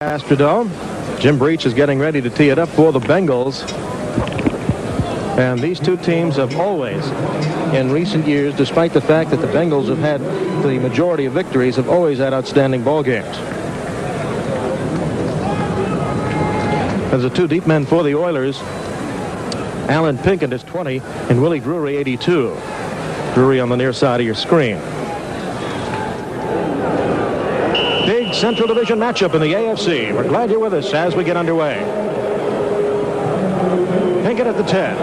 Astrodome. Jim Breach is getting ready to tee it up for the Bengals. And these two teams have always, in recent years, despite the fact that the Bengals have had the majority of victories, have always had outstanding ball games. There's the two deep men for the Oilers. Alan Pinkett is 20 and Willie Drury 82. Drury on the near side of your screen. Big Central Division matchup in the AFC. We're glad you're with us as we get underway. Pinkett at the 10.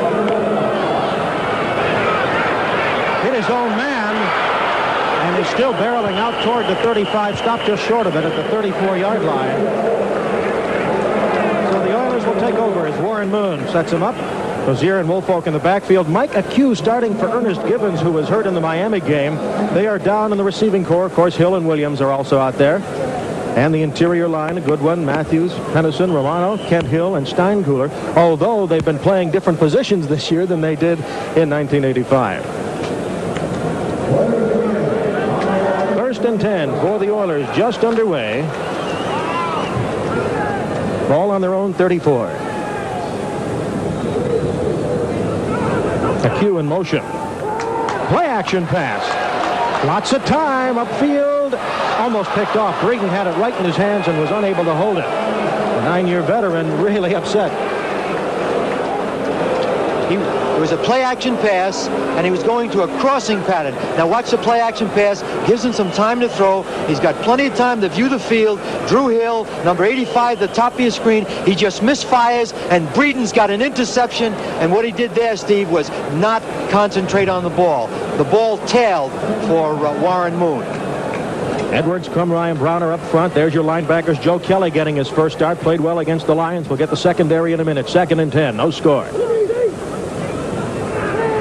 Hit his own man, and he's still barreling out toward the 35. Stopped just short of it at the 34-yard line. So the Oilers will take over as Warren Moon sets him up. Rozier and Woolfolk in the backfield. Mike Acue starting for Ernest Gibbons, who was hurt in the Miami game. They are down in the receiving corps. Of course, Hill and Williams are also out there. And the interior line, a good one. Matthews, Pennison, Romano, Kent Hill, and Steinkuhler. Although they've been playing different positions this year than they did in 1985. First and 10 for the Oilers, just underway. Ball on their own 34. Acue in motion. Play action pass. Lots of time upfield. Almost picked off. Breeden had it right in his hands and was unable to hold it. The 9-year veteran really upset. It was a play-action pass, and he was going to a crossing pattern. Now watch the play-action pass. Gives him some time to throw. He's got plenty of time to view the field. Drew Hill, number 85, the top of your screen. He just misfires, and Breeden's got an interception. And what he did there, Steve, was not concentrate on the ball. The ball tailed for Warren Moon. Edwards, Crumry, and Brown are up front. There's your linebackers. Joe Kelly getting his first start. Played well against the Lions. We'll get the secondary in a minute. 2nd and 10. No score.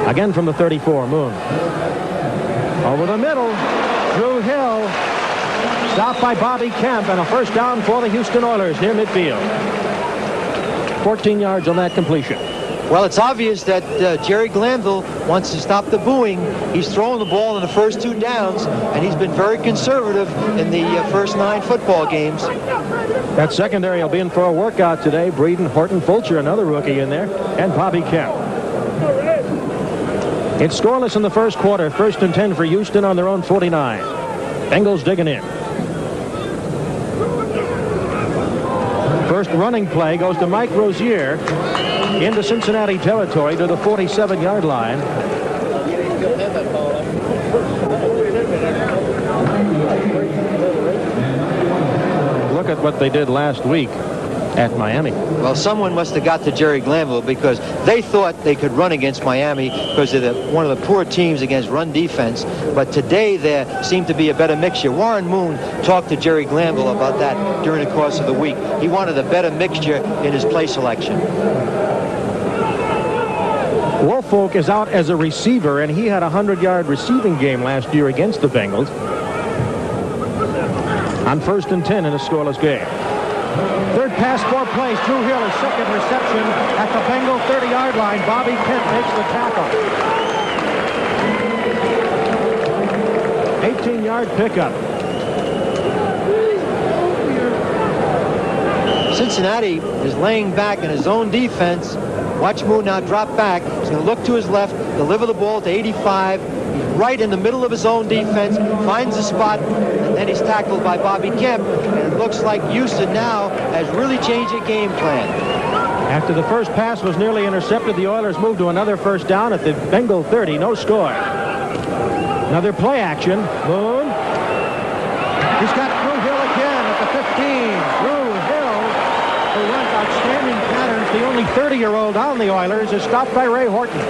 Again from the 34, Moon. Over the middle, Drew Hill. Stopped by Bobby Kemp, and a first down for the Houston Oilers near midfield. 14 yards on that completion. Well, it's obvious that Jerry Glanville wants to stop the booing. He's throwing the ball in the first 2 downs, and he's been very conservative in the first 9 football games. That secondary will be in for a workout today. Breeden, Horton, Fulcher, another rookie in there, and Bobby Kemp. It's scoreless in the first quarter. 1st and 10 for Houston on their own 49. Bengals digging in. First running play goes to Mike Rozier into Cincinnati territory to the 47-yard line. Look at what they did last week at Miami. Well, someone must have got to Jerry Glanville because they thought they could run against Miami because they're one of the poor teams against run defense. But today there seemed to be a better mixture. Warren Moon talked to Jerry Glanville about that during the course of the week. He wanted a better mixture in his play selection. Woolfolk is out as a receiver, and he had a 100-yard receiving game last year against the Bengals. On 1st and 10 in a scoreless game. Third pass, 4 plays. Drew Hill, his second reception at the Bengal 30-yard line. Bobby Kent makes the tackle. 18-yard pickup. Cincinnati is laying back in his own defense. Watch Moon now drop back. He's going to look to his left, deliver the ball to 85. He's right in the middle of his own defense, finds a spot, and then he's tackled by Bobby Kemp. And it looks like Houston now has really changed their game plan. After the first pass was nearly intercepted, the Oilers moved to another first down at the Bengal 30. No score. Another play action. Moon. He's got Drew Hill again at the 15. Drew Hill, who runs outstanding patterns. The only 30-year-old on the Oilers is stopped by Ray Horton.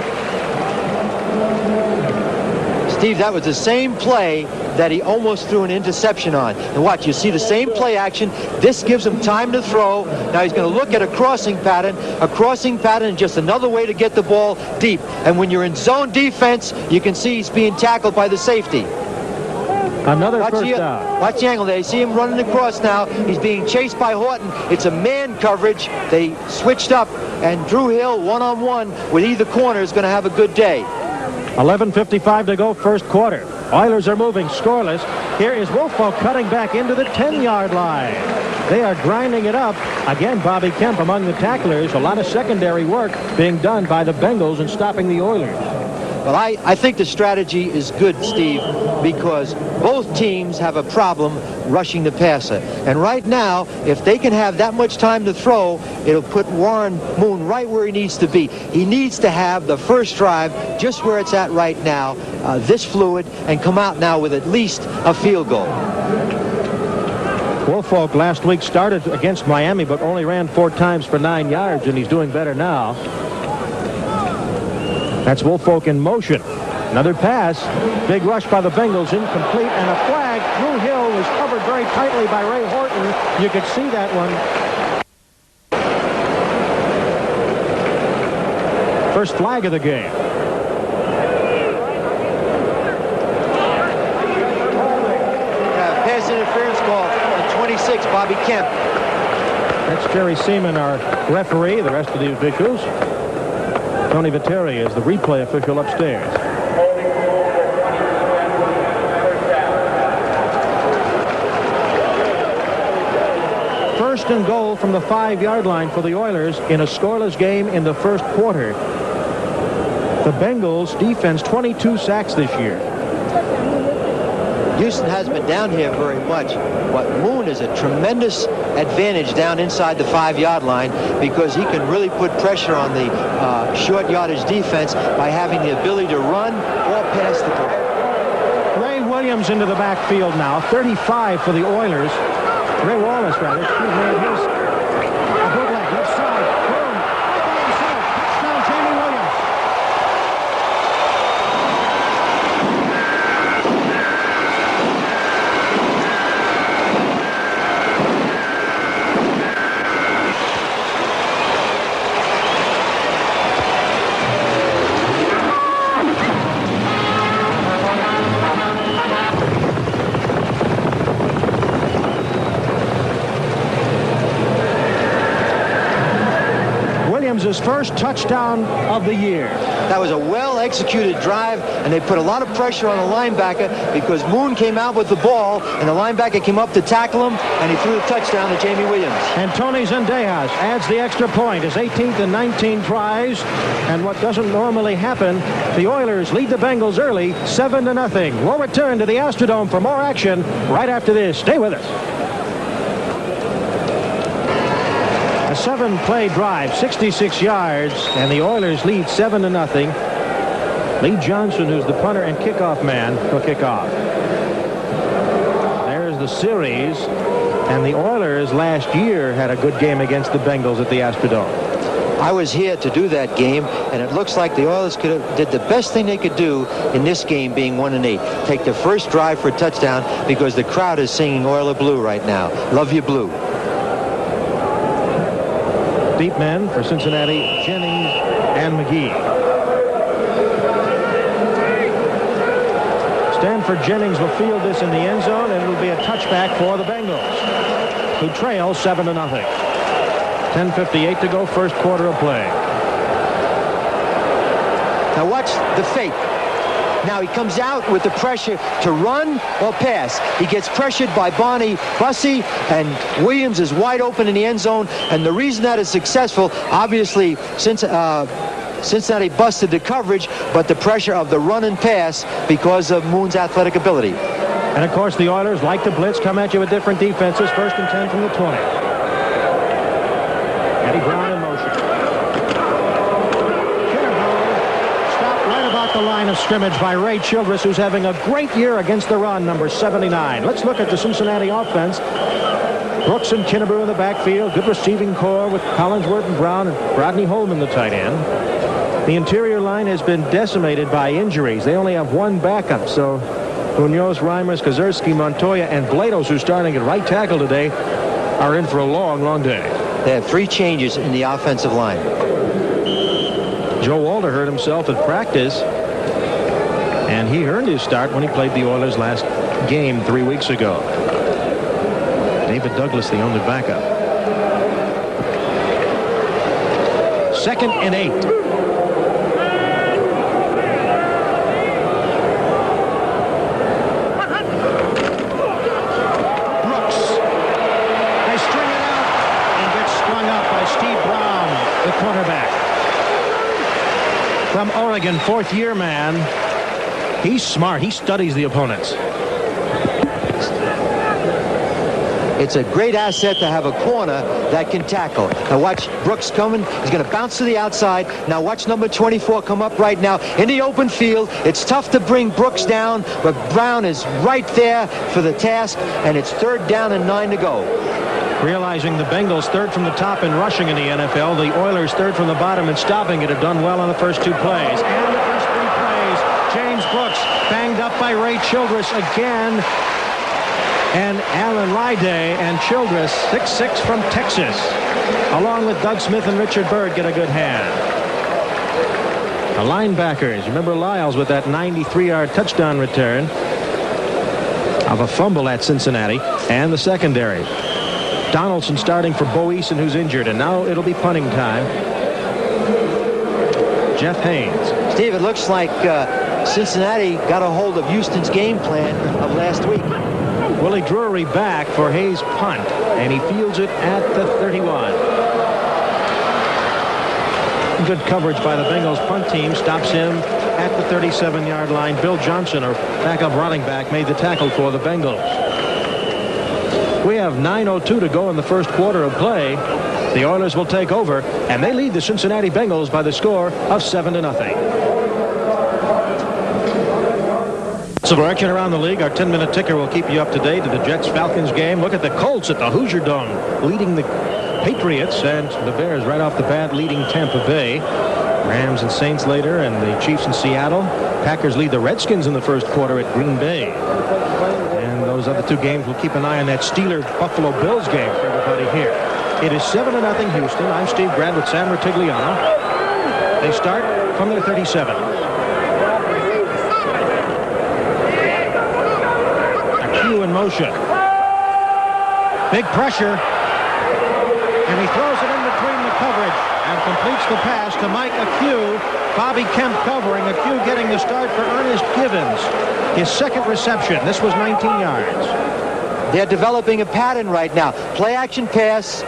Steve, that was the same play that he almost threw an interception on. And watch, you see the same play action. This gives him time to throw. Now he's going to look at a crossing pattern. A crossing pattern is just another way to get the ball deep. And when you're in zone defense, you can see he's being tackled by the safety. Another first down. Watch the angle there. You see him running across now. He's being chased by Horton. It's a man coverage. They switched up, and Drew Hill, one-on-one with either corner, is going to have a good day. 11:55 to go, first quarter. Oilers are moving scoreless. Here is Woolfolk cutting back into the 10-yard line. They are grinding it up. Again, Bobby Kemp among the tacklers. A lot of secondary work being done by the Bengals in stopping the Oilers. Well, I think the strategy is good, Steve, because both teams have a problem rushing the passer. And right now, if they can have that much time to throw, it'll put Warren Moon right where he needs to be. He needs to have the first drive just where it's at right now, this fluid, and come out now with at least a field goal. Woolfolk last week started against Miami, but only ran 4 times for 9 yards, and he's doing better now. That's Woolfolk in motion. Another pass. Big rush by the Bengals. Incomplete, and a flag. Drew Hill was covered very tightly by Ray Horton. You could see that one. First flag of the game. Pass interference call on 26, Bobby Kemp. That's Jerry Seaman, our referee. The rest of the officials. Tony Viteri is the replay official upstairs. First and goal from the 5-yard line for the Oilers in a scoreless game in the first quarter. The Bengals defense 22 sacks this year. Houston hasn't been down here very much, but Moon is a tremendous advantage down inside the 5-yard line because he can really put pressure on the short yardage defense by having the ability to run or pass the ball. Ray Williams into the backfield now, 35 for the Oilers. Ray Wallace, rather. He's made his bootleg left side. Boom. Touchdown, Jamie Williams. His first touchdown of the year. That was a well-executed drive, and they put a lot of pressure on the linebacker because Moon came out with the ball, and the linebacker came up to tackle him, and he threw the touchdown to Jamie Williams. And Tony Zendejas adds the extra point, his 18th and 19 tries, and what doesn't normally happen, the Oilers lead the Bengals early, 7-0. We'll return to the Astrodome for more action right after this. Stay with us. A 7-play drive, 66 yards, and the Oilers lead 7-0. Lee Johnson, who's the punter and kickoff man, will kick off. There's the series, and the Oilers last year had a good game against the Bengals at the Astrodome. I was here to do that game, and it looks like the Oilers did the best thing they could do in this game, being 1-8. Take the first drive for a touchdown because the crowd is singing Oiler Blue right now. Love you, Blue. Deep men for Cincinnati, Jennings and McGee. Stanford Jennings will field this in the end zone, and it'll be a touchback for the Bengals, who trail 7-0. 10:58 to go, first quarter of play. Now watch the fake. Now he comes out with the pressure to run or pass. He gets pressured by Barney Bussey, and Williams is wide open in the end zone. And the reason that is successful, obviously, since Cincinnati busted the coverage, but the pressure of the run and pass because of Moon's athletic ability. And of course, the Oilers like to blitz, come at you with different defenses. First and 10 from the 20. Eddie Brown in motion. The line of scrimmage by Ray Childress, who's having a great year against the run, number 79. Let's look at the Cincinnati offense. Brooks and Kinnebrew in the backfield. Good receiving core with Collinsworth and Brown and Rodney Holman, the tight end. The interior line has been decimated by injuries. They only have one backup, so Munoz, Reimers, Kozerski, Montoya, and Blados, who's starting at right tackle today, are in for a long, long day. They have 3 changes in the offensive line. Joe Walter hurt himself at practice, and he earned his start when he played the Oilers last game 3 weeks ago. David Douglas, the only backup. 2nd and 8. Brooks. They string Steve Brown, the quarterback. From Oregon, fourth-year man. He's smart. He studies the opponents. It's a great asset to have a corner that can tackle. Now watch Brooks coming. He's going to bounce to the outside. Now watch number 24 come up right now in the open field. It's tough to bring Brooks down, but Brown is right there for the task, and it's 3rd down and 9 to go. Realizing the Bengals 3rd from the top in rushing in the NFL, the Oilers 3rd from the bottom in stopping it have done well on the first 2 plays. And the first 3 plays, James Brooks banged up by Ray Childress again. And Alan Lyday and Childress, 6'6" from Texas, along with Doug Smith and Richard Byrd, get a good hand. The linebackers, remember Lyles with that 93-yard touchdown return of a fumble at Cincinnati, and the secondary. Donaldson starting for Bo Eason, who's injured, and now it'll be punting time. Jeff Haynes. Steve, it looks like Cincinnati got a hold of Houston's game plan of last week. Willie Drury back for Hayes' punt, and he fields it at the 31. Good coverage by the Bengals punt team. Stops him at the 37-yard line. Bill Johnson, a backup running back, made the tackle for the Bengals. We have 9:02 to go in the first quarter of play. The Oilers will take over, and they lead the Cincinnati Bengals by the score of 7-0. So action around the league. Our 10-minute ticker will keep you up to date to the Jets-Falcons game. Look at the Colts at the Hoosier Dome leading the Patriots, and the Bears right off the bat leading Tampa Bay. Rams and Saints later, and the Chiefs in Seattle. Packers lead the Redskins in the first quarter at Green Bay. And those other 2 games, we'll keep an eye on that Steelers-Buffalo Bills game for everybody here. It is 7-0 Houston. I'm Steve Grant with Sam Rutigliano. They start from their 37. In motion. Big pressure. And he throws it in between the coverage and completes the pass to Mike Acue. Bobby Kemp covering. Acue getting the start for Ernest Givens. His 2nd reception. This was 19 yards. They're developing a pattern right now. Play action pass.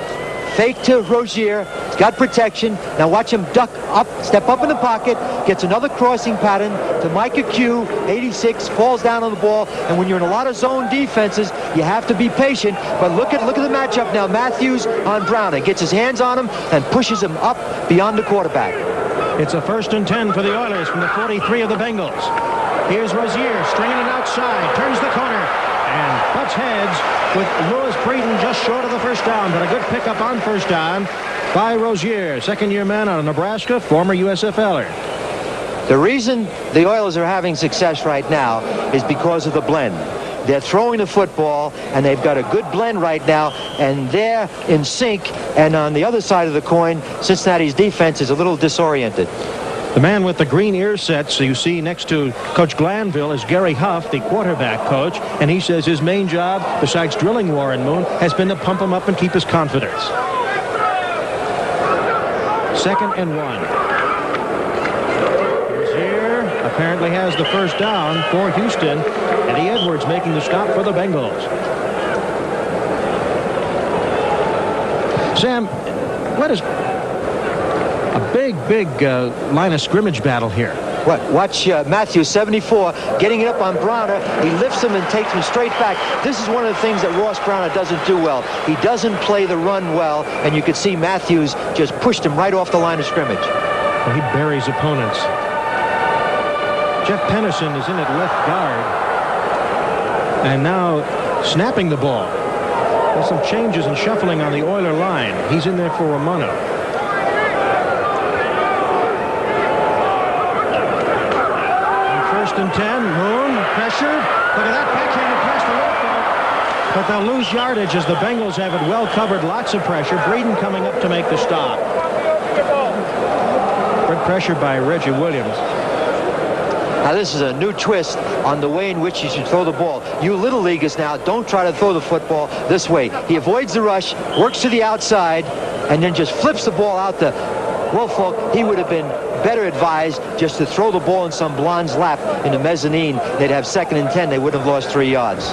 Fake to Rozier. He's got protection. Now watch him duck up, step up in the pocket, gets another crossing pattern to Mike Acue, 86, falls down on the ball. And when you're in a lot of zone defenses, you have to be patient. But look at the matchup now. Matthews on Brown. He gets his hands on him and pushes him up beyond the quarterback. It's a 1st and 10 for the Oilers from the 43 of the Bengals. Here's Rozier stringing it outside, turns the corner, and butts heads with Lewis Breeden just short of the first down, but a good pickup on first down by Rozier, 2nd-year man out of Nebraska, former USFLer. The reason the Oilers are having success right now is because of the blend. They're throwing the football, and they've got a good blend right now, and they're in sync. And on the other side of the coin, Cincinnati's defense is a little disoriented. The man with the green ear sets you see next to Coach Glanville is Gary Huff, the quarterback coach, and he says his main job, besides drilling Warren Moon, has been to pump him up and keep his confidence. 2nd and 1. Rozier apparently has the first down for Houston. Eddie Edwards making the stop for the Bengals. Sam, what is a big line of scrimmage battle here? Watch Matthews, 74, getting it up on Browner. He lifts him and takes him straight back. This is one of the things that Ross Browner doesn't do well. He doesn't play the run well, and you could see Matthews just pushed him right off the line of scrimmage. Well, he buries opponents. Jeff Pennison is in at left guard. And now snapping the ball. There's some changes and shuffling on the Oiler line. He's in there for Romano. And 10, Moon, pressure. Look at that, backhanded pass to Wilco. But they'll lose yardage as the Bengals have it well covered, lots of pressure. Breeden coming up to make the stop. Good pressure by Reggie Williams. Now this is a new twist on the way in which you should throw the ball. You little leaguers now don't try to throw the football this way. He avoids the rush, works to the outside, and then just flips the ball out to Woolfolk. He would have been better advised just to throw the ball in some blonde's lap in the mezzanine. They'd have 2nd and 10. They would have lost 3 yards.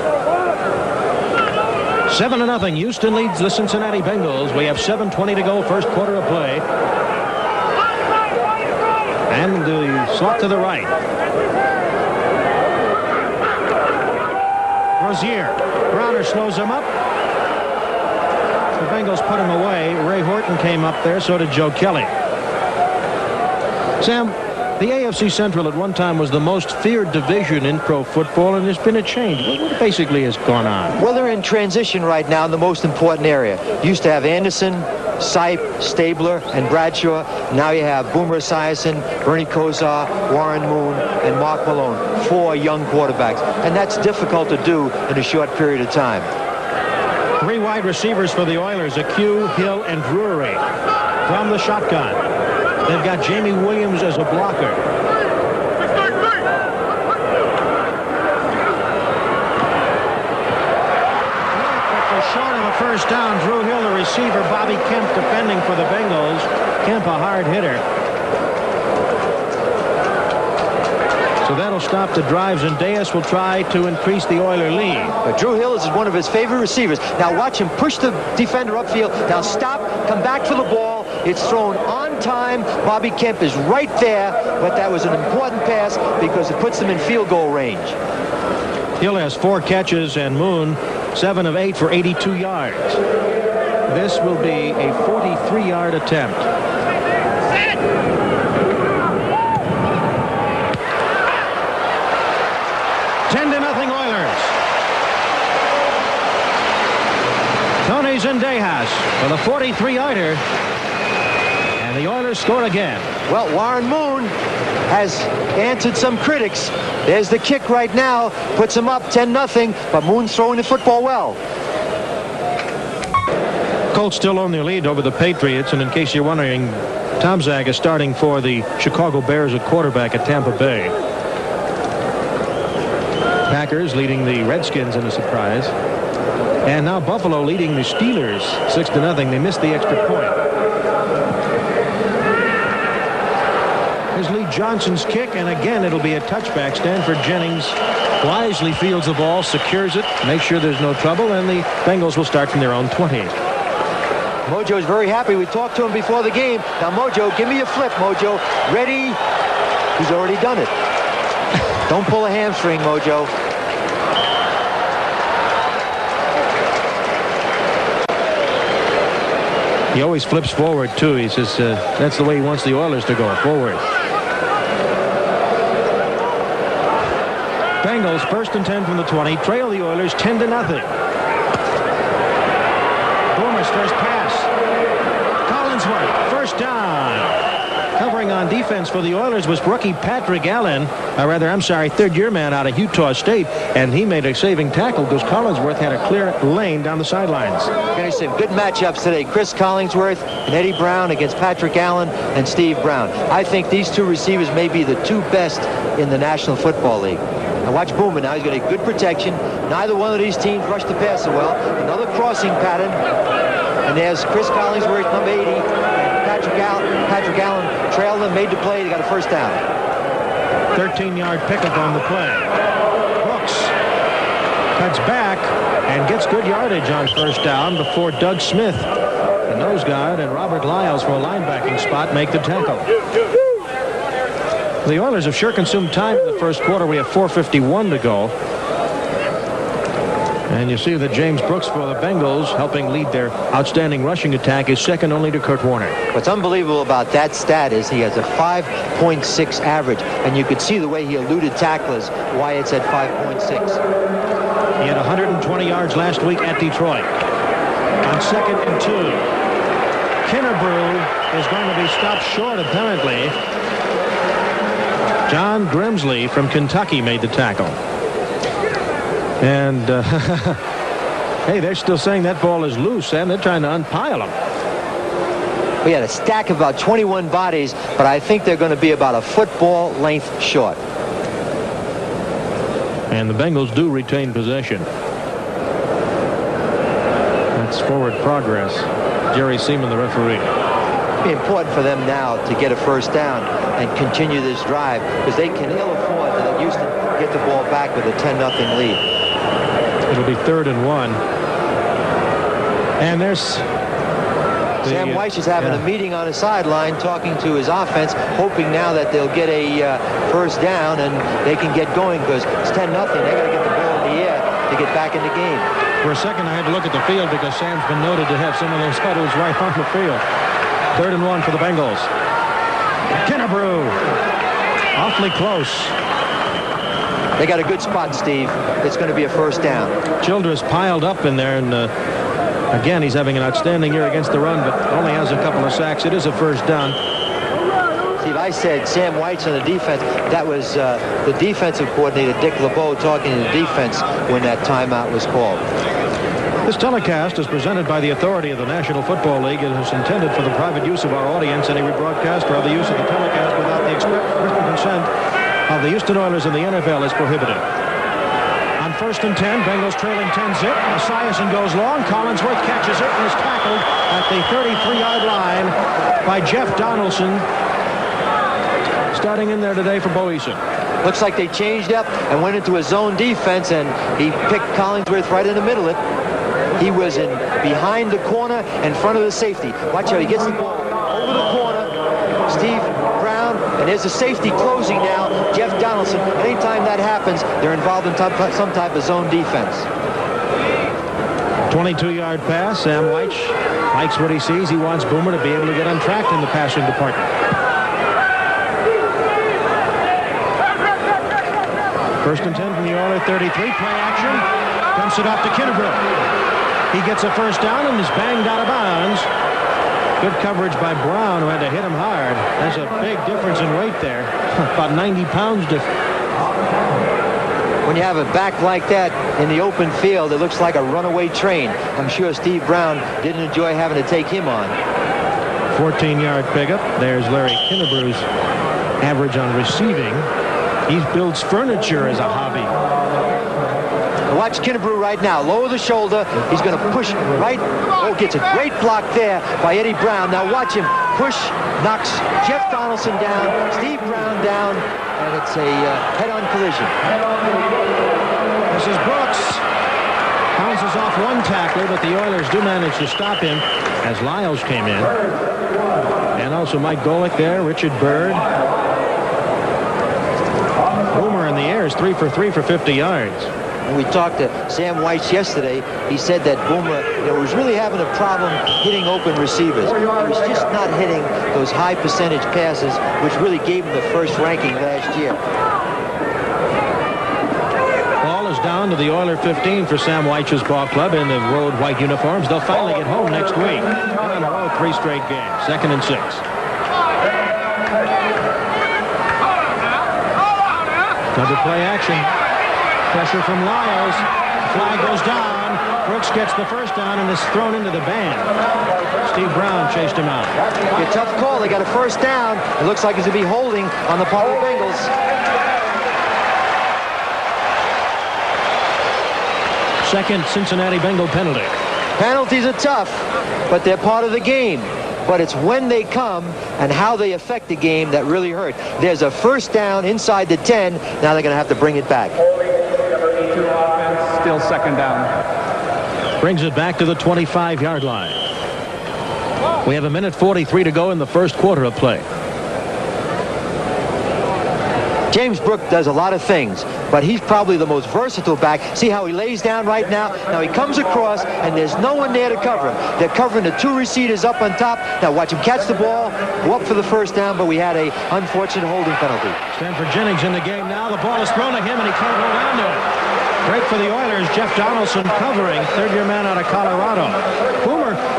7-0. Houston leads the Cincinnati Bengals. We have 7:20 to go, first quarter of play. And the slot to the right. Rozier. Browner slows him up. The Bengals put him away. Ray Horton came up there. So did Joe Kelly. Sam, the AFC Central at one time was the most feared division in pro football, and there's been a change. What basically has gone on? Well, they're in transition right now in the most important area. Used to have Anderson, Sipe, Stabler, and Bradshaw. Now you have Boomer Esiason, Bernie Kosar, Warren Moon, and Mark Malone. 4 young quarterbacks. And that's difficult to do in a short period of time. 3 wide receivers for the Oilers, Akew, Hill, and Drury. From the shotgun, they've got Jamie Williams as a blocker. Short of a first down. Drew Hill, the receiver. Bobby Kemp defending for the Bengals. Kemp, a hard hitter. So that'll stop the drives, and Deas will try to increase the Oiler lead. But Drew Hill is one of his favorite receivers. Now watch him push the defender upfield. Now stop, come back for the ball. It's thrown on time. Bobby Kemp is right there, but that was an important pass because it puts them in field goal range. Hill has 4 catches, and Moon 7 of 8 for 82 yards. This will be a 43-yard attempt. Oilers. Tony Zendejas with a 43-yarder. And the Oilers score again. Well, Warren Moon has answered some critics. There's the kick right now. Puts him up 10-0, but Moon's throwing the football well. Colts still own their lead over the Patriots, and in case you're wondering, Tom Zag is starting for the Chicago Bears at quarterback at Tampa Bay. Packers leading the Redskins in a surprise. And now Buffalo leading the Steelers 6-0. They missed the extra point. Here's Lee Johnson's kick, and again it'll be a touchback. Stanford Jennings wisely fields the ball, secures it, makes sure there's no trouble, and the Bengals will start from their own 20. Mojo's very happy. We talked to him before the game. Now, Mojo, give me a flip, Mojo. Ready? He's already done it. Don't pull a hamstring, Mojo. He always flips forward, too. He says that's the way he wants the Oilers to go, forward. Bengals, 1st and 10 from the 20, trail the Oilers 10-0. Boomer's first pass. Collinsworth, first down. Covering on defense for the Oilers was rookie Patrick Allen, third-year man out of Utah State, and he made a saving tackle because Collinsworth had a clear lane down the sidelines. Going to see good matchups today. Chris Collinsworth and Eddie Brown against Patrick Allen and Steve Brown. I think these 2 receivers may be the 2 best in the National Football League. Now watch Boomer now. He's got a good protection. Neither one of these teams rushed the passer well. Another crossing pattern. And there's Chris Collinsworth, number 80. Patrick Allen trailed them, made the play. They got a first down. 13-yard pickup on the play. Brooks cuts back and gets good yardage on first down before Doug Smith, the nose guard, and Robert Lyles from a linebacking spot make the tackle. The Oilers have sure consumed time in the first quarter. We have 4:51 to go. And you see that James Brooks for the Bengals, helping lead their outstanding rushing attack, is second only to Kurt Warner. What's unbelievable about that stat is he has a 5.6 average, and you could see the way he eluded tacklers, why it's at 5.6. He had 120 yards last week at Detroit. On 2nd and 2. Kinnebrew is going to be stopped short, apparently. John Grimsley from Kentucky made the tackle. And, hey, they're still saying that ball is loose, and they're trying to unpile them. We had a stack of about 21 bodies, but I think they're going to be about a football length short. And the Bengals do retain possession. That's forward progress. Jerry Seaman, the referee. It'd be important for them now to get a first down and continue this drive, because they can ill afford to let Houston get the ball back with a 10-0 lead. It'll be 3rd and 1. And there's Sam Weiss is having a meeting on the sideline, talking to his offense, hoping now that they'll get a first down and they can get going, because it's 10-0. They got to get the ball in the air to get back in the game. For a second, I had to look at the field because Sam's been noted to have some of those huddles right on the field. 3rd and 1 for the Bengals. Kinnebrew. Awfully close. They got a good spot, Steve. It's going to be a first down. Childress piled up in there, and again, he's having an outstanding year against the run, but only has a couple of sacks. It is a first down. Steve, I said Sam White's on the defense. That was the defensive coordinator, Dick LeBeau, talking to the defense when that timeout was called. This telecast is presented by the authority of the National Football League. It is intended for the private use of our audience. Any rebroadcast or other use of the telecast without the express written consent of the Houston Oilers and the NFL is prohibited. On 1st and 10, Bengals trailing 10-zip. Esiason goes long. Collinsworth catches it and is tackled at the 33-yard line by Jeff Donaldson. Starting in there today for Boeson. Looks like they changed up and went into a zone defense, and he picked Collinsworth right in the middle of it. He was in behind the corner in front of the safety. Watch how he gets the ball over the corner. Steve Brown, and there's a safety closing now. Jeff Donaldson. Anytime that happens, they're involved in some type of zone defense. 22-yard pass. Sam White likes what he sees. He wants Boomer to be able to get untracked in the passing department. 1st and 10 from the Oilers 33. Play action. Dumps it off to Kinnebrew. He gets a first down and is banged out of bounds. Good coverage by Brown, who had to hit him hard. There's a big difference in weight there. About 90 pounds difference. When you have a back like that in the open field, it looks like a runaway train. I'm sure Steve Brown didn't enjoy having to take him on. 14-yard pickup. There's Larry Kinnebrew's average on receiving. He builds furniture as a hobby. Watch Kinnebrew right now. Lower the shoulder. He's going to push right. Oh, gets a great block there by Eddie Brown. Now watch him push, knocks Jeff Donaldson down, Steve Brown down, and it's a head-on collision. This is Brooks. Bounces off one tackler, but the Oilers do manage to stop him as Lyles came in. And also Mike Golick there, Richard Byrd. Boomer in the air is 3 for 3 for 50 yards. When we talked to Sam Weiss yesterday, he said that Boomer was really having a problem hitting open receivers. He was just not hitting those high percentage passes, which really gave him the first ranking last year. Ball is down to the Oiler 15 for Sam Weich's ball club in the road white uniforms. They'll finally get home next week. On a road, 3 straight games. 2nd and 6. Another play action. Pressure from Lyles. Flag goes down. Brooks gets the first down and is thrown into the band. Steve Brown chased him out. A tough call. They got a first down. It looks like it's going to be holding on the part of the Bengals. Second Cincinnati Bengal penalty. Penalties are tough, but they're part of the game. But it's when they come and how they affect the game that really hurt. There's a first down inside the 10. Now they're going to have to bring it back. Still 2nd down. Brings it back to the 25-yard line. We have 1:43 to go in the first quarter of play. James Brooks does a lot of things, but he's probably the most versatile back. See how he lays down right now? Now he comes across, and there's no one there to cover him. They're covering the 2 receivers up on top. Now watch him catch the ball, go up for the first down, but we had a unfortunate holding penalty. Stanford Jennings in the game now. The ball is thrown at him, and he can't hold on to it. Great for the Oilers. Jeff Donaldson covering. 3rd-year man out of Colorado.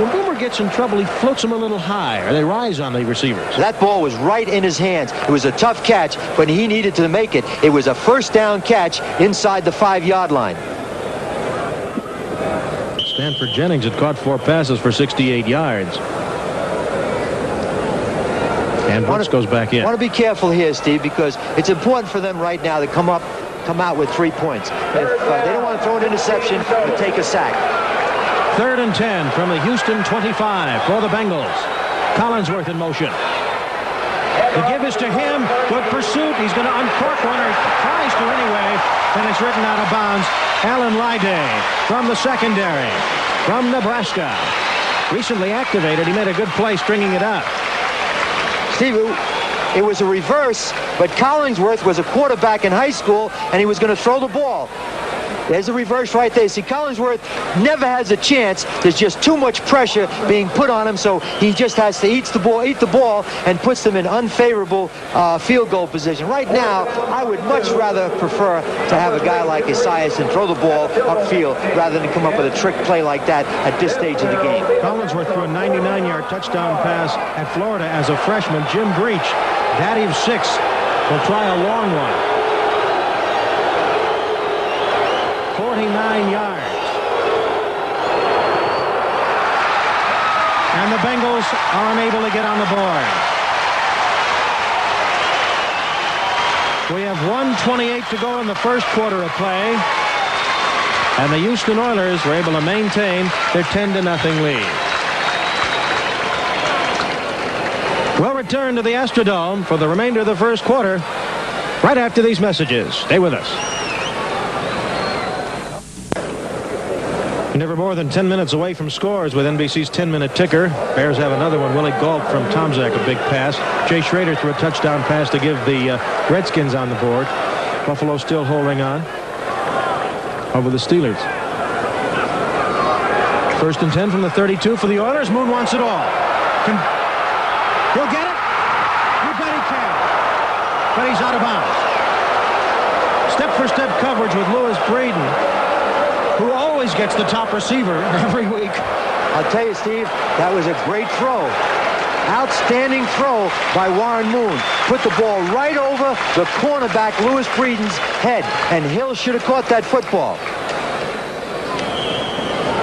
When Boomer gets in trouble, he floats him a little high, or they rise on the receivers. That ball was right in his hands. It was a tough catch, but he needed to make it. It was a first down catch inside the 5-yard line. Stanford Jennings had caught 4 passes for 68 yards. And Brooks goes back in. I want to be careful here, Steve, because it's important for them right now to come out with 3 points. If they don't want to throw an interception, but take a sack. 3rd and 10 from the Houston 25 for the Bengals. Collinsworth in motion. The give is to him. Good pursuit. He's going to uncork one, or tries to anyway. And it's written out of bounds. Alan Lyday from the secondary. from Nebraska. Recently activated. He made a good play stringing it up. Steve, it was a reverse, but Collingsworth was a quarterback in high school, and he was going to throw the ball. There's a reverse right there. See, Collingsworth never has a chance. There's just too much pressure being put on him, so he just has to eat the ball, and puts them in unfavorable field goal position. Right now, I would much rather prefer to have a guy like Esiason throw the ball upfield rather than come up with a trick play like that at this stage of the game. Collingsworth threw a 99-yard touchdown pass at Florida as a freshman. Jim Breach, daddy of 6, will try a long one. 49 yards. And the Bengals are unable to get on the board. We have 1:28 to go in the first quarter of play. And the Houston Oilers were able to maintain their 10-0 lead. We'll return to the Astrodome for the remainder of the first quarter right after these messages. Stay with us. Never more than 10 minutes away from scores with NBC's 10-minute ticker. Bears have another one. Willie Gault from Tomczak, a big pass. Jay Schrader threw a touchdown pass to give the Redskins on the board. Buffalo still holding on over the Steelers. 1st and 10 from the 32 for the Oilers. Moon wants it all. He'll get it? You bet he can. But he's out of bounds. Step-for-step coverage with Lewis Breeden, who always gets the top receiver every week. I'll tell you, Steve, that was a great throw. Outstanding throw by Warren Moon. Put the ball right over the cornerback, Lewis Breeden's head, and Hill should have caught that football.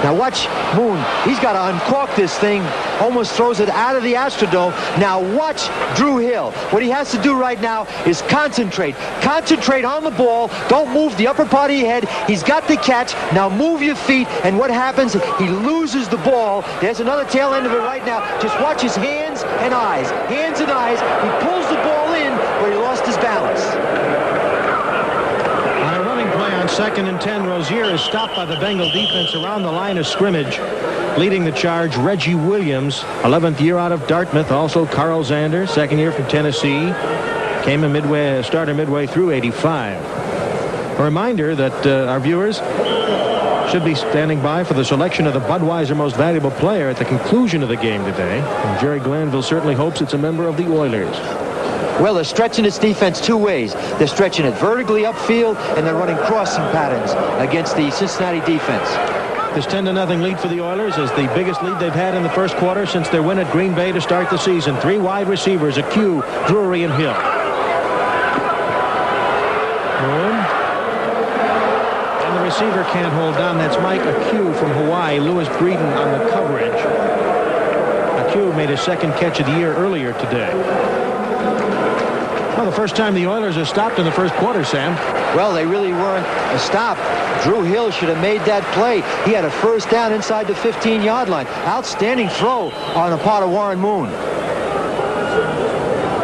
Now watch Moon. He's got to uncork this thing. Almost throws it out of the Astrodome. Now watch Drew Hill. What he has to do right now is concentrate. Concentrate on the ball. Don't move the upper part of your head. He's got the catch. Now move your feet. And what happens? He loses the ball. There's another tail end of it right now. Just watch his hands and eyes. Hands and eyes. He pulls the ball in where he lost his balance. 2nd and 10, Rozier is stopped by the Bengal defense around the line of scrimmage. Leading the charge, Reggie Williams, 11th year out of Dartmouth. Also Carl Zander, 2nd year from Tennessee. Came a starter midway through 85. A reminder that our viewers should be standing by for the selection of the Budweiser Most Valuable Player at the conclusion of the game today. And Jerry Glanville certainly hopes it's a member of the Oilers. Well, they're stretching this defense 2 ways. They're stretching it vertically upfield, and they're running crossing patterns against the Cincinnati defense. This 10-0 lead for the Oilers is the biggest lead they've had in the first quarter since their win at Green Bay to start the season. 3 wide receivers, Akew, Drury, and Hill. And the receiver can't hold down. That's Mike Akew from Hawaii. Lewis Breeden on the coverage. Akew made his 2nd catch of the year earlier today. Well, the first time the Oilers are stopped in the first quarter, Sam. Well, they really weren't a stop. Drew Hill should have made that play. He had a first down inside the 15-yard line. Outstanding throw on the part of Warren Moon.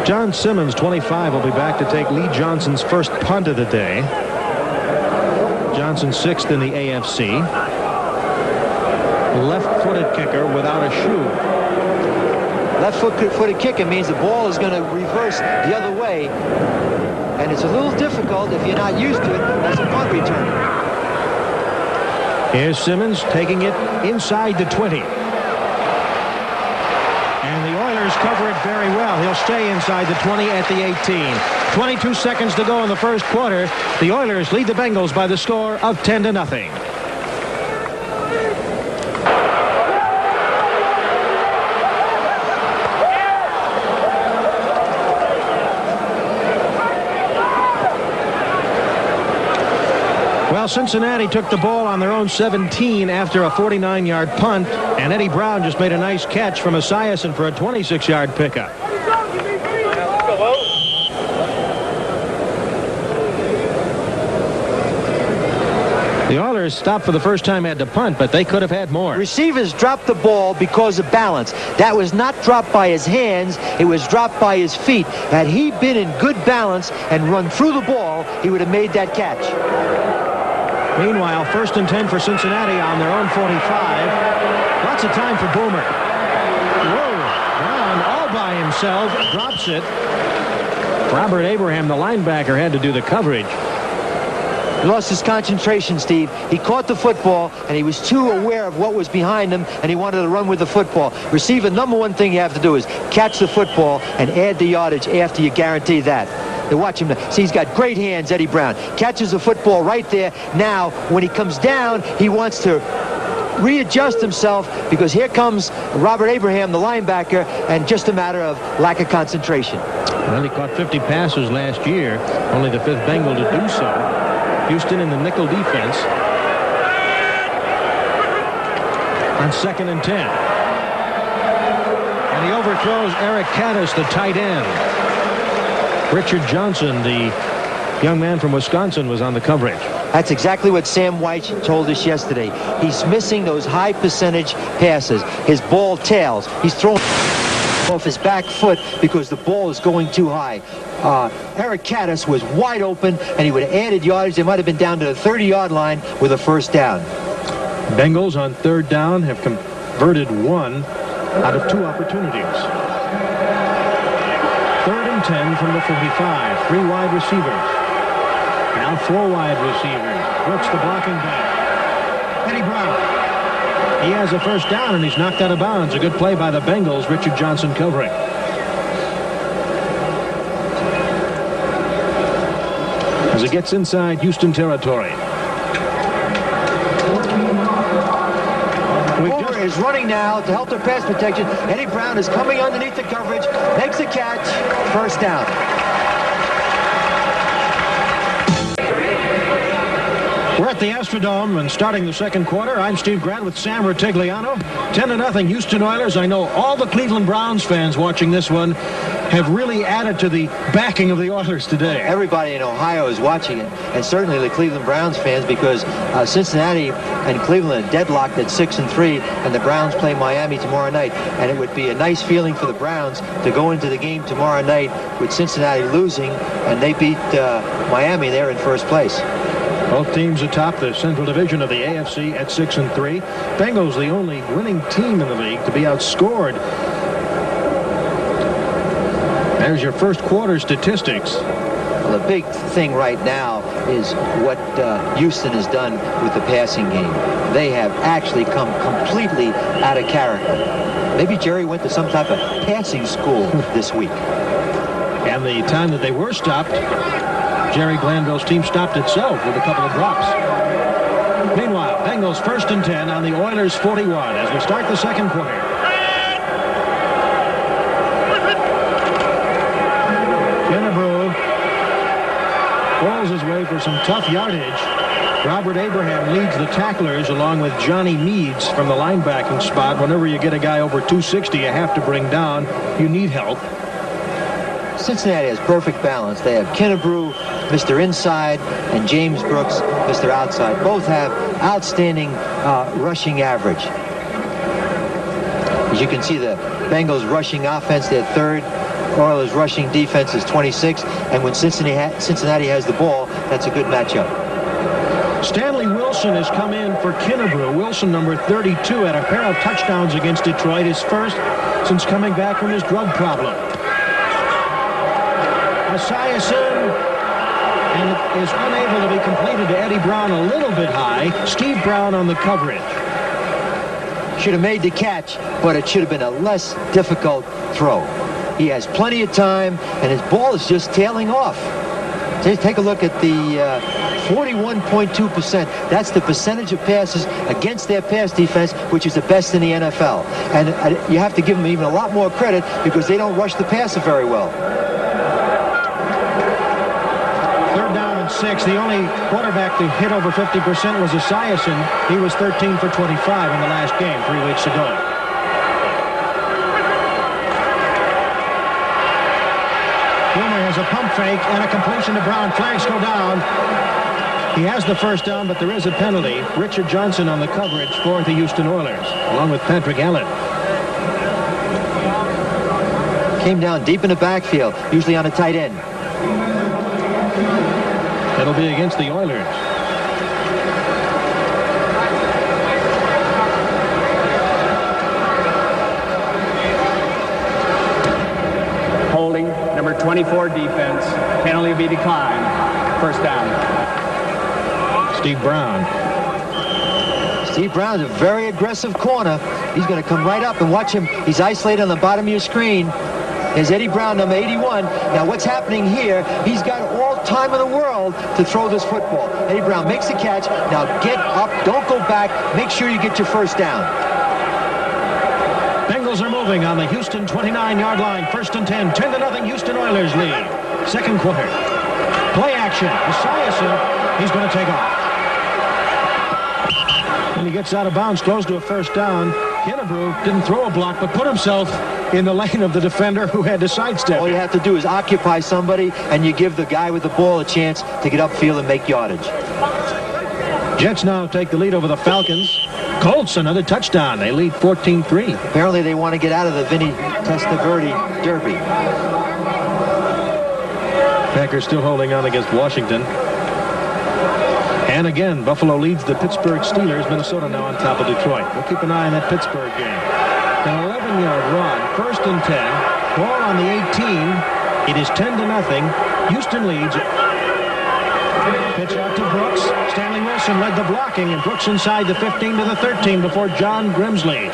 John Simmons, 25, will be back to take Lee Johnson's first punt of the day. Johnson 6th in the AFC. Left-footed kicker without a shoe. Left-footed kicker means the ball is going to reverse the other way, and it's a little difficult if you're not used to it as a punt returner. Here's Simmons taking it inside the 20. And the Oilers cover it very well. He'll stay inside the 20 at the 18. 22 seconds to go in the first quarter. The Oilers lead the Bengals by the score of 10-0. Well, Cincinnati took the ball on their own 17 after a 49-yard punt, and Eddie Brown just made a nice catch from Esiason for a 26-yard pickup. The Oilers stopped for the first time at the punt, but they could have had more. Receivers dropped the ball because of balance. That was not dropped by his hands. It was dropped by his feet. Had he been in good balance and run through the ball, he would have made that catch. Meanwhile, 1st and 10 for Cincinnati on their own 45. Lots of time for Boomer. Whoa, Brown all by himself, drops it. Robert Abraham, the linebacker, had to do the coverage. He lost his concentration, Steve. He caught the football, and he was too aware of what was behind him, and he wanted to run with the football. Receiver, number one thing you have to do is catch the football and add the yardage after you guarantee that. They watch him. See, he's got great hands, Eddie Brown. Catches the football right there. Now, when he comes down, he wants to readjust himself because here comes Robert Abraham, the linebacker, and just a matter of lack of concentration. Well, he caught 50 passes last year, only the 5th Bengal to do so. Houston in the nickel defense on 2nd and 10. And he overthrows Eric Caddis, the tight end. Richard Johnson, the young man from Wisconsin, was on the coverage. That's exactly what Sam White told us yesterday. He's missing those high percentage passes. His ball tails. He's throwing off his back foot because the ball is going too high. Eric Caddis was wide open, and he would have added yardage. They might have been down to the 30-yard line with a 1st down. Bengals on 3rd down have converted 1 out of 2 opportunities. 3rd and 10 from the 45. 3 wide receivers. Now 4 wide receivers. Brooks, the blocking back. Eddie Brown. He has a 1st down, and he's knocked out of bounds. A good play by the Bengals. Richard Johnson covering. As it gets inside Houston territory. Boomer is running now to help their pass protection. Eddie Brown is coming underneath the coverage, makes a catch, 1st down. We're at the Astrodome and starting the 2nd quarter. I'm Steve Grant with Sam Rutigliano. 10-0 Houston Oilers. I know all the Cleveland Browns fans watching this one have really added to the backing of the Oilers today. Everybody in Ohio is watching it, and certainly the Cleveland Browns fans, because Cincinnati and Cleveland are deadlocked at 6-3, and the Browns play Miami tomorrow night. And it would be a nice feeling for the Browns to go into the game tomorrow night with Cincinnati losing, and they beat Miami. They're in 1st place. Both teams atop the Central Division of the AFC at 6-3. Bengals the only winning team in the league to be outscored. There's your 1st quarter statistics. Well, the big thing right now is what Houston has done with the passing game. They have actually come completely out of character. Maybe Jerry went to some type of passing school this week. And the time that they were stopped, Jerry Glanville's team stopped itself with a couple of drops. Meanwhile, Bengals 1st and 10 on the Oilers 41 as we start the 2nd quarter. Kinnebrew bowls his way for some tough yardage. Robert Abraham leads the tacklers along with Johnny Meads from the linebacking spot. Whenever you get a guy over 260 you have to bring down, you need help. Cincinnati has perfect balance. They have Kinnebrew, Mr. Inside, and James Brooks, Mr. Outside. Both have outstanding rushing average. As you can see, the Bengals rushing offense, they're 3rd. Oilers rushing defense is 26th. And when Cincinnati has the ball, that's a good matchup. Stanley Wilson has come in for Kinnebrew. Wilson, number 32, had a pair of touchdowns against Detroit, his 1st since coming back from his drug problem. Esiason, and it is unable to be completed to Eddie Brown, a little bit high. Steve Brown on the coverage. Should have made the catch, but it should have been a less difficult throw. He has plenty of time, and his ball is just tailing off. Take a look at the 41.2%. That's the percentage of passes against their pass defense, which is the best in the NFL. And you have to give them even a lot more credit because they don't rush the passer very well. 3rd down and 6. The only quarterback to hit over 50% was Esiason. He was 13 for 25 in the last game 3 weeks ago. Boomer has a pump fake and a completion to Brown. Flags go down. He has the 1st down, but there is a penalty. Richard Johnson on the coverage for the Houston Oilers, along with Patrick Allen. Came down deep in the backfield, usually on a tight end. It'll be against the Oilers. 24 defense. Penalty be declined. First down. Steve Brown. Steve Brown's a very aggressive corner. He's going to come right up and watch him. He's isolated on the bottom of your screen. There's Eddie Brown, number 81. Now what's happening here, he's got all time in the world to throw this football. Eddie Brown makes the catch. Now get up, don't go back. Make sure you get your first down. Bengals are moving on the Houston 29-yard line. First and 10. 10-0 Houston Oilers lead. Second quarter. Play action. Esiason, he's going to take off. And he gets out of bounds, close to a first down. Kinnebrew didn't throw a block, but put himself in the lane of the defender who had to sidestep. All you have to do is occupy somebody, and you give the guy with the ball a chance to get upfield and make yardage. Jets now take the lead over the Falcons. Colts, another touchdown. They lead 14-3. Apparently they want to get out of the Vinny Testaverde Derby. Packers still holding on against Washington. And again, Buffalo leads the Pittsburgh Steelers. Minnesota now on top of Detroit. We'll keep an eye on that Pittsburgh game. An 11-yard run, first and 10. Ball on the 18. It is 10-0. Houston leads. Pitch out to Brooks. Stanley Wilson led the blocking, and Brooks inside the 15 to the 13 before John Grimsley,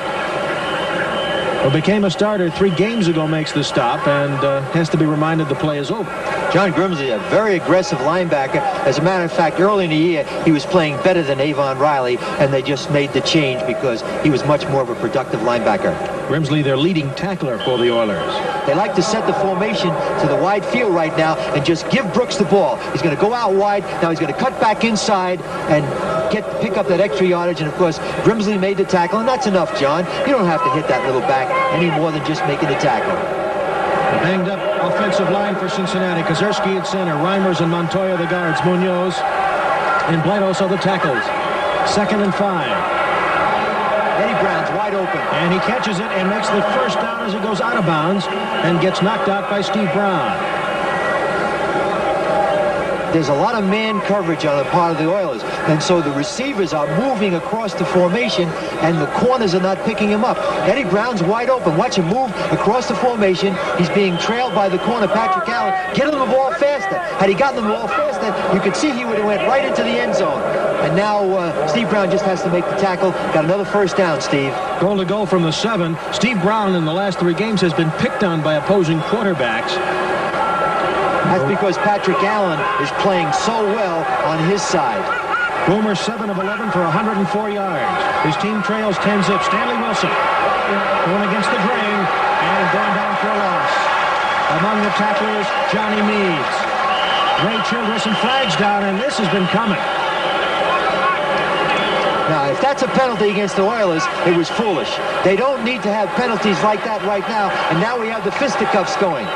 who became a starter 3 games ago, makes the stop and has to be reminded the play is over. John Grimsley, a very aggressive linebacker. As a matter of fact, early in the year, he was playing better than Avon Riley, and they just made the change because he was much more of a productive linebacker. Grimsley, their leading tackler for the Oilers. They like to set the formation to the wide field right now and just give Brooks the ball. He's going to go out wide. Now he's going to cut back inside and pick up that extra yardage. And, of course, Grimsley made the tackle, and that's enough, John. You don't have to hit that little back any more than just making the tackle. The banged-up offensive line for Cincinnati. Kozerski at center. Reimers and Montoya the guards. Munoz and Blados are the tackles. 2nd and 5. Eddie Brown's wide open. And he catches it and makes the first down as it goes out of bounds and gets knocked out by Steve Brown. There's a lot of man coverage on the part of the Oilers, and so the receivers are moving across the formation, and the corners are not picking him up. Eddie Brown's wide open. Watch him move across the formation. He's being trailed by the corner, Patrick Allen. Get him the ball faster. Had he gotten the ball faster, you could see he would have went right into the end zone. And now Steve Brown just has to make the tackle. Got another first down, Steve. Goal to go from the 7. Steve Brown in the last 3 games has been picked on by opposing quarterbacks. That's because Patrick Allen is playing so well on his side. Boomer 7 of 11 for 104 yards. His team trails 10-zip. Stanley Wilson going against the grain and going down for a loss. Among the tacklers, Johnny Meads. Ray Childress and flags down, and this has been coming. Now, if that's a penalty against the Oilers, it was foolish. They don't need to have penalties like that right now, and now we have the fisticuffs going.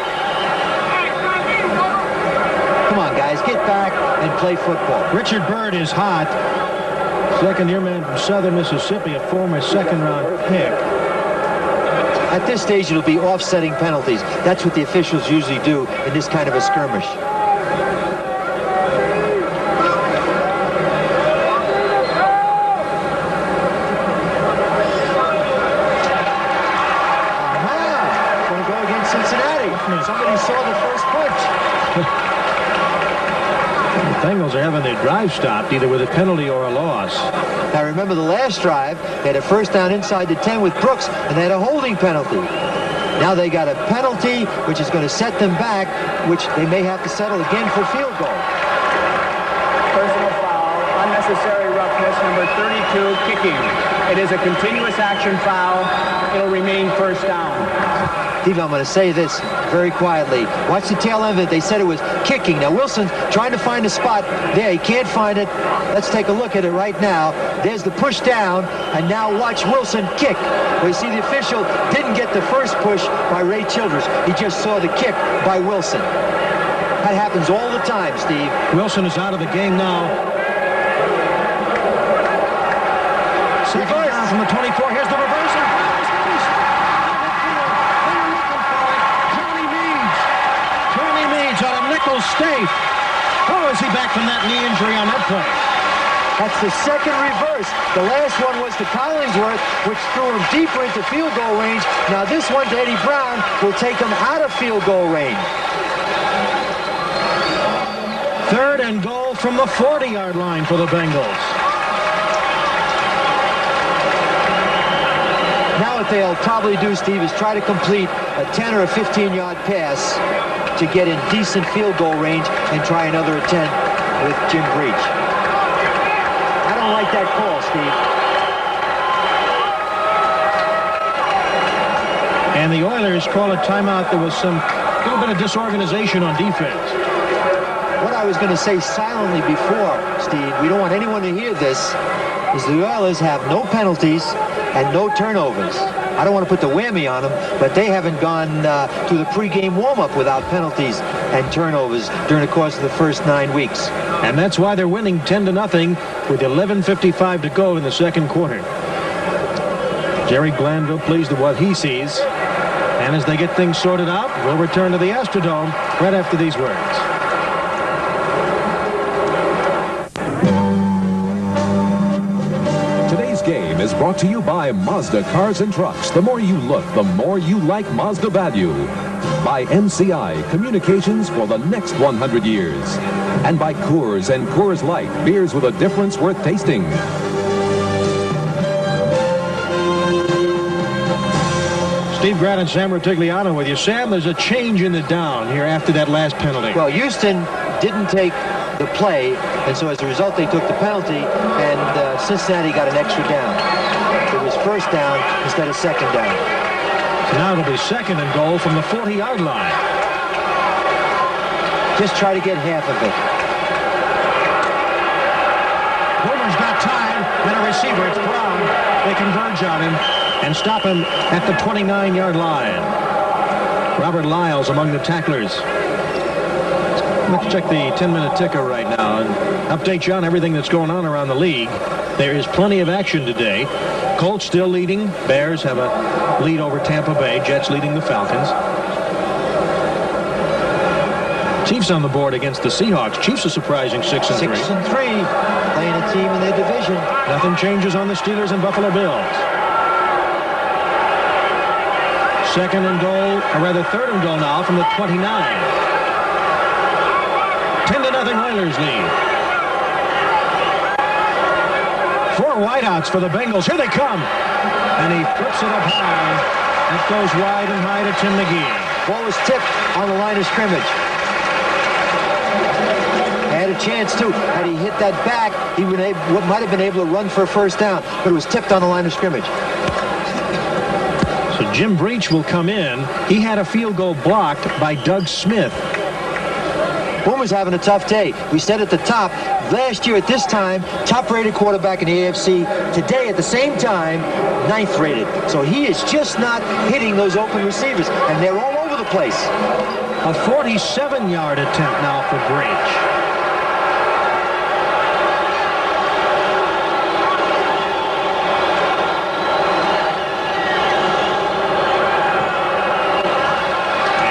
Come on, guys, get back and play football. Richard Byrd is hot. Second-year man from Southern Mississippi, a former second-round pick. At this stage, it'll be offsetting penalties. That's what the officials usually do in this kind of a skirmish. Going to go against Cincinnati. Somebody saw the first punch. The Bengals are having their drive stopped either with a penalty or a loss. Now remember the last drive, they had a first down inside the 10 with Brooks, and they had a holding penalty. Now they got a penalty, which is going to set them back, which they may have to settle again for field goal. Personal foul, unnecessary roughness, number 32, kicking. It is a continuous action foul. It'll remain first down. Steve, I'm going to say this very quietly. Watch the tail end of it. They said it was kicking. Now, Wilson's trying to find a spot. There, he can't find it. Let's take a look at it right now. There's the push down, and now watch Wilson kick. Well, you see, the official didn't get the first push by Ray Childress. He just saw the kick by Wilson. That happens all the time, Steve. Wilson is out of the game now. Second down from the 24. Here's the reversal. On a nickel stave. Oh, is he back from that knee injury on that play? That's the second reverse. The last one was to Collingsworth, which threw him deeper into field goal range. Now this one to Eddie Brown will take him out of field goal range. Third and goal from the 40-yard line for the Bengals. Now what they'll probably do, Steve, is try to complete a 10 or a 15-yard pass to get in decent field goal range and try another attempt with Jim Breach. I don't like that call, Steve. And the Oilers call a timeout. There was some little bit of disorganization on defense. What I was going to say silently before, Steve, we don't want anyone to hear this, is the Oilers have no penalties and no turnovers. I don't want to put the whammy on them, but they haven't gone to the pregame warm-up without penalties and turnovers during the course of the first 9 weeks. And that's why they're winning 10-0 with 11:55 to go in the second quarter. Jerry Glanville pleased with what he sees. And as they get things sorted out, we'll return to the Astrodome right after these words. Today's game is brought to you by Mazda Cars and Trucks. The more you look, the more you like Mazda value. By MCI, communications for the next 100 years. And by Coors and Coors Light, beers with a difference worth tasting. Steve Grant and Sam Rutigliano with you. Sam, there's a change in the down here after that last penalty. Well, Houston didn't take the play, and so as a result, they took the penalty, and Cincinnati got an extra down. It was first down instead of second down. So now it'll be second and goal from the 40-yard line. Just try to get half of it. Boomer's got time, and a receiver. It's Brown. They converge on him and stop him at the 29-yard line. Robert Lyles among the tacklers. Let's check the 10-minute ticker right now and update you on everything that's going on around the league. There is plenty of action today. Colts still leading. Bears have a lead over Tampa Bay. Jets leading the Falcons. Chiefs on the board against the Seahawks. Chiefs are surprising 6-3. 6-3, playing a team in their division. Nothing changes on the Steelers and Buffalo Bills. Second and goal, or rather third and goal now from the 29. 10-0 Oilers lead. 4 wideouts for the Bengals. Here they come. And he flips it up high. That goes wide and high to Tim McGee. Ball was tipped on the line of scrimmage. Had a chance too. Had he hit that back, he might have been able to run for a first down, but it was tipped on the line of scrimmage. So Jim Breach will come in. He had a field goal blocked by Doug Smith. Boomer's having a tough day. We said at the top, last year at this time, top-rated quarterback in the AFC. Today at the same time, 9th rated. So he is just not hitting those open receivers, and they're all over the place. A 47-yard attempt now for Breach.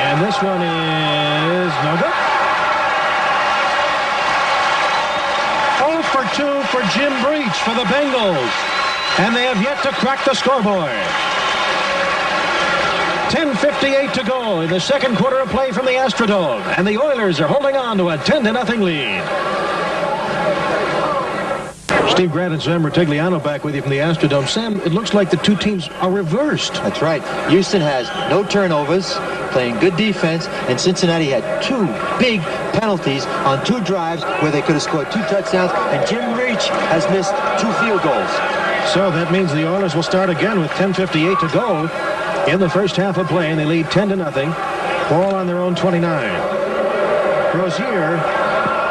And this one is no good. 0 for 2 for Jim Breach for the Bengals. And they have yet to crack the scoreboard. 10:58 to go in the second quarter of play from the Astrodome. And the Oilers are holding on to a 10-0 lead. Steve Grant and Sam Rutigliano back with you from the Astrodome. Sam, it looks like the two teams are reversed. That's right. Houston has no turnovers, playing good defense, and Cincinnati had 2 big penalties on 2 drives where they could have scored 2 touchdowns, and Jim Breach has missed 2 field goals. So that means the Oilers will start again with 10:58 to go in the first half of play, and they lead 10-0. Ball on their own 29. Rozier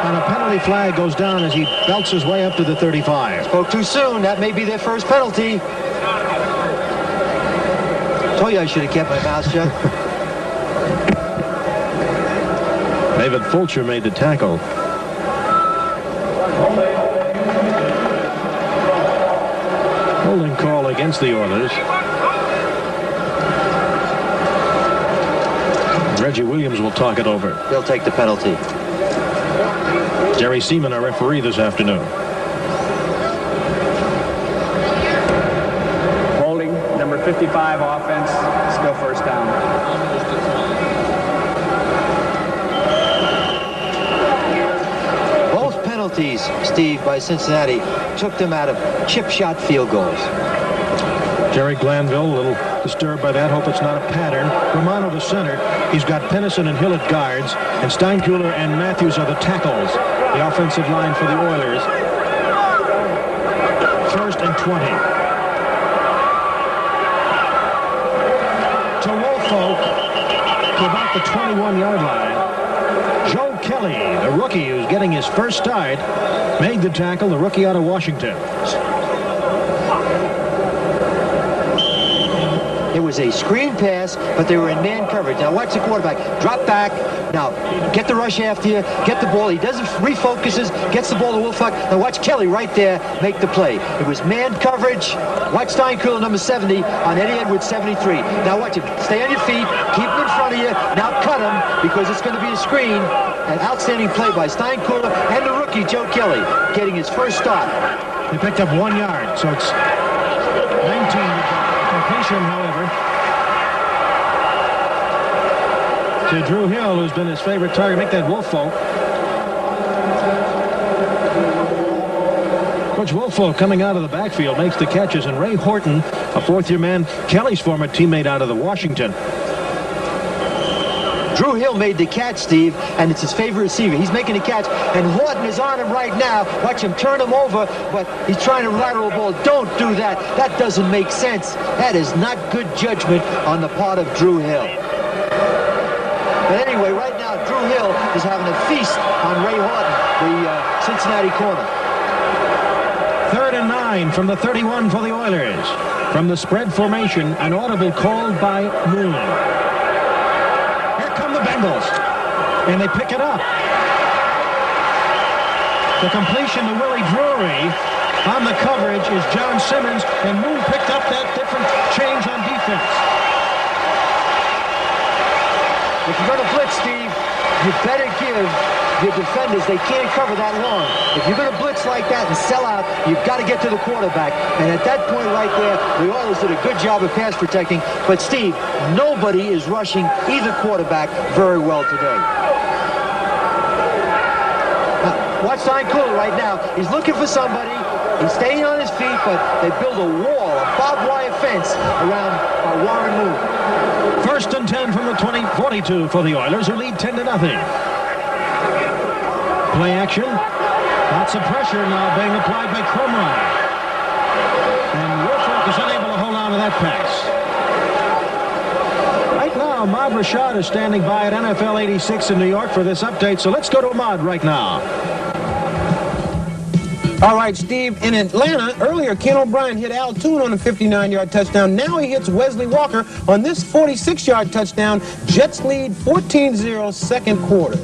on a penalty flag goes down as he belts his way up to the 35. Spoke too soon. That may be their first penalty. Told you I should have kept my mouth shut. David Fulcher made the tackle. Holding call against the Oilers. Reggie Williams will talk it over. They'll take the penalty. Jerry Seaman, our referee this afternoon. Holding, number 55 offense, still first down. Steve, by Cincinnati took them out of chip shot field goals. Jerry Glanville, a little disturbed by that. Hope it's not a pattern. Romano, the center. He's got Pennison and Hill at guards, and Steinkuhler and Matthews are the tackles. The offensive line for the Oilers. 1st and 20. To Woolfolk, to about the 21-yard line. Joe Kelly, the rookie who's getting his first start, made the tackle, the rookie out of Washington. It was a screen pass, but they were in man coverage. Now watch the quarterback. Drop back. Now get the rush after you. Get the ball. He doesn't refocuses. Gets the ball to Woolfolk. Now watch Kelly right there make the play. It was man coverage. Watch Steinkuhler, number 70, on Eddie Edwards, 73. Now watch him. Stay on your feet. Keep him in front of you. Now cut him because it's going to be a screen. An outstanding play by Steinkuhler and the rookie, Joe Kelly, getting his first start. He picked up 1 yard, so it's 19 completion, however, to Drew Hill, who's been his favorite target. Make that Woolfolk. Coach Woolfolk coming out of the backfield makes the catches, and Ray Horton, a fourth-year man, Kelly's former teammate out of the Washington. Drew Hill made the catch, Steve, and it's his favorite receiver. He's making the catch, and Horton is on him right now. Watch him turn him over, but he's trying to lateral ball. Don't do that. That doesn't make sense. That is not good judgment on the part of Drew Hill. But anyway, right now, Drew Hill is having a feast on Ray Horton, the Cincinnati corner. 3rd and 9 from the 31 for the Oilers. From the spread formation, an audible called by Moon. Bengals, and they pick it up. The completion to Willie Drury on the coverage is John Simmons, and Moon picked up that different change on defense. If you're going to blitz, Steve, you better give your defenders, they can't cover that long. If you're going to blitz like that and sell out, you've got to get to the quarterback. And at that point right there, the Oilers did a good job of pass protecting. But, Steve, nobody is rushing either quarterback very well today. Now, watch Steinkuhler right now. He's looking for somebody. He's staying on his feet, but they build a wall, a barbed wire fence around Warren Moon. 1st and 10 from the 42 for the Oilers, who lead 10-0. Play action. Lots of pressure now being applied by Cromwell. And Woolfolk is unable to hold on to that pass. Right now, Ahmad Rashad is standing by at NFL 86 in New York for this update. So let's go to Ahmad right now. All right, Steve, in Atlanta, earlier Ken O'Brien hit Al Toon on a 59-yard touchdown. Now he hits Wesley Walker on this 46-yard touchdown. Jets lead 14-0 second quarter.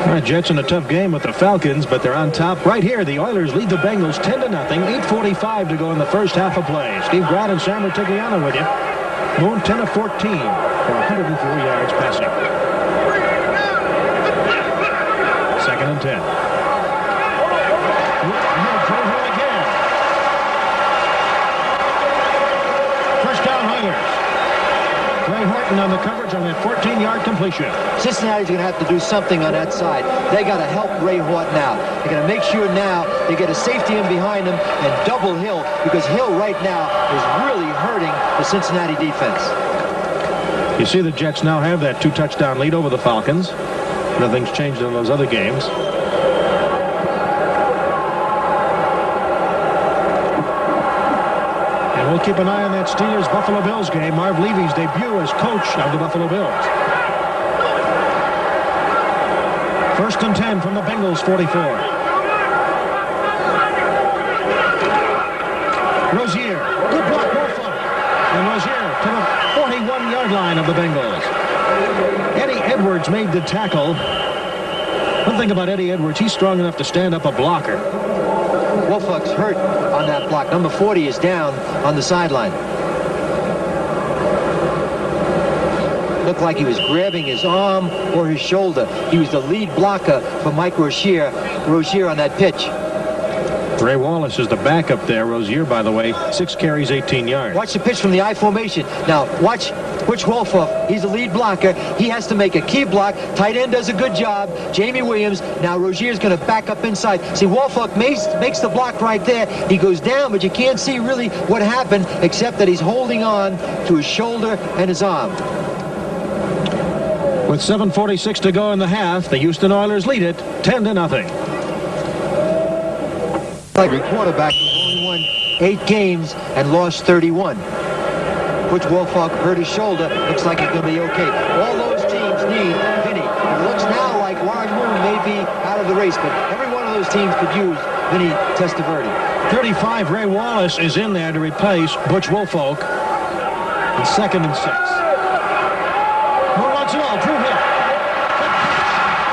The Jets in a tough game with the Falcons, but they're on top. Right here, the Oilers lead the Bengals 10-0. 8:45 to go in the first half of play. Steve Grad and Sam Rutigliano with you. Moon 10 of 14 for 104 yards passing. 2nd and 10. Again. First down, Oilers. Ray Horton on the coverage on that 14-yard completion. Cincinnati's going to have to do something on that side. They got to help Ray Horton out. They're going to make sure now they get a safety in behind him and double Hill, because Hill right now is really hurting the Cincinnati defense. You see the Jets now have that 2-touchdown lead over the Falcons. Nothing's changed in those other games. We'll keep an eye on that Steelers-Buffalo Bills game. Marv Levy's debut as coach of the Buffalo Bills. 1st and 10 from the Bengals 44. Rozier, good block, Woolfolk. And Rozier to the 41-yard line of the Bengals. Eddie Edwards made the tackle. One thing about Eddie Edwards, he's strong enough to stand up a blocker. Woolfolk's hurt on that block. Number 40 is down on the sideline. Looked like he was grabbing his arm or his shoulder. He was the lead blocker for Mike Rozier on that pitch. Ray Wallace is the backup there. Rozier, by the way, 6 carries, 18 yards. Watch the pitch from the I formation. Now, watch Butch Wolfoff, he's a lead blocker. He has to make a key block. Tight end does a good job. Jamie Williams. Now Rozier's going to back up inside. See, Wolfoff makes the block right there. He goes down, but you can't see really what happened except that he's holding on to his shoulder and his arm. With 7:46 to go in the half, the Houston Oilers lead it 10-0. Like quarterback who's only won 8 games and lost 31. Butch Wolfoff hurt his shoulder. Looks like he's going to be okay. All those teams need Vinny. It looks now like Warren Moon may be out of the race, but every one of those teams could use Vinny Testaverde. 35, Ray Wallace is in there to replace Butch Wolfoff. It's 2nd and 6. Moon wants it all. Drew Hill.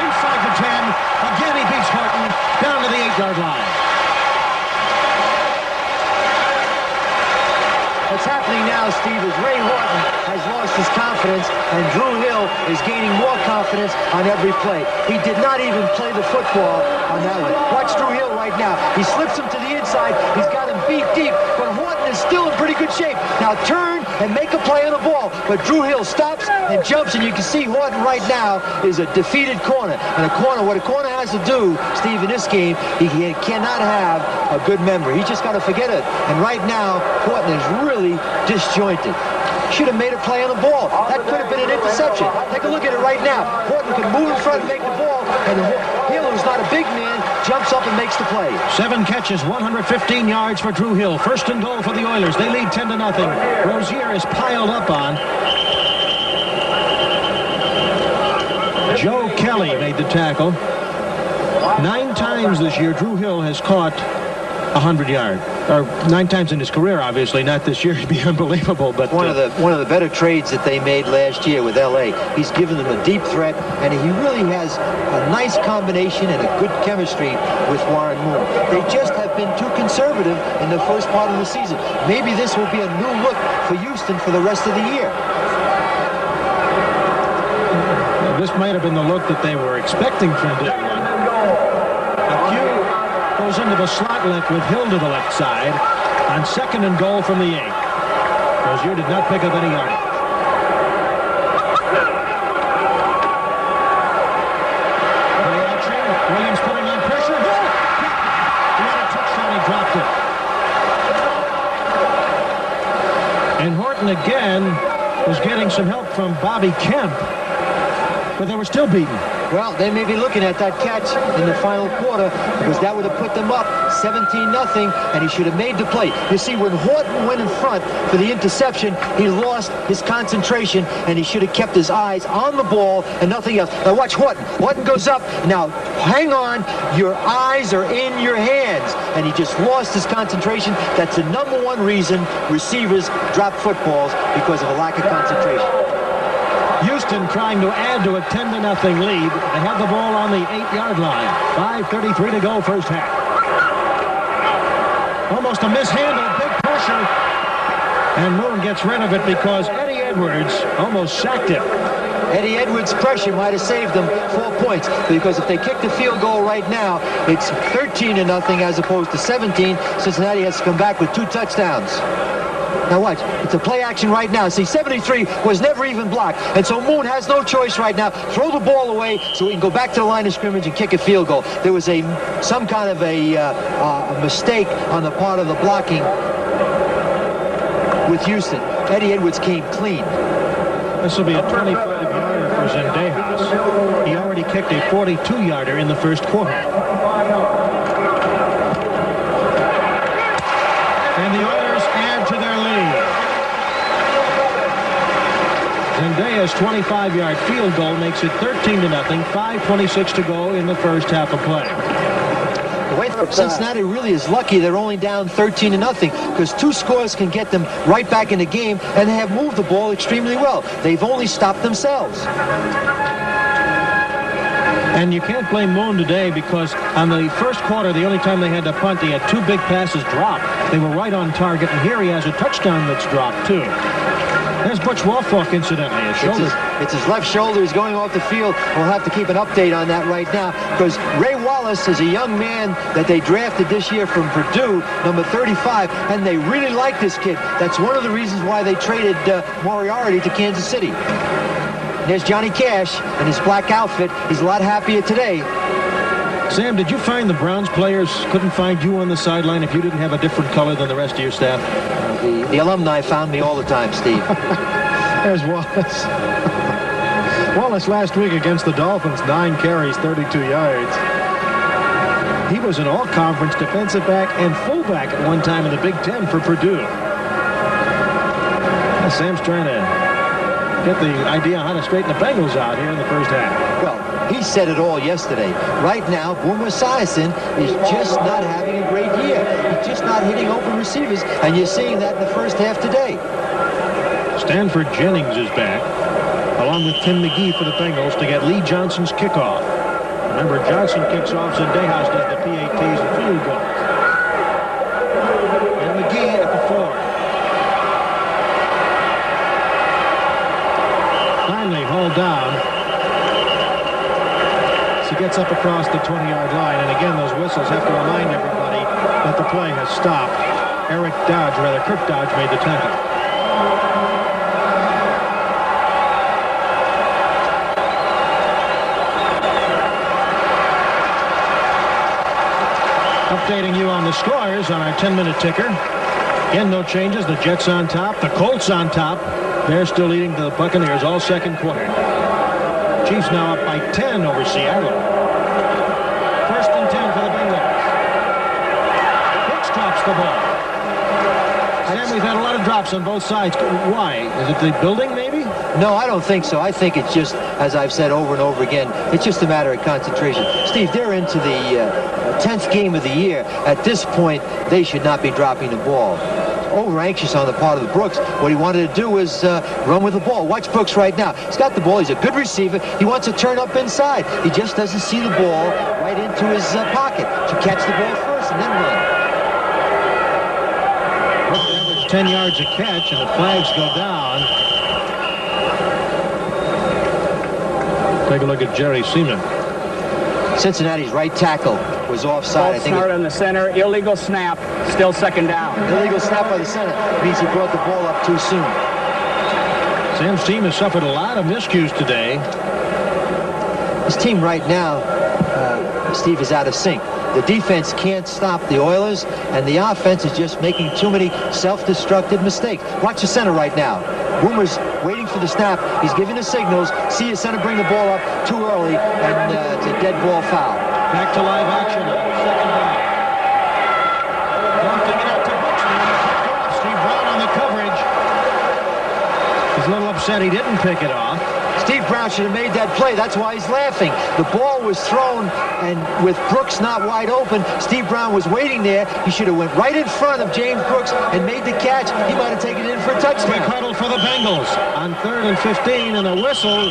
Inside the 10. Again, he beats Horton down to the 8-yard line. What's happening now, Steve, is Ray Horton has lost his confidence, and Drew Hill is gaining more confidence on every play. He did not even play the football on that one. Watch Drew Hill right now. He slips him to the inside. He's got him beat deep, but Horton is still in pretty good shape. Now turn and make a play on the ball, but Drew Hill stops and jumps, and you can see Horton right now is a defeated corner. And what a corner has to do, Steve, in this game, he cannot have a good memory. He's just got to forget it. And right now, Horton is really disjointed. Should have made a play on the ball. That could have been an interception. Take a look at it right now. Horton can move in front and make the ball, and Hill, who's not a big man, jumps up and makes the play. 7 catches, 115 yards for Drew Hill. 1st and goal for the Oilers. They lead 10-0. Rozier is piled up on. Joe Kelly made the tackle. 9 times this year, Drew Hill has caught 100 yards. Or 9 times in his career, obviously, not this year. It'd be unbelievable. But one of the better trades that they made last year with LA. He's given them a deep threat, and he really has a nice combination and a good chemistry with Warren Moon. They just have been too conservative in the first part of the season. Maybe this will be a new look for Houston for the rest of the year. This might have been the look that they were expecting from day one. Goes into the slot left with Hill to the left side on 2nd and goal from the 8. Rozier did not pick up any yardage. Play action. Williams putting on pressure. Hill! He had a touchdown. He dropped it. And Horton again was getting some help from Bobby Kemp, but they were still beaten. Well, they may be looking at that catch in the final quarter, because that would have put them up 17-0, and he should have made the play. You see, when Horton went in front for the interception, he lost his concentration, and he should have kept his eyes on the ball and nothing else. Now watch Horton. Horton goes up. Now, hang on. Your eyes are in your hands. And he just lost his concentration. That's the #1 reason receivers drop footballs, because of a lack of concentration. Houston trying to add to a 10-0 lead. They have the ball on the 8-yard line. 5:33 to go, first half. Almost a mishandle, big pressure. And Moon gets rid of it because Eddie Edwards almost sacked him. Eddie Edwards' pressure might have saved them 4 points, because if they kick the field goal right now, it's 13-0 as opposed to 17. Cincinnati has to come back with 2 touchdowns. Now watch, it's a play action right now. See, 73 was never even blocked, and so Moon has no choice right now. Throw the ball away so he can go back to the line of scrimmage and kick a field goal. There was some kind of a mistake on the part of the blocking with Houston. Eddie Edwards came clean. This will be a 25-yarder for Zendejas. He already kicked a 42-yarder in the first quarter. And the Oilers add to their lead. Zendejas' 25-yard field goal makes it 13-0. 5:26 to go in the first half of play. The way Cincinnati really is lucky they're only down 13-0, because 2 scores can get them right back in the game, and they have moved the ball extremely well. They've only stopped themselves. And you can't blame Moon today, because on the first quarter, the only time they had to punt, he had 2 big passes dropped. They were right on target, and here he has a touchdown that's dropped, too. There's Butch Wolfolk, incidentally. His shoulder. It's his left shoulder. He's going off the field. We'll have to keep an update on that right now because Ray Wallace is a young man that they drafted this year from Purdue, number 35, and they really like this kid. That's one of the reasons why they traded Moriarty to Kansas City. There's Johnny Cash in his black outfit. He's a lot happier today. Sam, did you find the Browns players couldn't find you on the sideline if you didn't have a different color than the rest of your staff? The alumni found me all the time, Steve. There's Wallace. Wallace last week against the Dolphins, 9 carries, 32 yards. He was an all-conference defensive back and fullback at one time in the Big Ten for Purdue. Sam's trying to get the idea on how to straighten the Bengals out here in the first half. Well, he said it all yesterday. Right now, Boomer Esiason is just not having a great year. He's just not hitting open receivers, and you're seeing that in the first half today. Stanford Jennings is back, along with Tim McGee for the Bengals to get Lee Johnson's kickoff. Remember, Johnson kicks off, and Dejas does the PATs and field goals. And McGee at the 4. Finally hauled down. He gets up across the 20-yard line, and again, those whistles have to remind everybody that the play has stopped. Kirk Dodge made the tackle. Updating you on the scores on our 10-minute ticker. Again, no changes. The Jets on top. The Colts on top. They're still leading the Buccaneers all second quarter. Chiefs now up by 10 over Seattle. First and 10 for the Bengals. Hicks drops the ball. Sam, we've had a lot of drops on both sides. Why? Is it the building, maybe? No, I don't think so. I think it's just, as I've said over and over again, it's just a matter of concentration. Steve, they're into the 10th game of the year. At this point, they should not be dropping the ball. Over anxious on the part of the Brooks. What he wanted to do was run with the ball. Watch Brooks right now. He's got the ball. He's a good receiver. He wants to turn up inside. He just doesn't see the ball right into his pocket. To catch the ball first and then run. 10 yards a catch, and the flags go down. Take a look at Jerry Seaman. Cincinnati's right tackle was offside. I think start on the center. Illegal snap. Still second down. Illegal snap by the center means he brought the ball up too soon. Sam's team has suffered a lot of miscues today. His team right now, Steve, is out of sync. The defense can't stop the Oilers, and the offense is just making too many self-destructive mistakes. Watch the center right now. Boomer's waiting for the snap. He's giving the signals. See his center bring the ball up too early, and it's a dead ball foul. Back to live action on second down. Lofting it up to Brooks. Steve Brown on the coverage. He's a little upset he didn't pick it off. Steve Brown should have made that play. That's why he's laughing. The ball was thrown, and with Brooks not wide open, Steve Brown was waiting there. He should have went right in front of James Brooks and made the catch. He might have taken it in for a touchdown. Quick huddle for the Bengals on 3rd and 15, and a whistle.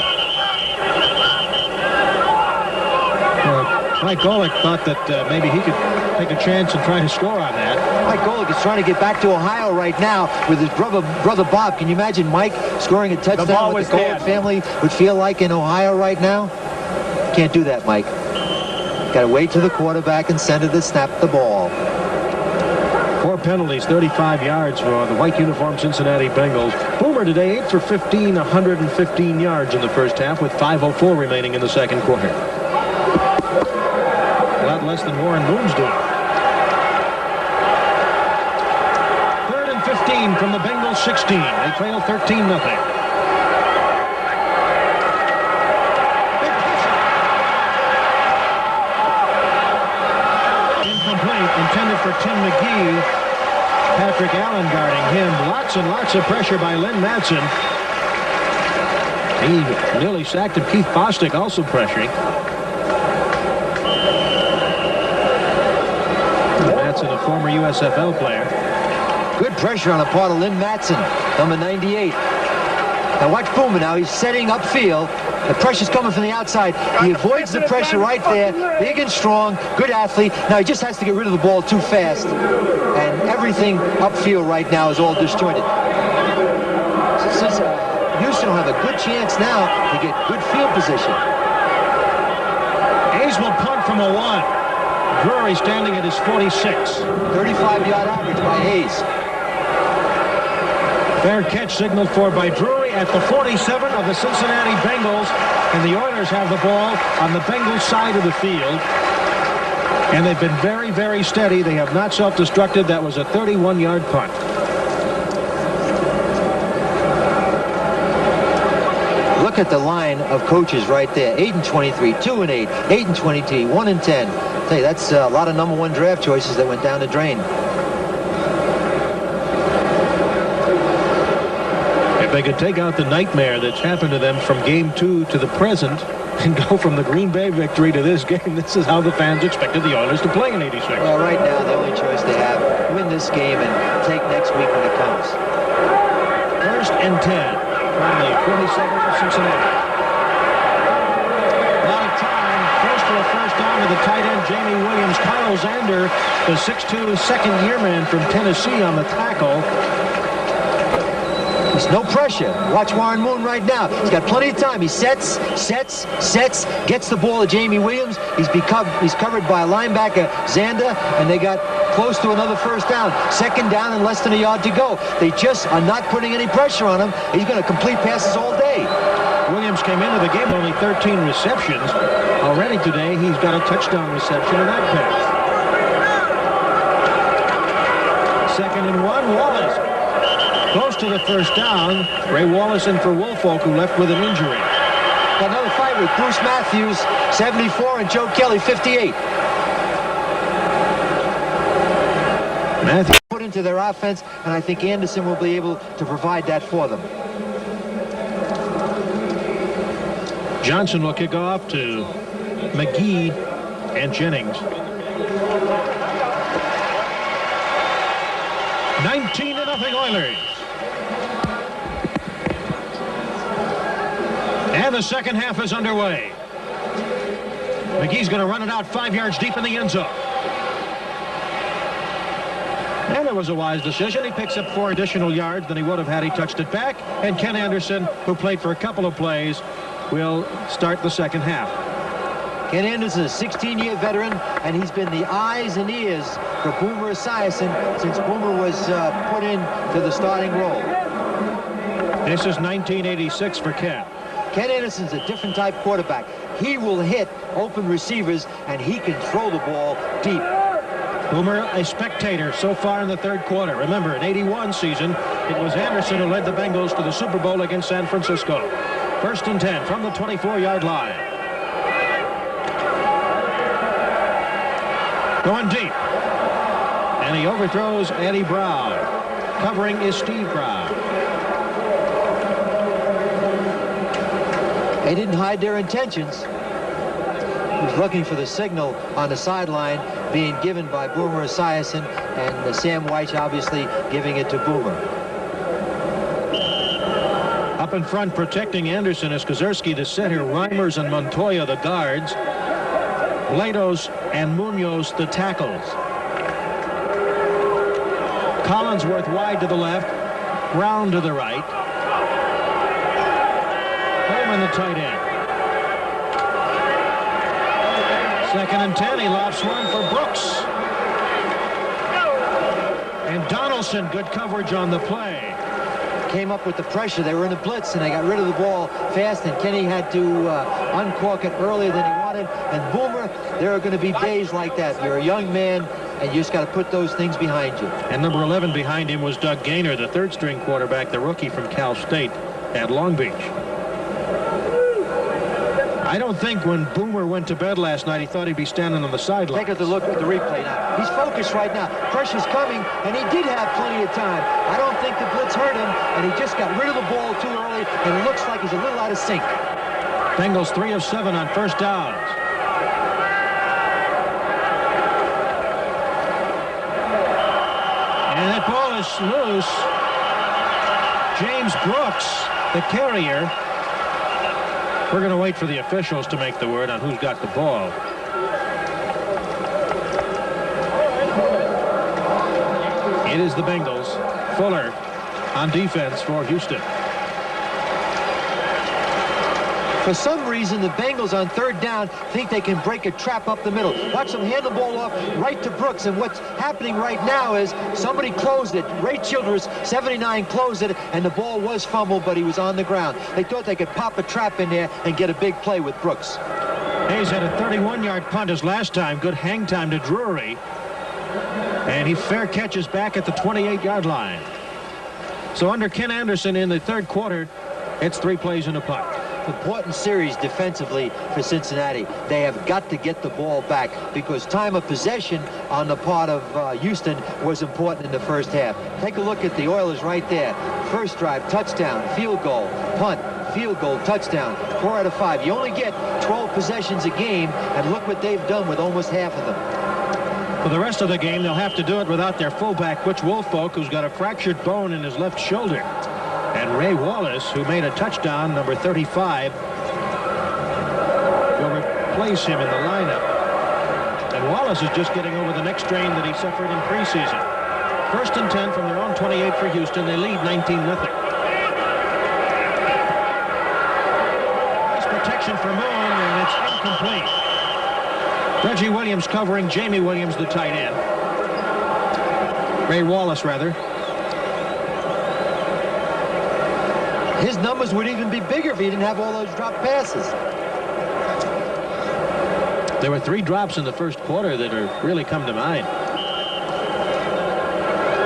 Mike Golick thought that maybe he could take a chance and try to score on that. Mike Golick is trying to get back to Ohio right now with his brother Bob. Can you imagine Mike scoring a touchdown? What the Golick family would feel like in Ohio right now? Can't do that, Mike. Got to wait to the quarterback and center to snap the ball. 4 penalties, 35 yards for the white uniform Cincinnati Bengals. Boomer today 8 for 15, 115 yards in the first half with 5:04 remaining in the second quarter. A lot less than Warren Moon's doing. 3rd and 15 from the Bengals 16. They trail 13-0. Intended for Tim McGee. Patrick Allen guarding him. Lots and lots of pressure by Lynn Matson. He nearly sacked him. Keith Bostic also pressuring. Matson, a former USFL player. Good pressure on the part of Lynn Matson, number 98. Now watch Boomer now. He's setting upfield. The pressure's coming from the outside. He avoids the pressure right there. Big and strong. Good athlete. Now he just has to get rid of the ball too fast. And everything upfield right now is all disjointed. have a good chance now to get good field position. Hayes will punt from a 1. Drury standing at his 46. 35-yard average by Hayes. Fair catch signaled for by Drury at the 47 of the Cincinnati Bengals, and the Oilers have the ball on the Bengals side of the field. And they've been very, very steady. They have not self-destructed. That was a 31-yard punt. Look at the line of coaches right there. 8-23, 2-8, 8-22, 1-10. Tell you, that's a lot of number 1 draft choices that went down the drain. If they could take out the nightmare that's happened to them from game 2 to the present and go from the Green Bay victory to this game, this is how the fans expected the Oilers to play in '86. Well, right now, the only choice they have, win this game and take next week when it comes. 1st and 10 from the 47 of Cincinnati. A lot of time. Close to a first down to the tight end, Jamie Williams. Kyle Zander, the 6'2", second-year man from Tennessee on the tackle. There's no pressure. Watch Warren Moon right now. He's got plenty of time. He sets, gets the ball to Jamie Williams. He's covered by a linebacker, Zander, and they got close to another first down. 2nd down and less than a yard to go. They just are not putting any pressure on him. He's going to complete passes all day. Williams came into the game only 13 receptions. Already today, he's got a touchdown reception in that pass. 2nd and 1, Wallace. Close to the first down. Ray Wallace in for Woolfolk, who left with an injury. Got another fight with Bruce Matthews, 74, and Joe Kelly, 58. Matthews put into their offense, and I think Anderson will be able to provide that for them. Johnson will kick off to McGee and Jennings. 19-0 Oilers. And the second half is underway. McGee's going to run it out 5 yards deep in the end zone. And it was a wise decision. He picks up 4 additional yards than he would have had he touched it back. And Ken Anderson, who played for a couple of plays, will start the second half. Ken Anderson is a 16-year veteran, and he's been the eyes and ears for Boomer Esiason since Boomer was put into the starting role. This is 1986 for Ken. Ken Anderson's a different type quarterback. He will hit open receivers, and he can throw the ball deep. Boomer, a spectator so far in the 3rd quarter. Remember, in '81 season, it was Anderson who led the Bengals to the Super Bowl against San Francisco. 1st and 10 from the 24-yard line. Going deep. And he overthrows Eddie Brown. Covering is Steve Brown. They didn't hide their intentions. He was looking for the signal on the sideline being given by Boomer Esiason, and Sam White obviously giving it to Boomer. Up in front protecting Anderson is Kozerski, the center, Reimers and Montoya, the guards, Lados and Munoz, the tackles. Collinsworth wide to the left, Brown to the right. Holman, the tight end. 2nd and 10, he lofts one for Brooks. And Donaldson, good coverage on the play. Came up with the pressure. They were in a blitz, and they got rid of the ball fast, and Kenny had to uncork it earlier than he wanted. And Boomer, there are going to be days like that. You're a young man, and you just got to put those things behind you. And number 11 behind him was Doug Gaynor, the 3rd-string quarterback, the rookie from Cal State at Long Beach. I don't think when Boomer went to bed last night, he thought he'd be standing on the sideline. Take a look at the replay now. He's focused right now. Pressure's coming, and he did have plenty of time. I don't think the blitz hurt him, and he just got rid of the ball too early, and it looks like he's a little out of sync. Bengals 3 of 7 on first downs. And that ball is loose. James Brooks, the carrier. We're going to wait for the officials to make the word on who's got the ball. It is the Bengals. Fuller on defense for Houston. For some reason, the Bengals on third down think they can break a trap up the middle. Watch them hand the ball off right to Brooks, and what's happening right now is somebody closed it. Ray Childress, 79, closed it, and the ball was fumbled, but he was on the ground. They thought they could pop a trap in there and get a big play with Brooks. Hayes had a 31-yard punt his last time. Good hang time to Drury. And he fair catches back at the 28-yard line. So under Ken Anderson in the third quarter, it's 3 plays and a punt. Important series defensively for Cincinnati. They have got to get the ball back because time of possession on the part of Houston was important in the first half. Take a look at the Oilers right there. First drive, touchdown, field goal, punt, field goal, touchdown. 4 out of 5. You only get 12 possessions a game, and look what they've done with almost half of them. For the rest of the game, they'll have to do it without their fullback, Butch Woolfolk, who's got a fractured bone in his left shoulder. And Ray Wallace, who made a touchdown, number 35, will replace him in the lineup. And Wallace is just getting over the neck strain that he suffered in preseason. 1st and 10 from their own 28 for Houston. They lead 19-0. Nice protection for Moon, and it's incomplete. Reggie Williams covering Jamie Williams, the tight end. Ray Wallace, rather. His numbers would even be bigger if he didn't have all those drop passes. There were 3 drops in the first quarter that are really come to mind.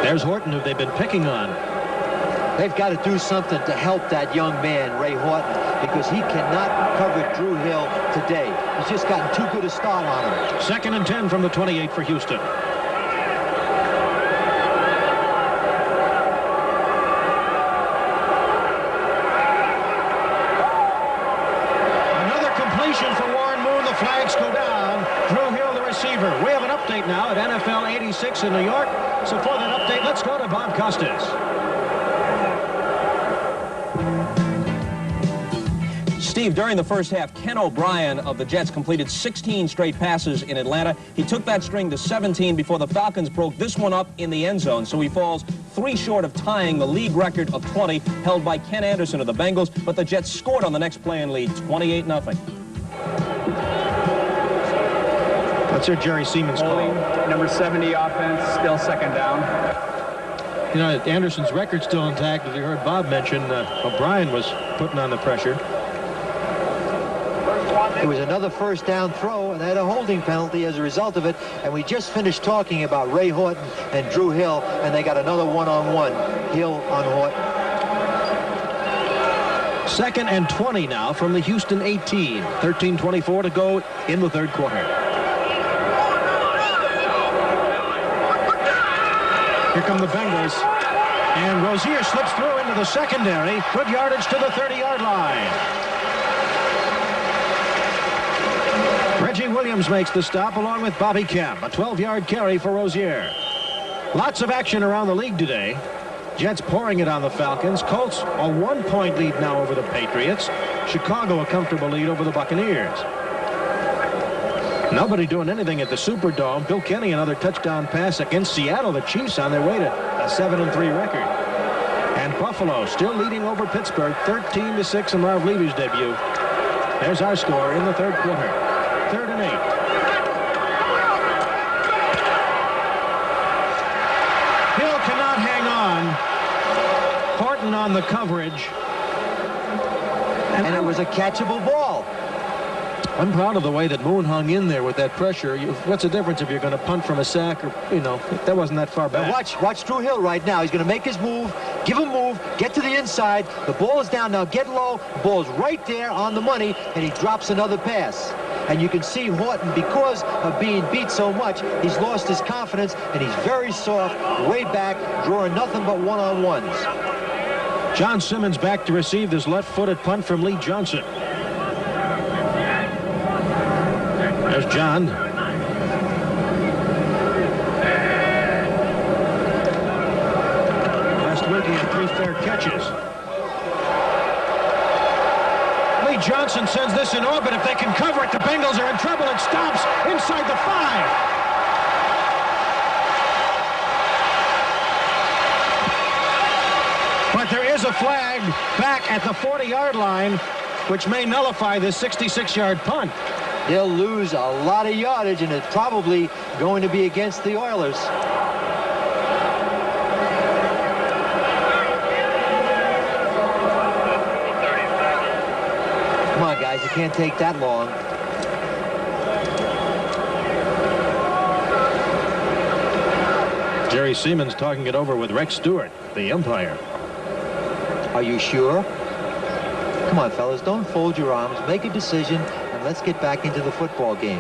There's Horton, who they've been picking on. They've got to do something to help that young man, Ray Horton, because he cannot cover Drew Hill today. He's just gotten too good a start on him. 2nd and 10 from the 28 for Houston. For Warren Moon, the flags go down. Drew Hill, the receiver. We have an update now at NFL 86 in New York. So for that update, let's go to Bob Costas. Steve, during the first half, Ken O'Brien of the Jets completed 16 straight passes in Atlanta. He took that string to 17 before the Falcons broke this one up in the end zone. So he falls 3 short of tying the league record of 20 held by Ken Anderson of the Bengals. But the Jets scored on the next play and lead 28-0. Let's hear Jerry Siemens call. Number 70 offense, still 2nd down. You know, Anderson's record's still intact. As you heard Bob mention, O'Brien was putting on the pressure. It was another 1st down throw, and they had a holding penalty as a result of it. And we just finished talking about Ray Horton and Drew Hill, and they got another one-on-one. Hill on Horton. 2nd and 20 now from the Houston 18. 13:24 to go in the third quarter. Here come the Bengals. And Rozier slips through into the secondary. Good yardage to the 30-yard line. Reggie Williams makes the stop along with Bobby Kemp. A 12-yard carry for Rozier. Lots of action around the league today. Jets pouring it on the Falcons. Colts a 1-point lead now over the Patriots. Chicago a comfortable lead over the Buccaneers. Nobody doing anything at the Superdome. Bill Kenny another touchdown pass against Seattle. The Chiefs on their way to a 7-3 record. And Buffalo still leading over Pittsburgh 13-6 in Marv Levy's debut. There's our score in the third quarter. 3rd and 8. Hill cannot hang on. Horton on the coverage. And it was a catchable ball. I'm proud of the way that Moon hung in there with that pressure. What's the difference if you're going to punt from a sack or, you know, that wasn't that far back. Now watch Drew Hill right now. He's going to make his move, give him move, get to the inside. The ball is down now, get low. The ball is right there on the money, and he drops another pass. And you can see Horton, because of being beat so much, he's lost his confidence, and he's very soft, way back, drawing nothing but one-on-ones. John Simmons back to receive this left-footed punt from Lee Johnson. There's John. Last week he had 3 fair catches. Lee Johnson sends this in orbit. If they can cover it, the Bengals are in trouble. It stops inside the 5. But there is a flag back at the 40-yard line. which may nullify this 66-yard punt. They'll lose a lot of yardage, and it's probably going to be against the Oilers. Come on, guys, it can't take that long. Jerry Siemens talking it over with Rex Stewart, the umpire. Are you sure? Come on, fellas, don't fold your arms. Make a decision, and let's get back into the football game.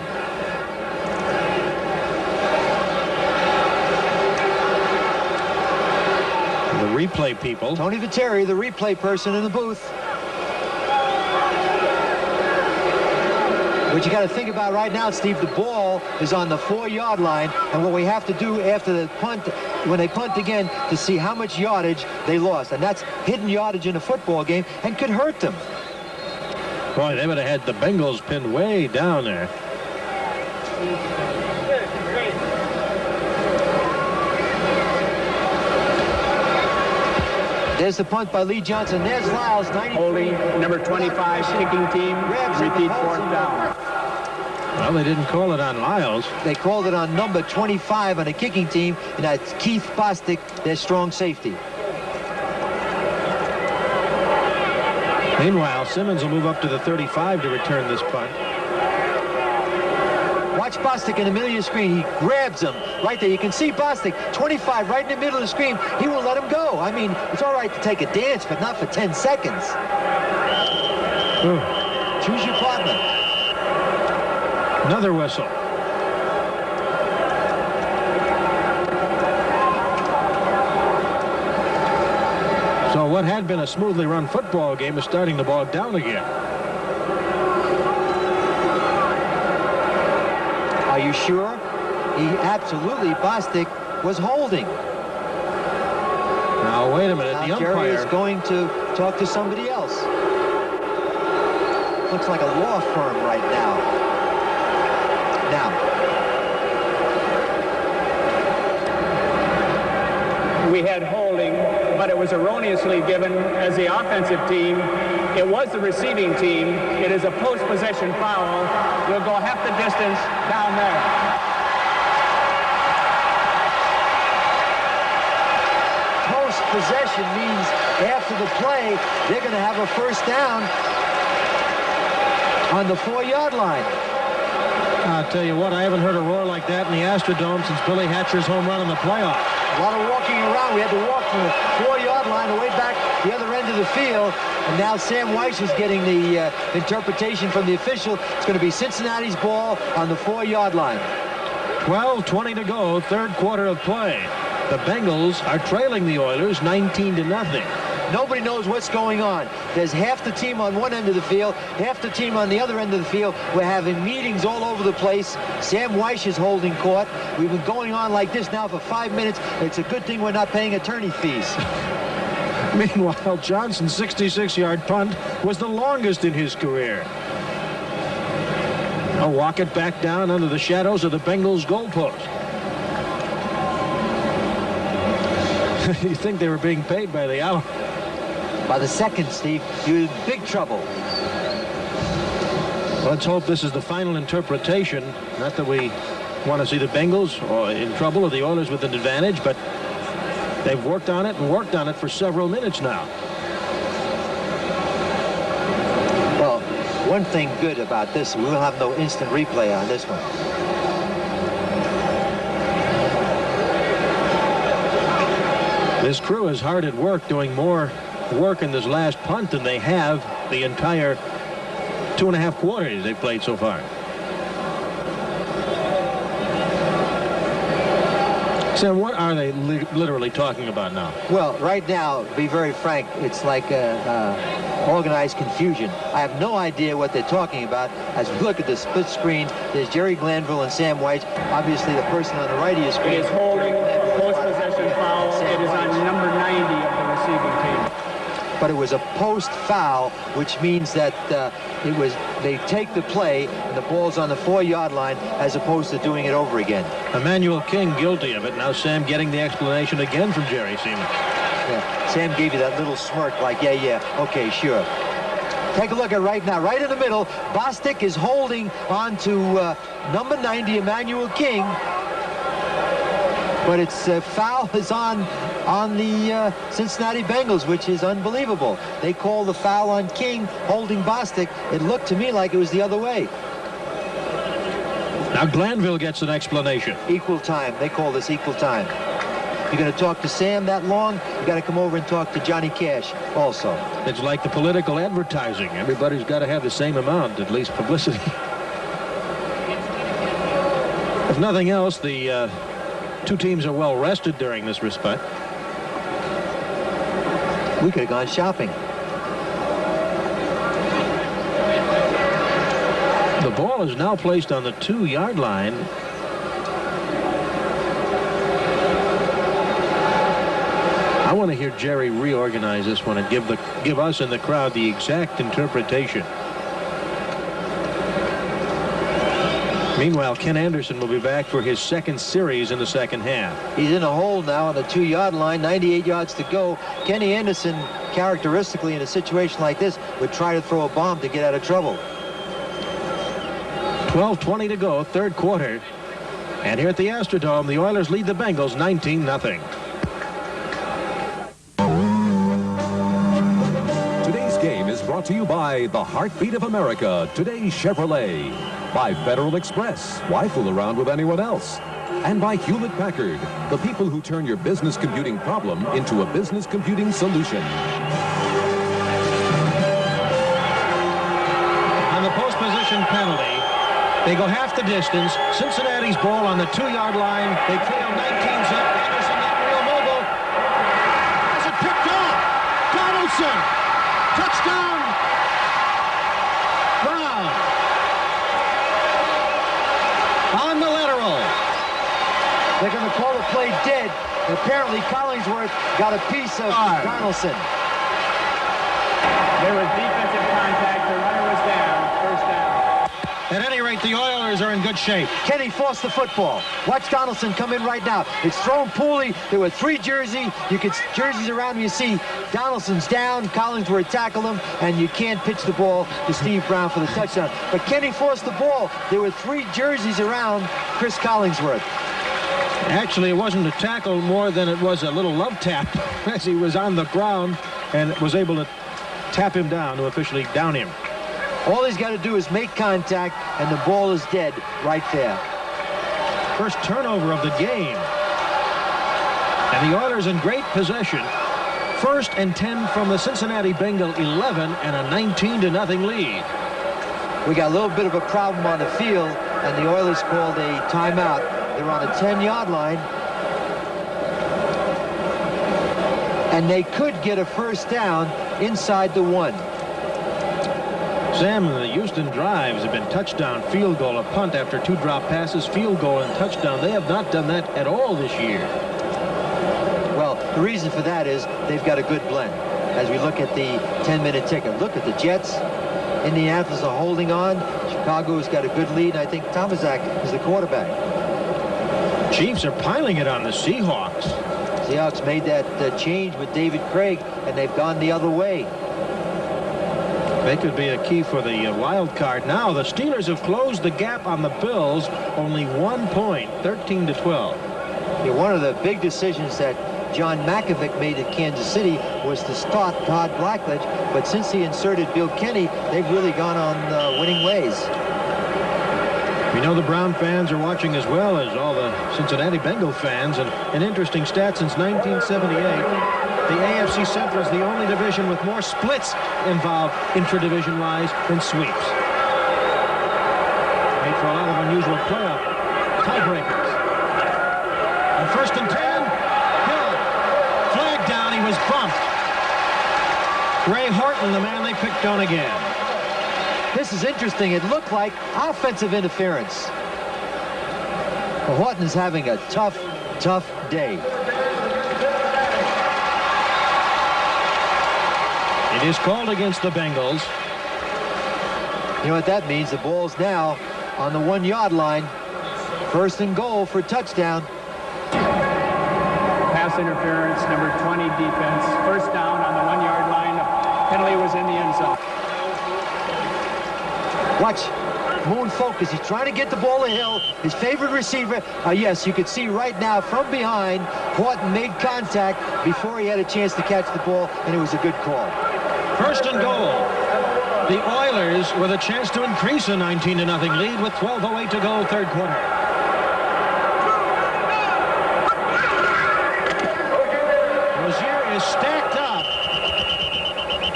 The replay people. Tony Viteri, the replay person in the booth. What you got to think about right now, Steve, the ball is on the 4-yard line, and what we have to do after the punt, when they punt again, to see how much yardage they lost. And that's hidden yardage in a football game and could hurt them. Boy, they would have had the Bengals pinned way down there. There's the punt by Lee Johnson. There's Lyles, 93. Holding number 25 kicking team. Repeat 4th down. Well, they didn't call it on Lyles. They called it on number 25 on a kicking team, and that's Keith Bostic, their strong safety. Meanwhile, Simmons will move up to the 35 to return this punt. Watch Bostic in the middle of the screen. He grabs him right there. You can see Bostic, 25, right in the middle of the screen. He won't let him go. I mean, it's all right to take a dance, but not for 10 seconds. Ooh. Choose your partner. Another whistle. So what had been a smoothly run football game is starting to bog down again. Are you sure? He absolutely, Bostic was holding. Now, wait a minute. Now The Jerry is umpire. going to talk to somebody else. Looks like a law firm right now. Now. We had holding, but it was erroneously given as the offensive team. It was the receiving team. It is a post-possession foul. We'll go half the distance down there. Post-possession means after the play, they're going to have a first down on the 4-yard line. I'll tell you what, I haven't heard a roar like that in the Astrodome since Billy Hatcher's home run in the playoffs. A lot of walking around. We had to walk from the 4-yard line away back the other end of the field. And now Sam Weiss is getting the interpretation from the official. It's going to be Cincinnati's ball on the 4-yard line. 12:20 to go, third quarter of play. The Bengals are trailing the Oilers 19-0. Nobody knows what's going on. There's half the team on one end of the field, half the team on the other end of the field. We're having meetings all over the place. Sam Weiss is holding court. We've been going on like this now for 5 minutes. It's a good thing we're not paying attorney fees. Meanwhile, Johnson's 66-yard punt was the longest in his career. I'll walk it back down under the shadows of the Bengals goalpost. You think they were being paid by the hour? By the second, Steve, you're in big trouble. Let's hope this is the final interpretation. Not that we want to see the Bengals or in trouble or the Oilers with an advantage, but they've worked on it and worked on it for several minutes now. Well, one thing good about this, we will have no instant replay on this one. This crew is hard at work doing more work in this last punt than they have the entire 2.5 quarters they've played so far. Sam, what are they literally talking about now? Well, right now, to be very frank, it's like organized confusion. I have no idea what they're talking about. As we look at the split screen, there's Jerry Glanville and Sam White. Obviously, the person on the right of your screen. It is holding, post-possession foul. It is on number 90 of the receiving team. But it was a post foul, which means that they take the play and the ball's on the 4-yard line as opposed to doing it over again. Emmanuel King guilty of it. Now Sam getting the explanation again from Jerry Siemens. Yeah. Sam gave you that little smirk like, yeah, okay, sure. Take a look at right now, right in the middle. Bostic is holding on to number 90, Emmanuel King. But its foul is on the Cincinnati Bengals, which is unbelievable. They call the foul on King holding Bostic. It looked to me like it was the other way. Now Glanville gets an explanation. Equal time. They call this equal time. You're going to talk to Sam that long, you got to come over and talk to Johnny Cash also. It's like the political advertising. Everybody's got to have the same amount, at least publicity. If nothing else, the two teams are well rested during this respect. We could have gone shopping. The ball is now placed on the 2-yard line. I want to hear Jerry reorganize this one and give us and the crowd the exact interpretation. Meanwhile, Ken Anderson will be back for his second series in the second half. He's in a hole now on the 2-yard line, 98 yards to go. Kenny Anderson, characteristically in a situation like this, would try to throw a bomb to get out of trouble. 12:20 to go, third quarter. And here at the Astrodome, the Oilers lead the Bengals 19-0. Today's game is brought to you by the Heartbeat of America, today's Chevrolet. By Federal Express, why fool around with anyone else? And by Hewlett-Packard, the people who turn your business computing problem into a business computing solution. On the post position penalty, they go half the distance. Cincinnati's ball on the 2-yard line. They trail 19-zip. Anderson not real mobile. Has it picked off. Donaldson. Touchdown. Brown. On the lateral. They're going to call the play dead. Apparently, Collingsworth got a piece of Donaldson. There was defensive contact. The runner was down. First down. At any rate, the Oilers are in good shape. Kenny forced the football. Watch Donaldson come in right now. It's thrown poorly. There were 3 jerseys. Jerseys around. You see Donaldson's down. Collingsworth tackled him, and you can't pitch the ball to Steve Brown for the touchdown. But Kenny forced the ball. There were 3 jerseys around Chris Collingsworth. Actually, it wasn't a tackle more than it was a little love tap as he was on the ground and was able to tap him down to officially down him. All he's got to do is make contact, and the ball is dead right there. First turnover of the game. And the Oilers in great possession. 1st and 10 from the Cincinnati Bengal 11 and a 19-0 lead. We got a little bit of a problem on the field, and the Oilers called a timeout. They're on the 10-yard line. And they could get a first down inside the 1. Sam, the Houston drives have been touchdown, field goal, a punt after 2 drop passes, field goal, and touchdown. They have not done that at all this year. Well, the reason for that is they've got a good blend. As we look at the 10-minute ticket, look at the Jets. Indianapolis are holding on. Chicago's got a good lead. I think Tomaszak is the quarterback. Chiefs are piling it on the Seahawks. Seahawks made that change with David Craig, and they've gone the other way. They could be a key for the wild card. Now the Steelers have closed the gap on the Bills. Only 1 point, 13-12. Yeah, one of the big decisions that John Makovic made at Kansas City was to start Todd Blackledge. But since he inserted Bill Kenny, they've really gone on winning ways. We know the Brown fans are watching as well as all the Cincinnati Bengal fans. And an interesting stat, since 1978. The AFC Central is the only division with more splits involved intra-division-wise than sweeps. Made for a lot of unusual playoff tiebreakers. And 1st and 10, Hill. Flag down, he was bumped. Ray Horton, the man they picked on again. This is interesting. It looked like offensive interference. Well, Horton's having a tough day. It is called against the Bengals. You know what that means? The ball's now on the 1-yard line. 1st and goal for a touchdown. Pass interference, number 20 defense. First down on the 1-yard line. The penalty was in the end zone. Watch. Moon focus. He's trying to get the ball to Hill, his favorite receiver. Yes, you could see right now from behind, Horton made contact before he had a chance to catch the ball, and it was a good call. First and goal. The Oilers with a chance to increase a 19-0 lead with 12:08 to go, third quarter. Rozier is stacked up.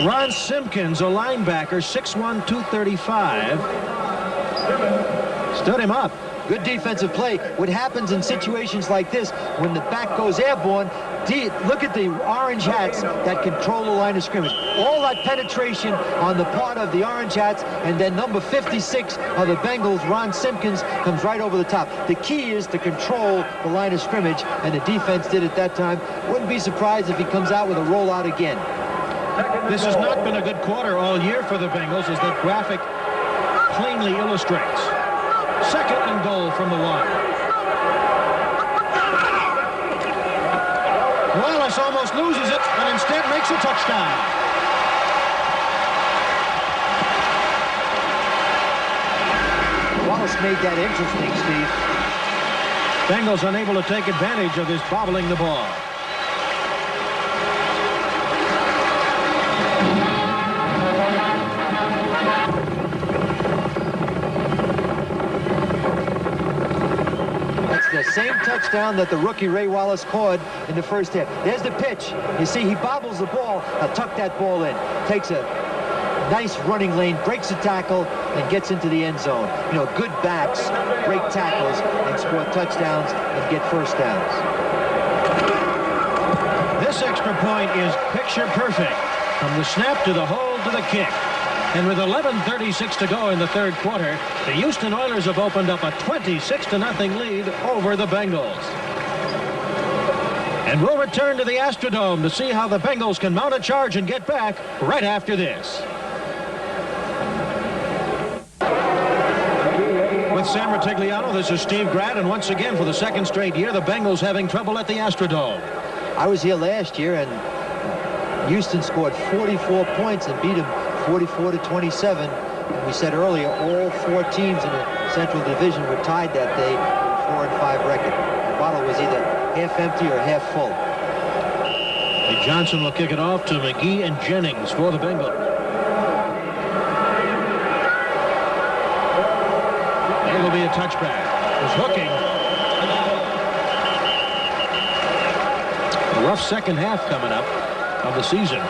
Ron Simpkins, a linebacker, 6'1", 235. Stood him up. Good defensive play. What happens in situations like this, when the back goes airborne, look at the orange hats that control the line of scrimmage. All that penetration on the part of the orange hats, and then number 56 of the Bengals, Ron Simpkins, comes right over the top. The key is to control the line of scrimmage, and the defense did it that time. Wouldn't be surprised if he comes out with a rollout again. This has not been a good quarter all year for the Bengals, as the graphic plainly illustrates. Second and goal from the 1. Wallace almost loses it, but instead makes a touchdown. Wallace made that interesting, Steve. Bengals unable to take advantage of this bobbling the ball. The same touchdown that the rookie Ray Wallace caught in the first half. There's the pitch. You see, he bobbles the ball. Tuck that ball in. Takes a nice running lane, breaks a tackle, and gets into the end zone. You know, good backs break tackles and score touchdowns and get first downs. This extra point is picture perfect. From the snap to the hold to the kick. And with 11:36 to go in the third quarter, the Houston Oilers have opened up a 26-0 lead over the Bengals. And we'll return to the Astrodome to see how the Bengals can mount a charge and get back right after this. With Sam Ratigliano, this is Steve Grad, and once again for the second straight year, the Bengals having trouble at the Astrodome. I was here last year, and Houston scored 44 points and beat them 44-27. And we said earlier, all 4 teams in the Central Division were tied that day with a 4-5 record. The bottle was either half empty or half full. Hey, Johnson will kick it off to McGee and Jennings for the Bengals. It will be a touchback. It's hooking. A rough second half coming up of the season.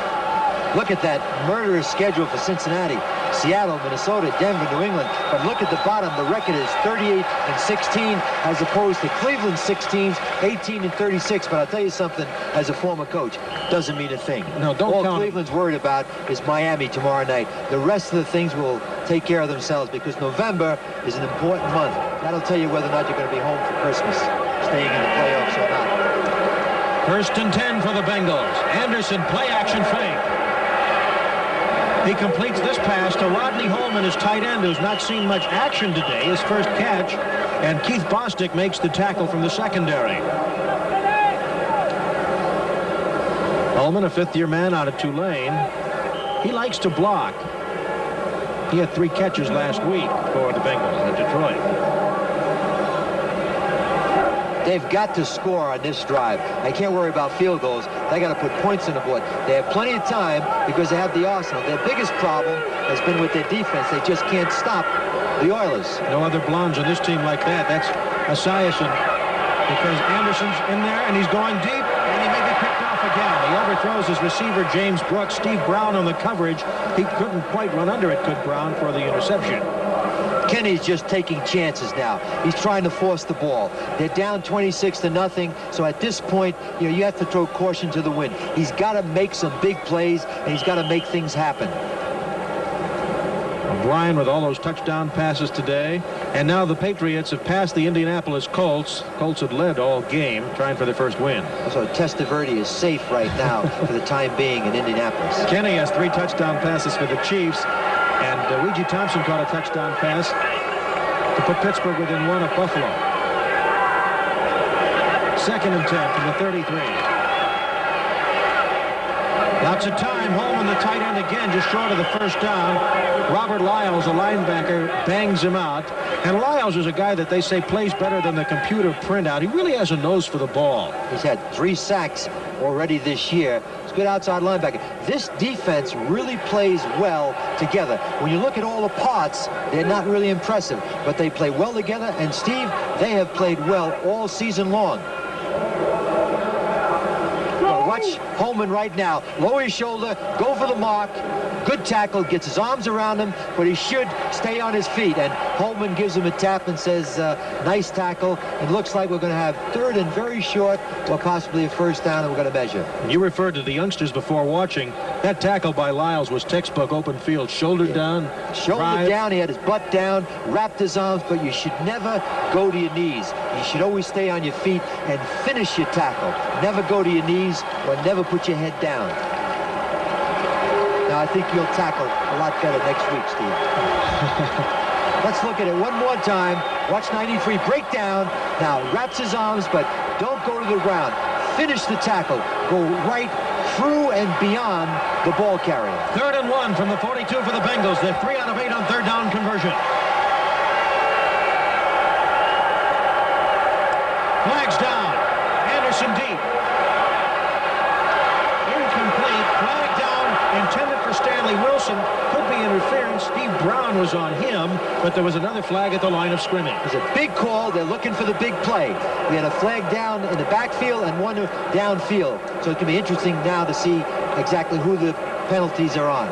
Look at that murderous schedule for Cincinnati. Seattle, Minnesota, Denver, New England. But look at the bottom. The record is 38-16 as opposed to Cleveland's 6 teams, 18-36. But I'll tell you something, as a former coach, doesn't mean a thing. No, don't All count Cleveland's worried about is Miami tomorrow night. The rest of the things will take care of themselves because November is an important month. That'll tell you whether or not you're going to be home for Christmas, staying in the playoffs or not. First and 10 for the Bengals. Anderson, play action fake. He completes this pass to Rodney Holman, his tight end, who's not seen much action today, his first catch, and Keith Bostic makes the tackle from the secondary. Holman, a fifth-year man out of Tulane. He likes to block. He had 3 catches last week for the Bengals in Detroit. They've got to score on this drive. They can't worry about field goals. They got to put points on the board. They have plenty of time because they have the arsenal. Their biggest problem has been with their defense. They just can't stop the Oilers. No other blondes on this team like that. That's Esiason, because Anderson's in there and he's going deep, and he may be picked off again. He overthrows his receiver, James Brooks. Steve Brown on the coverage. He couldn't quite run under it, could Brown, for the interception. Kenny's just taking chances now. He's trying to force the ball. They're down 26-0, so at this point, you have to throw caution to the wind. He's got to make some big plays, and he's got to make things happen. O'Brien with all those touchdown passes today, and now the Patriots have passed the Indianapolis Colts. Colts had led all game, trying for their first win. So Testaverde is safe right now for the time being in Indianapolis. Kenny has 3 touchdown passes for the Chiefs. And Luigi Thompson caught a touchdown pass to put Pittsburgh within 1 of Buffalo. Second and 10 from the 33. Lots of time. Holman, the tight end, again, just short of the first down. Robert Lyles, a linebacker, bangs him out. And Lyles is a guy that they say plays better than the computer printout. He really has a nose for the ball. He's had 3 sacks already this year. He's a good outside linebacker. This defense really plays well together. When you look at all the parts, they're not really impressive, but they play well together. And Steve, they have played well all season long. Watch Holman right now. Lower his shoulder, go for the mark. Good tackle, gets his arms around him, but he should stay on his feet. And Holman gives him a tap and says, nice tackle. It looks like we're going to have 3rd and very short, or possibly a first down, and we're going to measure. You referred to the youngsters before watching. That tackle by Lyles was textbook open field. Shoulder down. Shoulder down, he had his butt down, wrapped his arms, but you should never go to your knees. You should always stay on your feet and finish your tackle. Never go to your knees or never put your head down. Now, I think you'll tackle a lot better next week, Steve. Let's look at it one more time. Watch 93 break down. Now, wraps his arms, but don't go to the ground. Finish the tackle. Go right through and beyond the ball carrier. 3rd and 1 from the 42 for the Bengals. They're 3 out of 8 on 3rd down conversion. Flags down. Anderson deep. Incomplete. Flag down. Intended for Stanley Wilson. Could be interference. Steve Brown was on him, but there was another flag at the line of scrimmage. It's a big call. They're looking for the big play. We had a flag down in the backfield and one downfield. So it can be interesting now to see exactly who the penalties are on.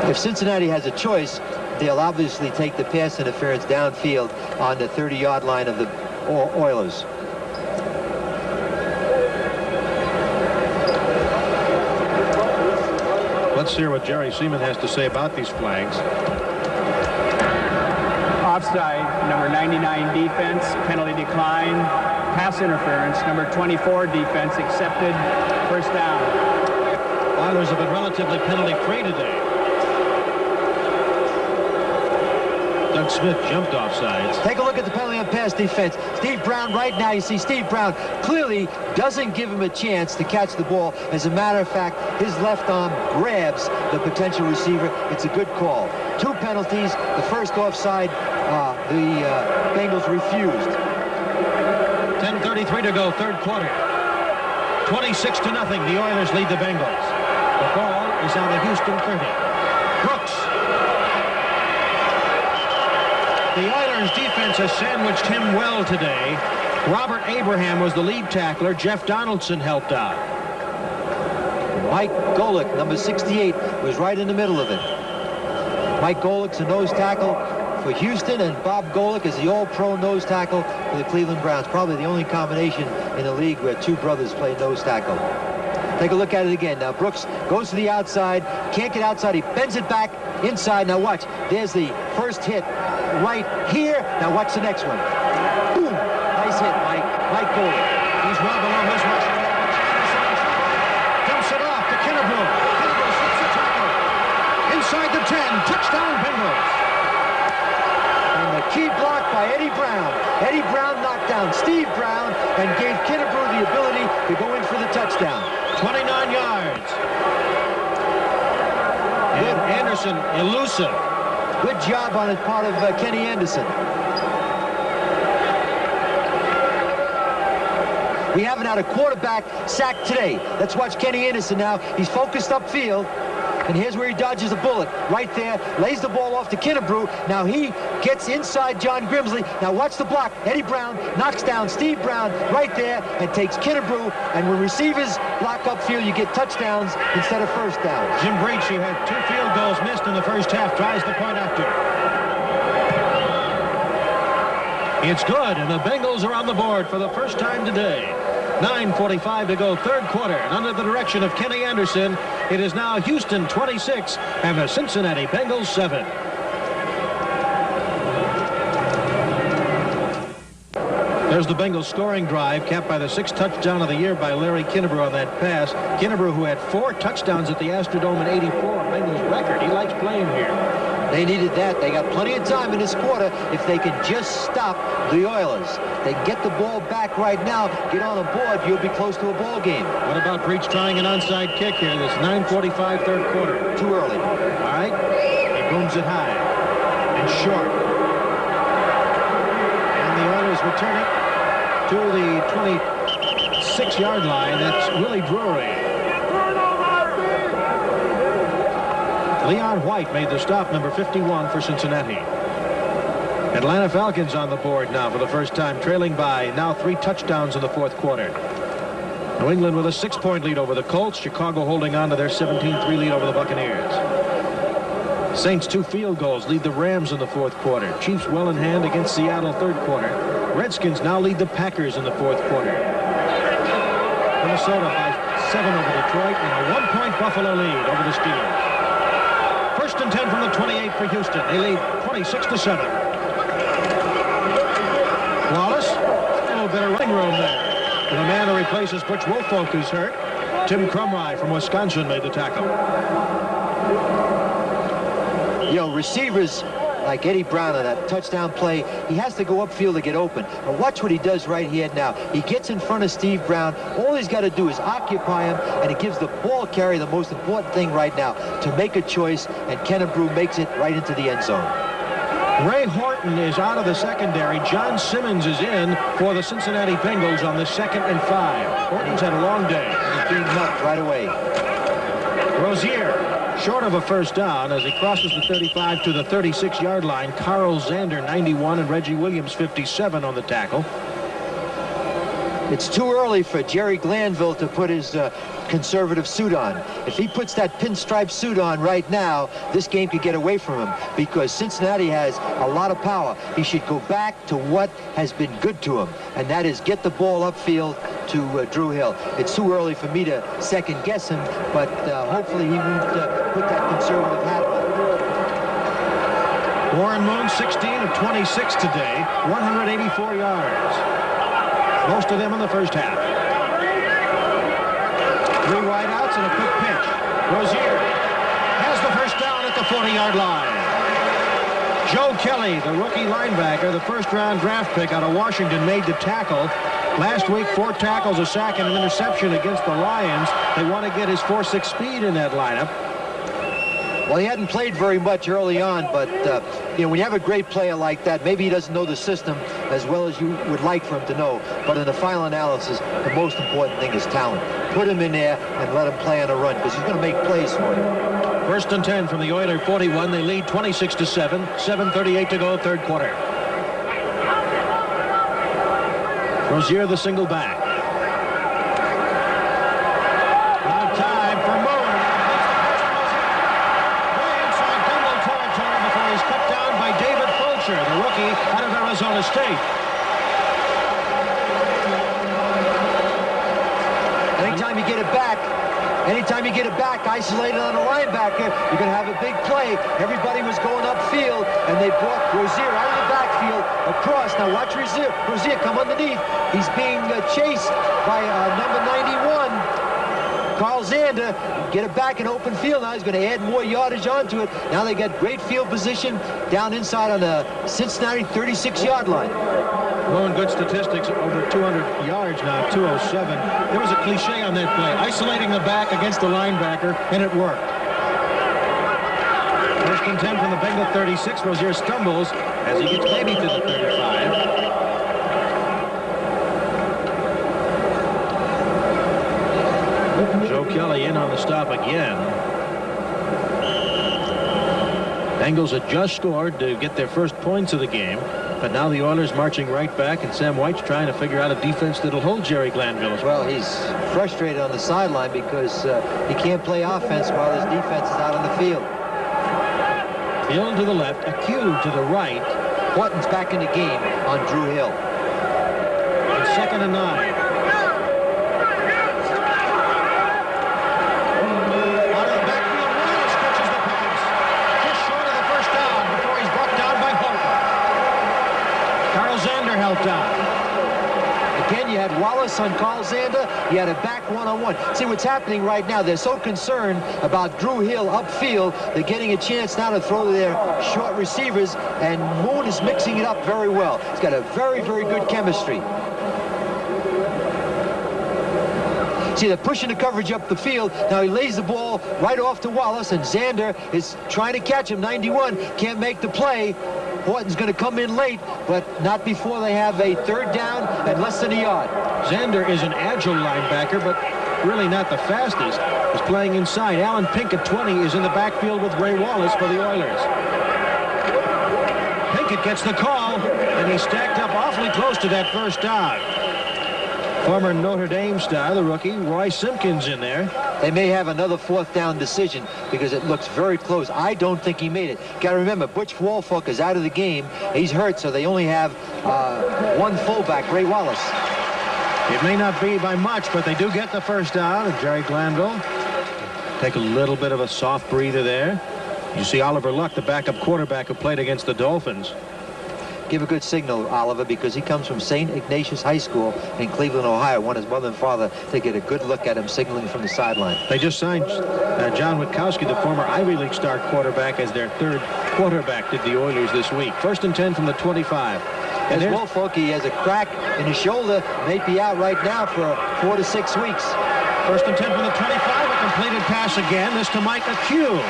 If Cincinnati has a choice, they'll obviously take the pass interference downfield on the 30-yard line of the Oilers. Let's hear what Jerry Seaman has to say about these flags. Offside, number 99 defense, penalty decline. Pass interference, number 24 defense accepted, first down. Oilers have been relatively penalty-free today. Doug Smith jumped offsides. Take a look at the penalty on pass defense. Steve Brown right now, you see Steve Brown clearly doesn't give him a chance to catch the ball. As a matter of fact, his left arm grabs the potential receiver. It's a good call. 2 penalties. The first offside, the Bengals refused. 10:33 to go, 3rd quarter. 26-0. The Oilers lead the Bengals. The ball is on the Houston 30. Brooks. The Oilers defense has sandwiched him well today. Robert Abraham was the lead tackler. Jeff Donaldson helped out. Mike Golick, number 68, was right in the middle of it. Mike Golick's a nose tackle for Houston, and Bob Golick is the all-pro nose tackle for the Cleveland Browns. Probably the only combination in the league where 2 brothers play nose tackle. Take a look at it again. Now Brooks goes to the outside, can't get outside. He bends it back inside. Now watch. There's the first hit right here. Now watch the next one. Boom. Nice hit, Mike. Mike Golick. He's well below his rush. Dumps it off to Kinnebrew. Kinnebrew slips the tackle. Inside the 10. Touchdown Bengals. And the key block by Eddie Brown. Eddie Brown knocked down Steve Brown and gave Kinnebrew the ability to go in for the touchdown. 29 yards. And Anderson elusive. Good job on the part of Kenny Anderson. We haven't had a quarterback sacked today. Let's watch Kenny Anderson now. He's focused upfield. And here's where he dodges a bullet. Right there. Lays the ball off to Kinnebrew. Now he gets inside John Grimsley. Now watch the block. Eddie Brown knocks down Steve Brown right there and takes Kinnebrew. And when receivers block upfield, you get touchdowns instead of first downs. Jim Breachy had 2 field goals missed in the first half. Tries the point after. It's good, and the Bengals are on the board for the first time today. 9:45 to go, 3rd quarter, and under the direction of Kenny Anderson, it is now Houston 26 and the Cincinnati Bengals 7. There's the Bengals scoring drive, capped by the 6th touchdown of the year by Larry Kinnebrew on that pass. Kinnebrew, who had 4 touchdowns at the Astrodome in '84, Bengals record. He likes playing here. They needed that. They got plenty of time in this quarter if they can just stop the Oilers. They get the ball back right now, get on a board, you'll be close to a ball game. What about Breach trying an onside kick here? This 9:45 third quarter. Too early. All right. He booms it high and short. And the Oilers return it to the 26-yard line. That's Willie Drury. Leon White made the stop, number 51 for Cincinnati. Atlanta Falcons on the board now for the first time, trailing by now 3 touchdowns in the fourth quarter. New England with a 6-point lead over the Colts. Chicago holding on to their 17-3 lead over the Buccaneers. Saints 2 field goals lead the Rams in the fourth quarter. Chiefs well in hand against Seattle third quarter. Redskins now lead the Packers in the fourth quarter. Minnesota by 7 over Detroit and a 1-point Buffalo lead over the Steelers. First and 10 from the 28 for Houston. They lead 26-7. Wallace, a little bit of running room there. And the man who replaces Butch Woolfolk is hurt. Tim Crumry from Wisconsin made the tackle. You know, receivers like Eddie Brown on that touchdown play, he has to go upfield to get open. But watch what he does right here now. He gets in front of Steve Brown. All he's got to do is occupy him, and it gives the ball carrier the most important thing right now, to make a choice, and Kinnebrew makes it right into the end zone. Ray Horton is out of the secondary. John Simmons is in for the Cincinnati Bengals on the 2nd and 5. Horton's had a long day. He's being knocked right away. Rozier, short of a first down as he crosses the 35 to the 36-yard line. Carl Zander, 91, and Reggie Williams, 57 on the tackle. It's too early for Jerry Glanville to put his conservative suit on. If he puts that pinstripe suit on right now, this game could get away from him, because Cincinnati has a lot of power. He should go back to what has been good to him, and that is get the ball upfield to Drew Hill. It's too early for me to second guess him, but hopefully he won't put that conservative hat on. Warren Moon, 16 of 26 today, 184 yards. Most of them in the first half. 3 wideouts and a quick pitch. Rozier has the first down at the 40-yard line. Joe Kelly, the rookie linebacker, the first-round draft pick out of Washington, made the tackle. Last week, 4 tackles, a sack, and an interception against the Lions. They want to get his 4.6 speed in that lineup. Well, he hadn't played very much early on, but you know, when you have a great player like that, maybe he doesn't know the system as well as you would like for him to know. But in the final analysis, the most important thing is talent. Put him in there and let him play on a run, because he's going to make plays for you. First and 10 from the Oiler 41. They lead 26-7. 7:38 to go, third quarter. Rozier, the single back. Out of time for Moon. Way inside Bengal territory before he's cut down by David Fulcher, the rookie out of Arizona State. Anytime you get it back, isolated on a linebacker, you're going to have a big play. Everybody was going upfield, and they brought Rozier out of the backfield across. Now watch Rozier come underneath. He's being chased by number 91, Carl Zander. Get it back in open field. Now he's going to add more yardage onto it. Now they got great field position down inside on the Cincinnati 36-yard line. Moon, good statistics, over 200 yards now, 207. There was a cliche on that play, isolating the back against the linebacker, and it worked. First and 10 from the Bengal 36. Rozier stumbles as he gets maybe to the 35. Joe Kelly in on the stop again. Bengals had just scored to get their first points of the game. But now the Oilers marching right back, and Sam White's trying to figure out a defense that'll hold Jerry Glanville. Well, he's frustrated on the sideline because he can't play offense while his defense is out on the field. Hill to the left, Acue to the right. Horton's back in the game on Drew Hill. And 2nd and 9. Out of the backfield, Wallace catches the pass. Just short of the first down before he's brought down by Horton. Carl Zander helped out. Again, you had Wallace on Carl Zander. He had a back one-on-one. See what's happening right now. They're so concerned about Drew Hill upfield. They're getting a chance now to throw to their short receivers, and Moon is mixing it up very well. He's got a very, very good chemistry. See, they're pushing the coverage up the field. Now he lays the ball right off to Wallace, and Zander is trying to catch him. 91 can't make the play. Horton's going to come in late, but not before they have a third down and less than a yard. Zander is an agile linebacker, but really not the fastest. He's playing inside. Alan Pink at 20 is in the backfield with Ray Wallace for the Oilers. Pinkett gets the call, and he's stacked up awfully close to that first down. Former Notre Dame star, the rookie, Roy Simpkins in there. They may have another fourth down decision because it looks very close. I don't think he made it. Got to remember, Butch Woolfolk is out of the game. He's hurt, so they only have one fullback, Ray Wallace. It may not be by much, but they do get the first down. And Jerry Glanville take a little bit of a soft breather there. You see Oliver Luck, the backup quarterback who played against the Dolphins. Give a good signal, Oliver, because he comes from St. Ignatius High School in Cleveland, Ohio. Want his mother and father to get a good look at him signaling from the sideline. They just signed John Witkowski, the former Ivy League star quarterback, as their third quarterback, did the Oilers this week. 1st and 10 from the 25. And Woolfolk, he has a crack in his shoulder, may be out right now for 4 to 6 weeks. 1st and 10 from the 25, a completed pass again, this to Mike McHugh.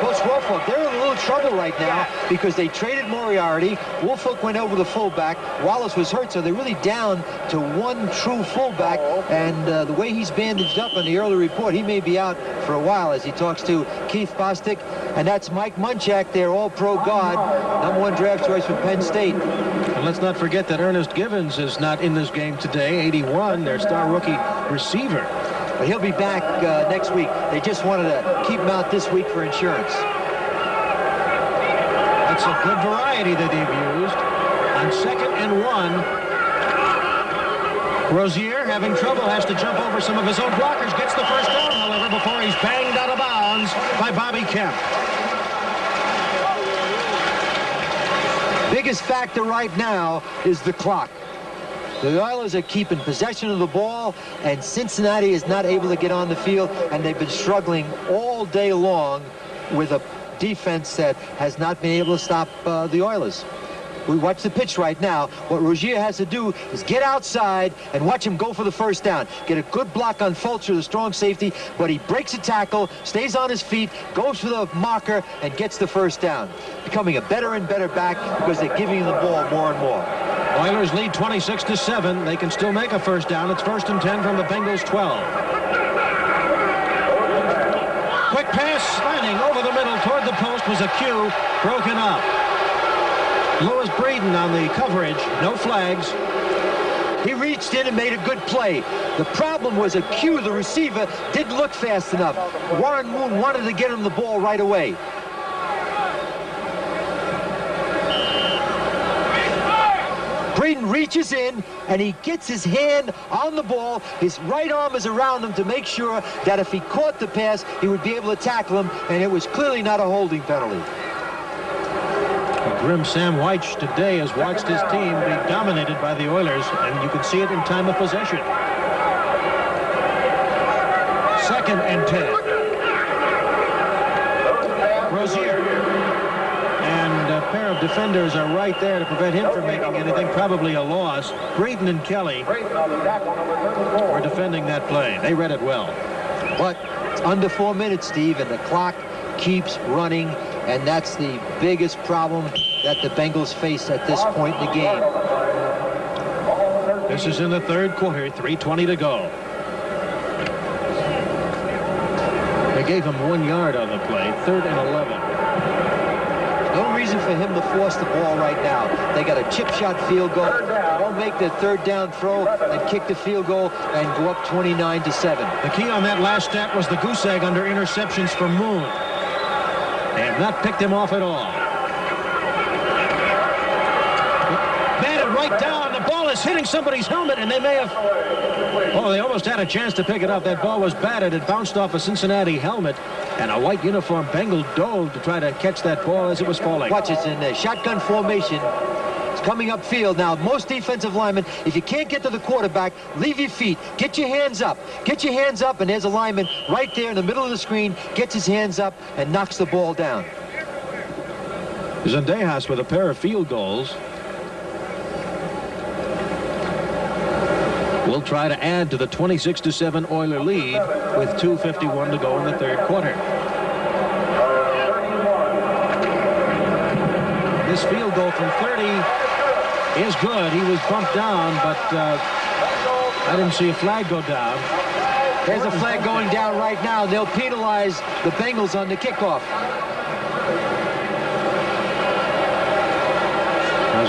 Coach Woolfolk, they're in a little trouble right now because they traded Moriarty. Woolfolk went over the fullback. Wallace was hurt, so they're really down to one true fullback. And the way he's bandaged up in the early report, he may be out for a while as he talks to Keith Bostic. And that's Mike Munchak, their all-pro guard, #1 draft choice from Penn State. And let's not forget that Ernest Givens is not in this game today. 81, their star rookie receiver. But he'll be back next week. They just wanted to keep him out this week for insurance. That's a good variety that they've used. On 2nd and 1, Rozier, having trouble, has to jump over some of his own blockers. Gets the first down, however, before he's banged out of bounds by Bobby Kemp. Biggest factor right now is the clock. The Oilers are keeping possession of the ball, and Cincinnati is not able to get on the field, and they've been struggling all day long with a defense that has not been able to stop the Oilers. We watch the pitch right now. What Rozier has to do is get outside and watch him go for the first down. Get a good block on Fulcher, the strong safety, but he breaks a tackle, stays on his feet, goes for the marker, and gets the first down. Becoming a better and better back because they're giving him the ball more and more. Oilers lead 26-7. They can still make a first down. It's 1st and 10 from the Bengals 12. Quick pass slanting over the middle toward the post was a cue, broken up. Lewis Breeden on the coverage, no flags. He reached in and made a good play. The problem was Q, the receiver, didn't look fast enough. Warren Moon wanted to get him the ball right away. Breeden reaches in, and he gets his hand on the ball. His right arm is around him to make sure that if he caught the pass, he would be able to tackle him, and it was clearly not a holding penalty. Grim Sam Weich today has watched his team be dominated by the Oilers, and you can see it in time of possession. 2nd and 10. Rozier. And a pair of defenders are right there to prevent him from making anything, probably a loss. Breeden and Kelly are defending that play. They read it well. But it's under 4 minutes, Steve, and the clock keeps running, and that's the biggest problem that the Bengals face at this point in the game. This is in the 3rd quarter, 3:20 to go. They gave him 1 yard on the play, 3rd and 11. No reason for him to force the ball right now. They got a chip shot field goal. Don't make the 3rd down throw and kick the field goal and go up 29-7. The key on that last stat was the goose egg under interceptions for Moon. They have not picked him off at all. Batted right down. The ball is hitting somebody's helmet, and they may have... Oh, they almost had a chance to pick it up. That ball was batted. It bounced off a Cincinnati helmet, and a white uniform Bengal dove to try to catch that ball as it was falling. Watch, it's in the shotgun formation. It's coming upfield. Now, most defensive linemen, if you can't get to the quarterback, leave your feet. Get your hands up. Get your hands up, and there's a lineman right there in the middle of the screen, gets his hands up and knocks the ball down. Zendejas with a pair of field goals will try to add to the 26-7 Oiler lead with 2:51 to go in the third quarter. This field goal from 30 is good. He was bumped down, but I didn't see a flag go down. There's a flag going down right now. They'll penalize the Bengals on the kickoff.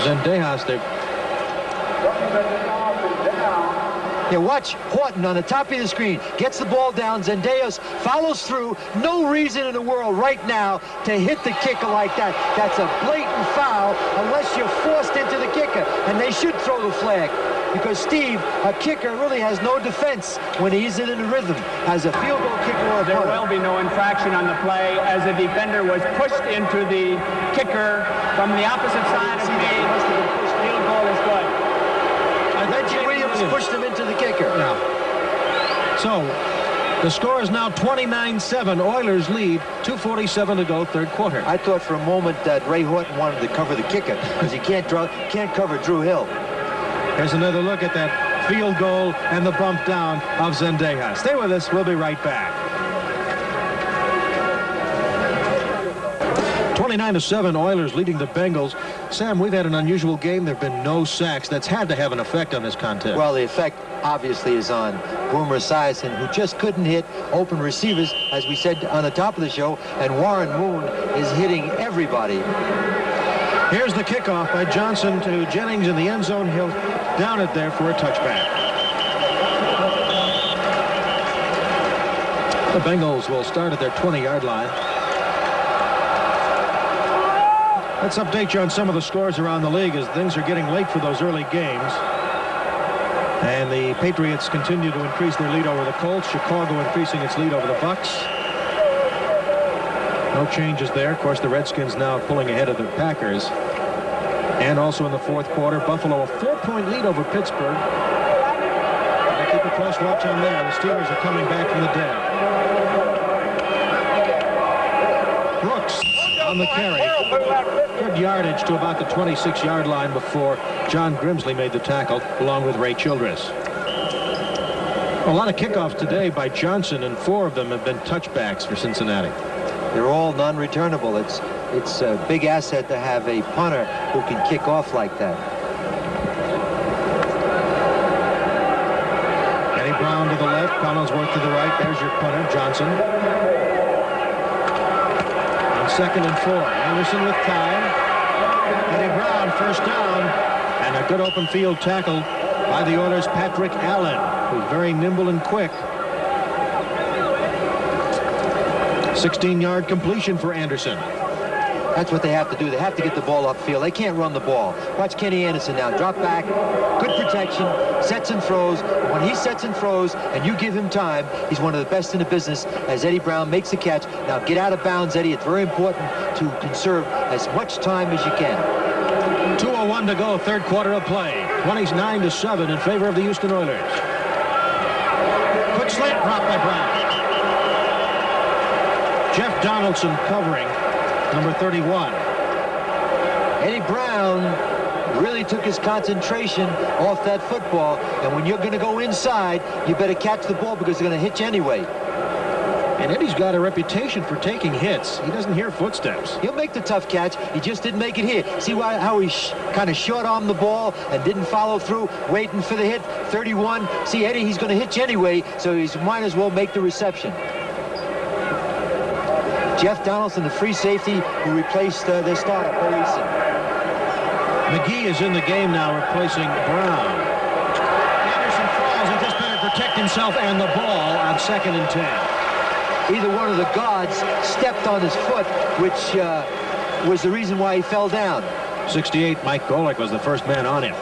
Zendejas, Yeah, watch Horton on the top of the screen. Gets the ball down. Zendejas follows through. No reason in the world right now to hit the kicker like that. That's a blatant foul unless you're forced into the kicker. And they should throw the flag. Because Steve, a kicker really has no defense when he isn't in the rhythm as a field goal kicker or a There punter. will be no infraction on the play as the defender was pushed into the kicker from the opposite side of the field. Field goal is good. Reggie Williams pushed him into the kicker. Yeah. So the score is now 29-7. Oilers lead. 2:47 to go, third quarter. I thought for a moment that Ray Horton wanted to cover the kicker because he can't cover Drew Hill. Here's another look at that field goal and the bump down of Zendejas. Stay with us. We'll be right back. 29-7, Oilers leading the Bengals. Sam, we've had an unusual game. There have been no sacks. That's had to have an effect on this contest. Well, the effect obviously is on Boomer Esiason, who just couldn't hit open receivers, as we said on the top of the show, and Warren Moon is hitting everybody. Here's the kickoff by Johnson to Jennings in the end zone. He'll down it there for a touchback. The Bengals will start at their 20-yard line. Let's update you on some of the scores around the league as things are getting late for those early games. And the Patriots continue to increase their lead over the Colts. Chicago increasing its lead over the Bucks. No changes there. Of course, the Redskins now pulling ahead of the Packers. And also in the fourth quarter, Buffalo a 4-point lead over Pittsburgh. They keep a close watch on there. The Steelers are coming back from the dead. Brooks on the carry. Good yardage to about the 26-yard line before John Grimsley made the tackle, along with Ray Childress. A lot of kickoffs today by Johnson, and 4 of them have been touchbacks for Cincinnati. They're all non-returnable. It's a big asset to have a punter who can kick off like that. Eddie Brown to the left, Collinsworth to the right. There's your punter, Johnson. On 2nd and 4, Anderson with time. Eddie Brown first down, and a good open field tackle by the Oilers' Patrick Allen, who's very nimble and quick. 16-yard completion for Anderson. That's what they have to do. They have to get the ball upfield. They can't run the ball. Watch Kenny Anderson now. Drop back, good protection, sets and throws. When he sets and throws and you give him time, he's one of the best in the business as Eddie Brown makes the catch. Now get out of bounds, Eddie. It's very important to conserve as much time as you can. 2:01 to go, third quarter of play. 29-7 in favor of the Houston Oilers. Quick slant drop by Brown. Jeff Donaldson covering, number 31. Eddie Brown really took his concentration off that football, and when you're going to go inside, you better catch the ball because they're going to hit you anyway. And Eddie's got a reputation for taking hits. He doesn't hear footsteps. He'll make the tough catch. He just didn't make it here. See how he kind of short-armed the ball and didn't follow through, waiting for the hit. 31. See, Eddie, he's going to hit you anyway, so he might as well make the reception. Jeff Donaldson, the free safety who replaced their starter, Bill Eason. McGee is in the game now, replacing Brown. Anderson falls. He just better protect himself and the ball on 2nd and 10. Either one of the guards stepped on his foot, which was the reason why he fell down. 68, Mike Golick was the first man on him.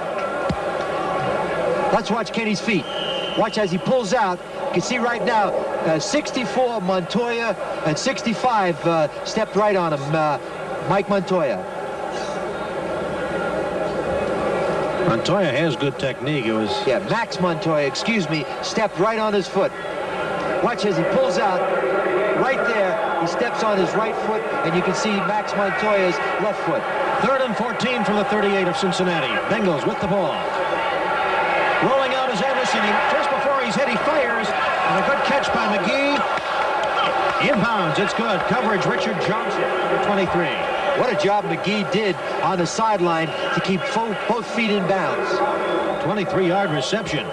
Let's watch Kenny's feet. Watch as he pulls out. You can see right now, 64 Montoya and 65 stepped right on him, Mike Montoya. Montoya has good technique. It was... Yeah, Max Montoya, excuse me, stepped right on his foot. Watch as he pulls out. Right there, he steps on his right foot, and you can see Max Montoya's left foot. 3rd and 14 from the 38 of Cincinnati. Bengals with the ball. Rolling out is Anderson. Just before he's hit, he fires. And a good catch by McGee. Inbounds. It's good. Coverage, Richard Johnson, number 23. What a job McGee did on the sideline to keep both feet in bounds. 23-yard reception.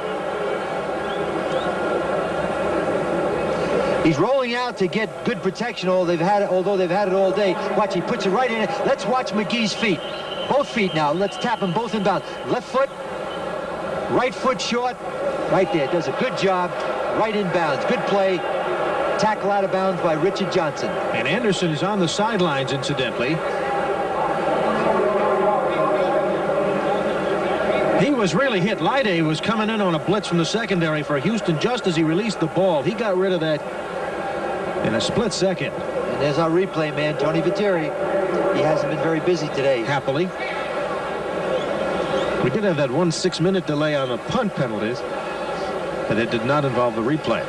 He's rolling out to get good protection, although they've had it all day. Watch, he puts it right in it. Let's watch McGee's feet. Both feet now. Let's tap them both in bounds. Left foot, right foot short. Right there. Does a good job. Right in bounds. Good play. Tackle out of bounds by Richard Johnson. And Anderson is on the sidelines, incidentally. He was really hit. Lyday was coming in on a blitz from the secondary for Houston just as he released the ball. He got rid of that in a split second. And there's our replay man, Tony Viteri. He hasn't been very busy today. Happily. We did have that 1 6-minute delay on the punt penalties, but it did not involve the replay.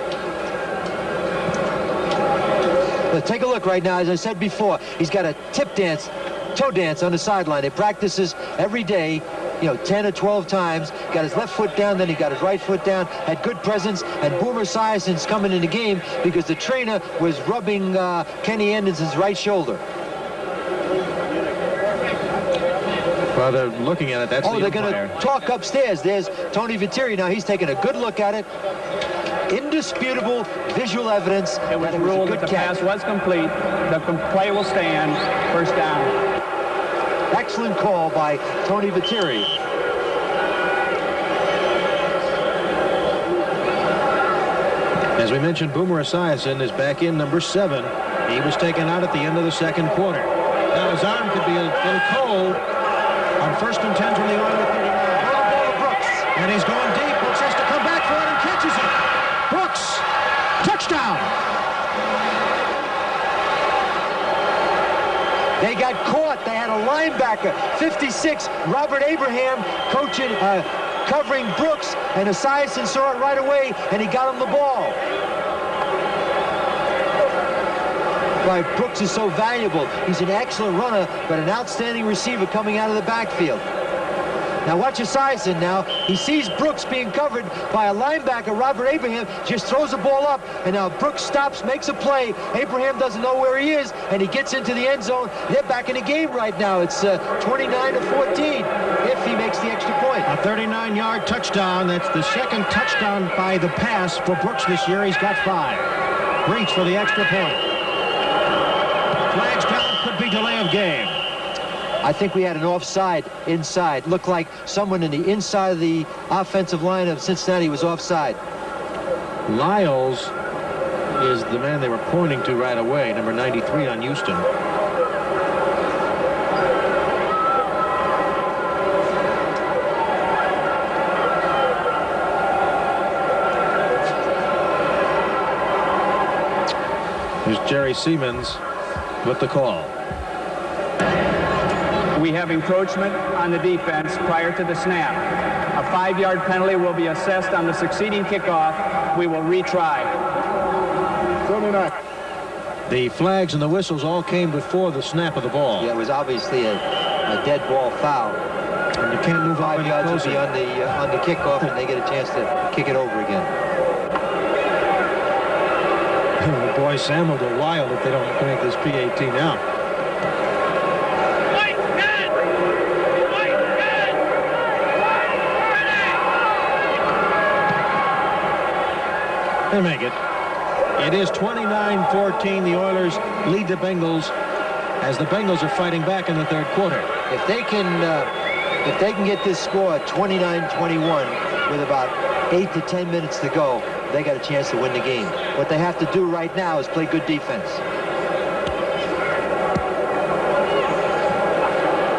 But take a look right now. As I said before, he's got a toe dance on the sideline. He practices every day, 10 or 12 times. Got his left foot down, then he got his right foot down. Had good presence, and Boomer Esiason's coming in the game because the trainer was rubbing Kenny Anderson's right shoulder. Well, they're looking at it. That's they're going to talk upstairs. There's Tony Viteri. Now he's taking a good look at it. Indisputable visual evidence. It was ruled that the pass was complete. The play will stand. First down. Excellent call by Tony Viteri. As we mentioned, Boomer Esiason is back in, number 7. He was taken out at the end of the second quarter. Now his arm could be a little cold on 1st and 10 from the Oilers 39. Ball to Brooks. And he's going deep. Brooks has to come back for it and catches it. Brooks, touchdown. They got caught. They had a linebacker, 56, Robert Abraham, covering Brooks, and Esiason saw it right away, and he got him the ball. Why, Brooks is so valuable. He's an excellent runner, but an outstanding receiver coming out of the backfield. Now watch Esiason now. He sees Brooks being covered by a linebacker, Robert Abraham, just throws the ball up, and now Brooks stops, makes a play. Abraham doesn't know where he is, and he gets into the end zone. They're back in the game right now. It's 29-14 if he makes the extra point. A 39-yard touchdown. That's the second touchdown by the pass for Brooks this year. He's got 5. Reach for the extra point. Flags down, could be delay of game. I think we had an offside inside. Looked like someone in the inside of the offensive line of Cincinnati was offside. Lyles is the man they were pointing to right away, number 93 on Houston. Here's Jerry Siemens with the call. We have encroachment on the defense prior to the snap. A 5-yard penalty will be assessed on the succeeding kickoff. We will retry. 79. The flags and the whistles all came before the snap of the ball. Yeah, it was obviously a dead ball foul. And you can't move 5 yards will be on the kickoff, and they get a chance to kick it over again. The boys Sam will go wild if they don't make this PAT now. They make it. It is 29-14. The Oilers lead the Bengals as the Bengals are fighting back in the third quarter. If they can get this score 29-21 with about 8 to 10 minutes to go, they got a chance to win the game. What they have to do right now is play good defense.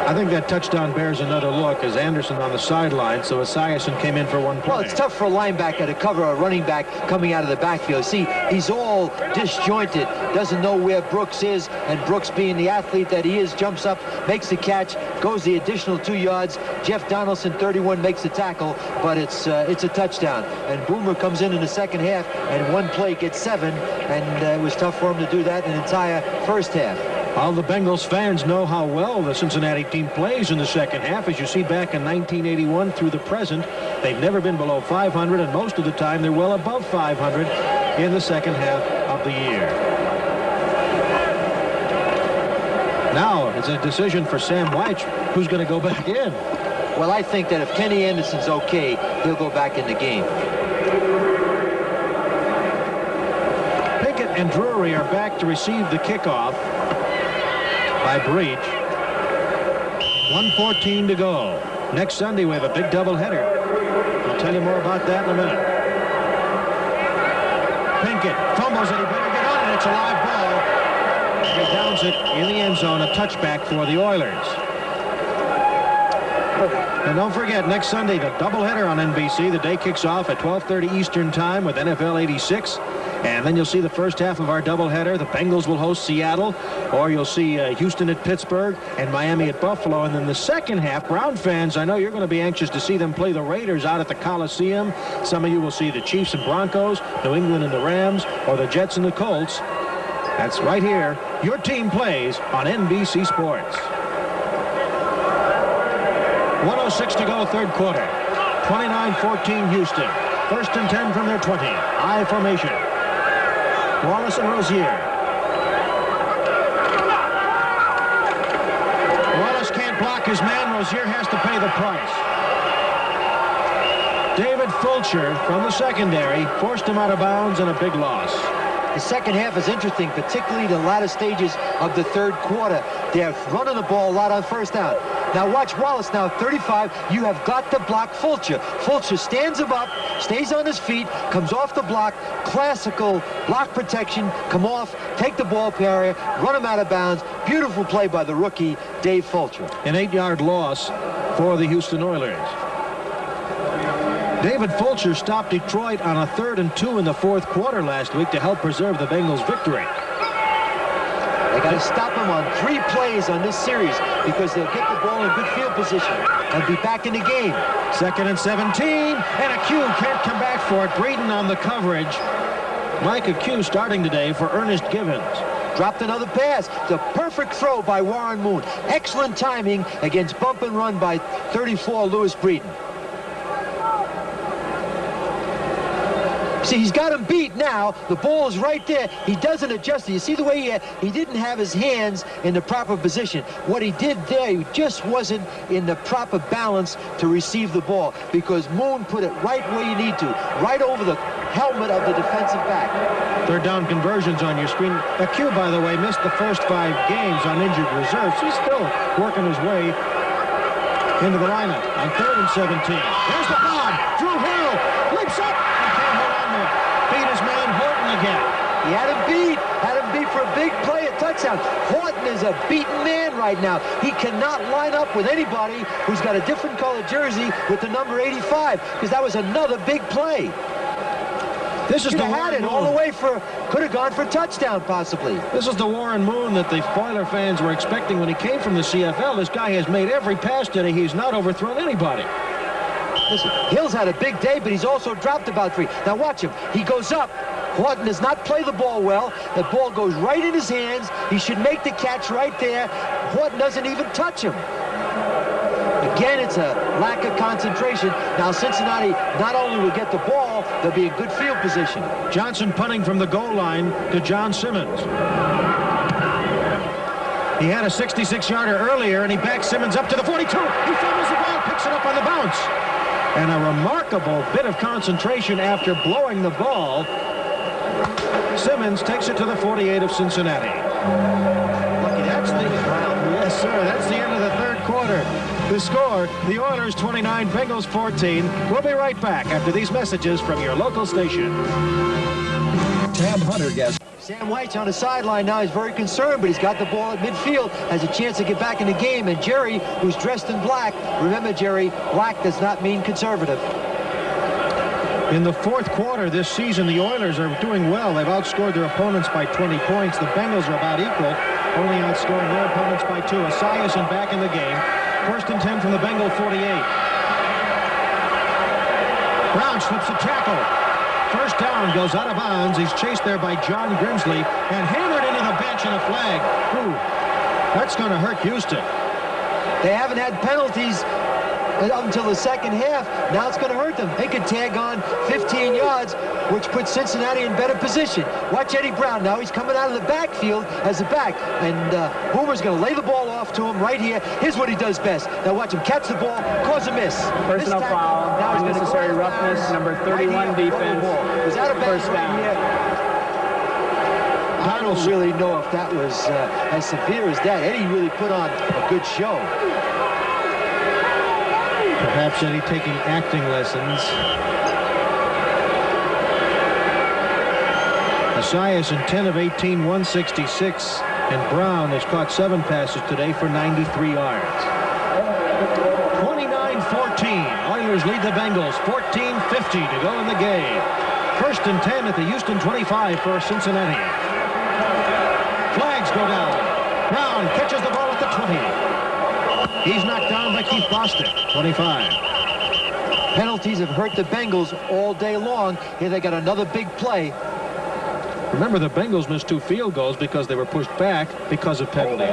I think that touchdown bears another look as Anderson on the sideline, so Esiason came in for one play. Well, it's tough for a linebacker to cover a running back coming out of the backfield. See, he's all disjointed, doesn't know where Brooks is, and Brooks, being the athlete that he is, jumps up, makes the catch, goes the additional 2 yards. Jeff Donaldson, 31, makes the tackle, but it's a touchdown. And Boomer comes in the second half, and one play gets 7, and it was tough for him to do that an entire first half. All the Bengals fans know how well the Cincinnati team plays in the second half. As you see, back in 1981 through the present, they've never been below 500, and most of the time they're well above 500 in the second half of the year. Now it's a decision for Sam White who's going to go back in. Well, I think that if Kenny Anderson's okay, he'll go back in the game. Pickett and Drury are back to receive the kickoff by Breach. 1:14 to go. Next Sunday we have a big doubleheader. I'll tell you more about that in a minute. Pinkett fumbles it. He better get on it. It's a live ball. He downs it in the end zone. A touchback for the Oilers. And don't forget, next Sunday, the doubleheader on NBC. The day kicks off at 12:30 Eastern Time with NFL 86. And then you'll see the first half of our doubleheader. The Bengals will host Seattle, or you'll see Houston at Pittsburgh and Miami at Buffalo. And then the second half, Brown fans, I know you're going to be anxious to see them play the Raiders out at the Coliseum. Some of you will see the Chiefs and Broncos, New England and the Rams, or the Jets and the Colts. That's right here. Your team plays on NBC Sports. 1:06 to go, third quarter. 29-14 Houston. First and 10 from their 20. I formation. Wallace and Rozier. Wallace can't block his man. Rozier has to pay the price. David Fulcher from the secondary forced him out of bounds, and a big loss. The second half is interesting, particularly the latter stages of the third quarter. They're running the ball a lot on first down. Now watch Wallace now, 35. You have got to block Fulcher. Fulcher stands him up, stays on his feet, comes off the block. Classical block protection. Come off, take the ball carrier, run him out of bounds. Beautiful play by the rookie, Dave Fulcher. An 8-yard loss for the Houston Oilers. David Fulcher stopped Detroit on a 3rd and 2 in the fourth quarter last week to help preserve the Bengals' victory. They got to stop him on 3 plays on this series because they'll get the ball in good field position and be back in the game. 2nd and 17, and Acue can't come back for it. Breeden on the coverage. Mike Acue starting today for Ernest Givens. Dropped another pass. The perfect throw by Warren Moon. Excellent timing against bump and run by 34 Lewis Breeden. See, he's got him beat now. The ball is right there. He doesn't adjust it. You see the way he didn't have his hands in the proper position. What he did there, he just wasn't in the proper balance to receive the ball because Moon put it right where you need to, right over the helmet of the defensive back. Third down conversions on your screen. Acue, by the way, missed the first 5 games on injured reserve, so he's still working his way into the lineup on 3rd and 17. There's the bomb. Drew Hill leaps up. Beat his man Horton again. He had him beat for a big play, a touchdown. Horton is a beaten man right now. He cannot line up with anybody who's got a different color jersey with the number 85 because that was another big play. This is Could the have had it all the way for, could have gone for a touchdown possibly. This is the Warren Moon that the Oiler fans were expecting when he came from the CFL. This guy has made every pass today. He's not overthrown anybody. Listen, Hill's had a big day, but he's also dropped about 3. Now watch him. He goes up. Horton does not play the ball well. The ball goes right in his hands. He should make the catch right there. Horton doesn't even touch him. Again, it's a lack of concentration. Now Cincinnati not only will get the ball, they'll be in good field position. Johnson punting from the goal line to John Simmons. He had a 66-yarder earlier, and he backs Simmons up to the 42. He fumbles the ball, picks it up on the bounce. And a remarkable bit of concentration after blowing the ball. Simmons takes it to the 48 of Cincinnati. That's the, yes, sir, that's the end of the third quarter. The score, the Oilers 29, Bengals 14. We'll be right back after these messages from your local station. Tab Hunter guest. Sam White's on the sideline now. He's very concerned, but he's got the ball at midfield, has a chance to get back in the game. And Jerry, who's dressed in black, remember, Jerry, black does not mean conservative. In the fourth quarter this season, the Oilers are doing well. They've outscored their opponents by 20 points. The Bengals are about equal, only outscoring their opponents by 2. Esiason back in the game. 1st and 10 from the Bengal 48. Brown slips a tackle. First down, goes out of bounds. He's chased there by John Grimsley and hammered into the bench in a flag. Ooh, that's going to hurt Houston. They haven't had penalties up until the second half. Now it's going to hurt them. They could tag on 15 yards, which puts Cincinnati in better position. Watch Eddie Brown now. He's coming out of the backfield as a back, and Boomer's going to lay the ball off to him right here. Here's what he does best. Now watch him catch the ball, cause a miss. Personal foul, now he's unnecessary roughness, number 31 defense. Was out of bounds First down. right here. I don't really know if that was as severe as that. Eddie really put on a good show. Perhaps Eddie taking acting lessons. Esiason 10 of 18, 166, and Brown has caught 7 passes today for 93 yards. 29-14. Oilers lead the Bengals. 14:50 to go in the game. 1st and 10 at the Houston 25 for Cincinnati. Flags go down. Brown catches the ball at the 20. He's knocked down by Keith Bostic, 25. Penalties have hurt the Bengals all day long. Here they got another big play. Remember, the Bengals missed 2 field goals because they were pushed back because of penalties.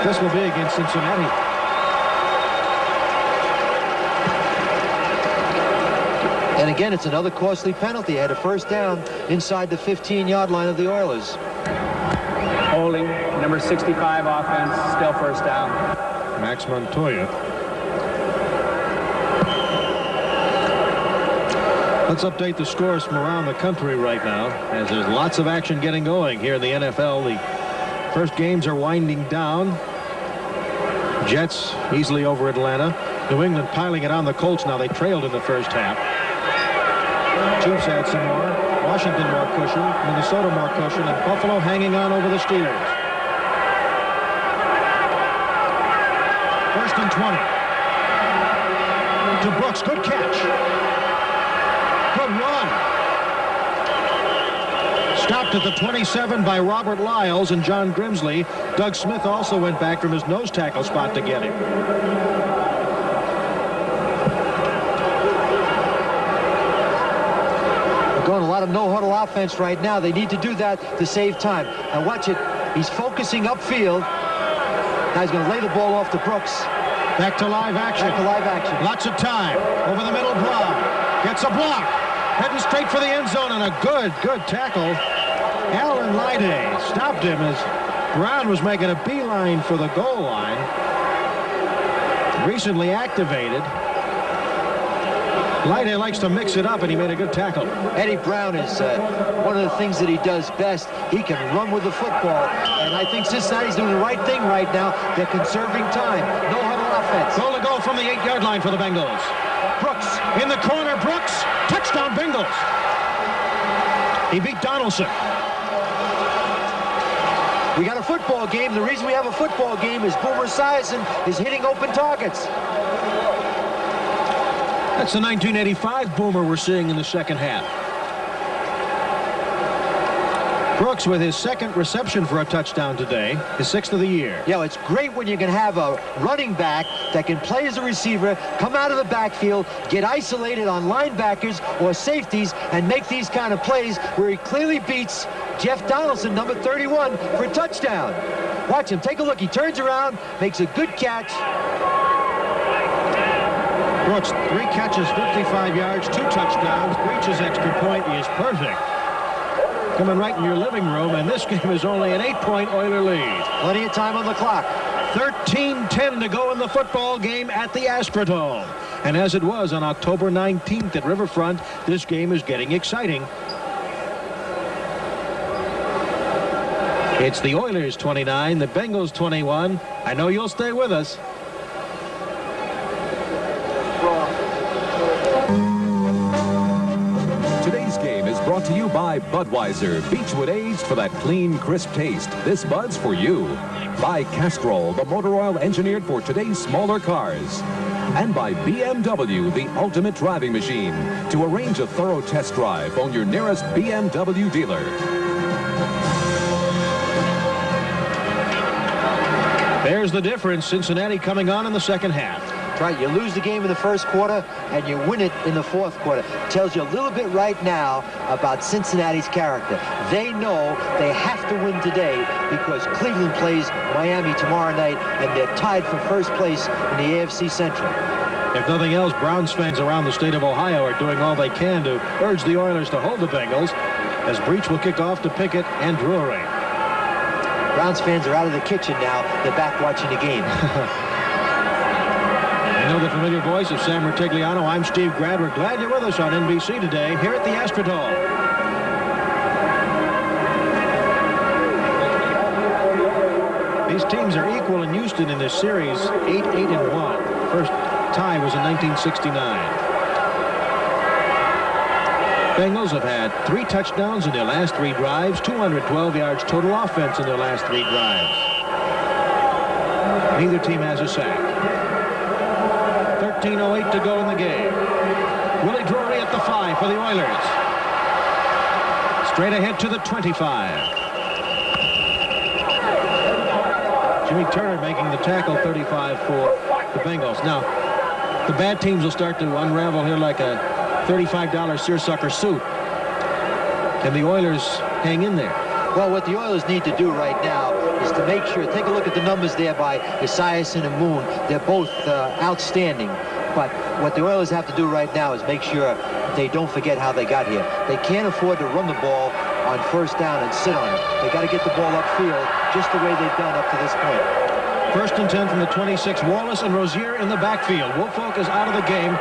This will be against Cincinnati. And again, it's another costly penalty. Had a first down inside the 15-yard line of the Oilers. Holding, number 65 offense, still first down. Max Montoya. Let's update the scores from around the country right now, as there's lots of action getting going here in the NFL. The first games are winding down. Jets easily over Atlanta. New England piling it on the Colts now. They trailed in the first half. Chiefs had some more. Washington more cushion. Minnesota more cushion. And Buffalo hanging on over the Steelers. 1st and 20. To Brooks. Good catch. Good run. Stopped at the 27 by Robert Lyles and John Grimsley. Doug Smith also went back from his nose tackle spot to get him. They're going a lot of no-huddle offense right now. They need to do that to save time. Now watch it. He's focusing upfield. Now he's going to lay the ball off to Brooks. Back to live action. Back to live action. Lots of time. Over the middle, Brown. Gets a block. Heading straight for the end zone, and a good tackle. Alan Lyday stopped him as Brown was making a beeline for the goal line. Recently activated. Lyday likes to mix it up, and he made a good tackle. Eddie Brown is one of the things that he does best. He can run with the football, and I think Cincinnati's doing the right thing right now. They're conserving time. No huddle offense. Goal to go from the 8-yard line for the Bengals. Brooks. In the corner, Brooks. Touchdown, Bengals. He beat Donaldson. We got a football game. The reason we have a football game is Boomer Esiason is hitting open targets. That's the 1985 Boomer we're seeing in the second half. Brooks with his 2nd reception for a touchdown today, his 6th of the year. Yeah, it's great when you can have a running back that can play as a receiver, come out of the backfield, get isolated on linebackers or safeties, and make these kind of plays where he clearly beats Jeff Donaldson, number 31, for a touchdown. Watch him. Take a look. He turns around, makes a good catch. Brooks, 3 catches, 55 yards, 2 touchdowns, reaches extra point. He is perfect. Coming right in your living room, and this game is only an 8-point Oiler lead. Plenty of time on the clock. 13:10 to go in the football game at the Astrodome. And as it was on October 19th at Riverfront, this game is getting exciting. It's the Oilers 29, the Bengals 21. I know you'll stay with us. Today's game is Brought to you by Budweiser, Beechwood aged for that clean, crisp taste. This Bud's for you. By Castrol, the motor oil engineered for today's smaller cars. And by BMW, the ultimate driving machine. To arrange a thorough test drive, phone your nearest BMW dealer. There's the difference. Cincinnati coming on in the second half. Right, you lose the game in the first quarter and you win it in the fourth quarter. Tells you a little bit right now about Cincinnati's character. They know they have to win today because Cleveland plays Miami tomorrow night and they're tied for first place in the AFC Central. If nothing else, Browns fans around the state of Ohio are doing all they can to urge the Oilers to hold the Bengals as Breach will kick off to Pickett and Drury. Browns fans are out of the kitchen now. They're back watching the game. I know the familiar voice of Sam Rutigliano. I'm Steve Grad. We're glad you're with us on NBC today here at the Astrodome. These teams are equal in Houston in this series, 8-8-1. First tie was in 1969. Bengals have had 3 touchdowns in their last 3 drives, 212 yards total offense in their last 3 drives. Neither team has a sack. 13:08 to go in the game. Willie Drury at the 5 for the Oilers. Straight ahead to the 25. Jimmy Turner making the tackle, 35 for the Bengals. Now, the bad teams will start to unravel here like a $35 seersucker suit. Can the Oilers hang in there? Well, what the Oilers need to do right now is to make sure, take a look at the numbers there by Esiason and Moon. They're both outstanding. But what the Oilers have to do right now is make sure they don't forget how they got here. They can't afford to run the ball on first down and sit on it. They got to get the ball upfield just the way they've done up to this point. 1st and 10 from the 26. Wallace and Rozier in the backfield. Woolfolk is out of the game.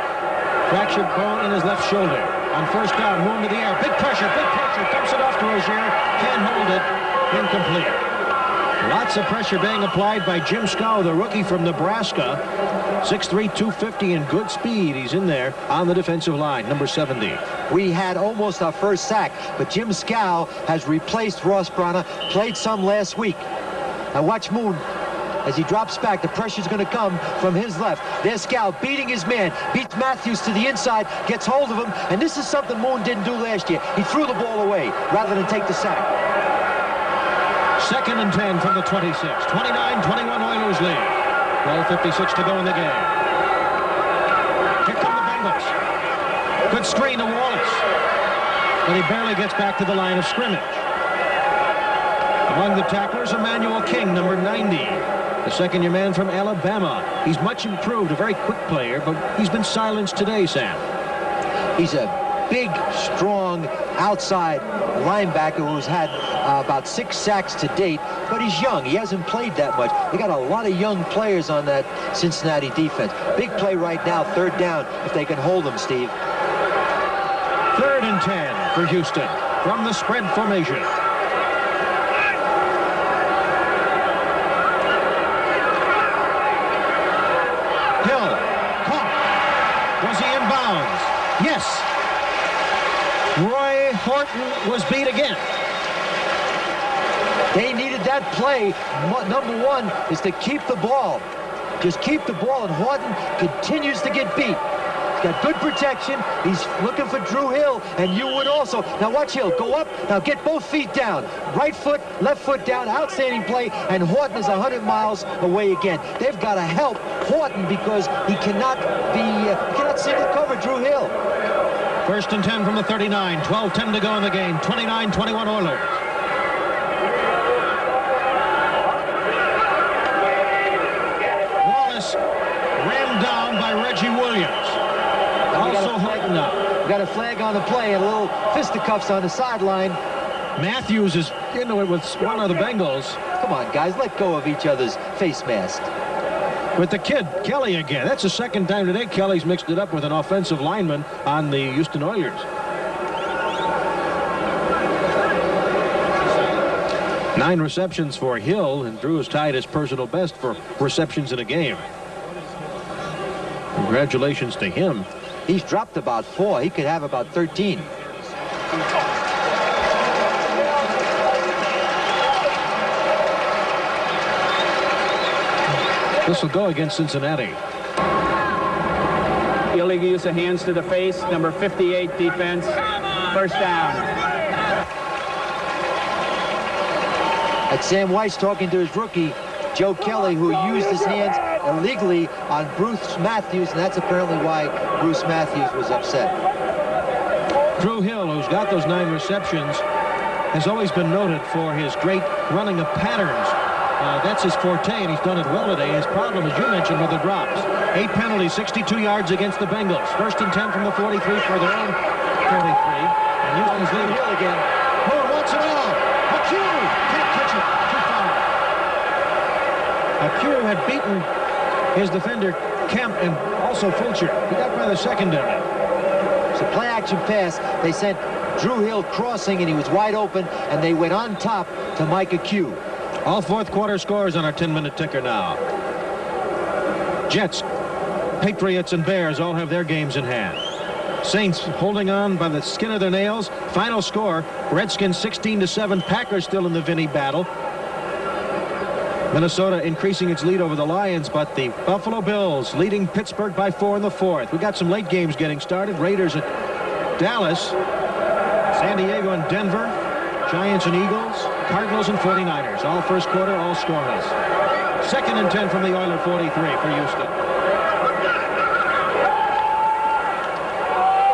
Fractured bone in his left shoulder. On first down, Moon to the air. Big pressure, dumps it off to Rozier. Can't hold it. Incomplete. Lots of pressure being applied by Jim Scow, the rookie from Nebraska. 6'3", 250 and good speed. He's in there on the defensive line, number 70. We had almost our first sack, but Jim Scow has replaced Ross Bronner, played some last week. Now watch Moon. As he drops back, the pressure's going to come from his left. There's Scow beating his man, beats Matthews to the inside, gets hold of him, and this is something Moon didn't do last year. He threw the ball away rather than take the sack. 2nd and 10 from the 26. 29-21 Oilers lead. 12:56 to go in the game. Here come the Bengals. Good screen to Wallace. But he barely gets back to the line of scrimmage. Among the tacklers, Emmanuel King, number 90. The second-year man from Alabama. He's much improved, a very quick player, but he's been silenced today, Sam. He's a big, strong, outside linebacker who's had about 6 sacks to date, but he's young. He hasn't played that much. They got a lot of young players on that Cincinnati defense. Big play right now, 3rd down, if they can hold him, Steve. 3rd and 10 for Houston from the spread formation. Yes. Roy Horton was beat again. They needed that play. Number 1 is to keep the ball. Just keep the ball, and Horton continues to get beat. He's got good protection. He's looking for Drew Hill, and you would also. Now watch Hill. Go up. Now get both feet down. Right foot, left foot down. Outstanding play, and Horton is 100 miles away again. They've got to help Horton because he cannot single cover Drew Hill. 1st and 10 from the 39. 12:10 to go in the game. 29-21 Oilers. Wallace ran down by Reggie Williams. Also Horton up. We got a flag on the play and a little fisticuffs on the sideline. Matthews is into it with one of the Bengals. Come on, guys, let go of each other's face mask. With the kid, Kelly again. That's the second time today Kelly's mixed it up with an offensive lineman on the Houston Oilers. 9 receptions for Hill, and Drew has tied his personal best for receptions in a game. Congratulations to him. He's dropped about 4. He could have about 13. This will go against Cincinnati. Illegal use of hands to the face, number 58 defense. First down. That's Sam Weiss talking to his rookie, Joe Kelly, who used his hands illegally on Bruce Matthews, and that's apparently why Bruce Matthews was upset. Drew Hill, who's got those 9 receptions, has always been noted for his great running of patterns. That's his forte, and he's done it well today. His problem, as you mentioned, with the drops. 8 penalties, 62 yards against the Bengals. First and 10 from the 43 for their own 43. And Houston's leading. Hill again. Moore wants it all. Q can't catch it. Too far. Q had beaten his defender Kemp and also Fulcher. He got by the secondary. It's a play-action pass. They sent Drew Hill crossing, and he was wide open, and they went on top to Micah Q. All fourth quarter scores on our 10-minute ticker now. Jets, Patriots, and Bears all have their games in hand. Saints holding on by the skin of their nails. Final score, Redskins 16-7. Packers still in the Vinny battle. Minnesota increasing its lead over the Lions, but the Buffalo Bills leading Pittsburgh by 4 in the fourth. We got some late games getting started. Raiders at Dallas, San Diego and Denver, Giants and Eagles, Cardinals and 49ers. All first quarter, all scoreless. Second and 10 from the Oiler 43 for Houston.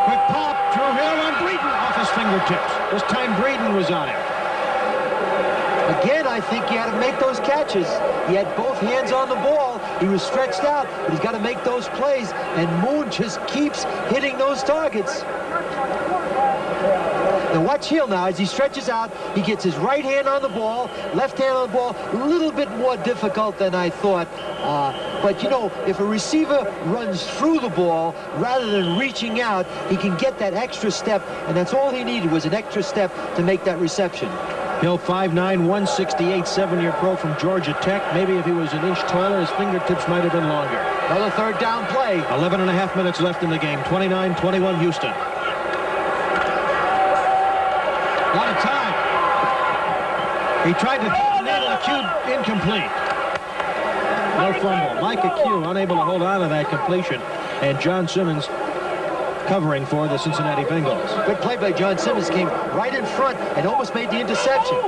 Quick pop, Drew Hill on Breeden off his fingertips. This time Breeden was on him. Again, I think he had to make those catches. He had both hands on the ball. He was stretched out, but he's got to make those plays, and Moon just keeps hitting those targets. Now watch Hill now as he stretches out. He gets his right hand on the ball, left hand on the ball. A little bit more difficult than I thought. But, you know, if a receiver runs through the ball rather than reaching out, he can get that extra step, and that's all he needed was an extra step to make that reception. Hill 5'9", 168, 7-year pro from Georgia Tech. Maybe if he was an inch taller, his fingertips might have been longer. Another third down play. 11 and a half minutes left in the game. 29-21 Houston. A lot of time. He tried to nail a cue, incomplete. No fumble. Micah Q unable to hold on to that completion. And John Simmons covering for the Cincinnati Bengals. Good play by John Simmons. Came right in front and almost made the interception.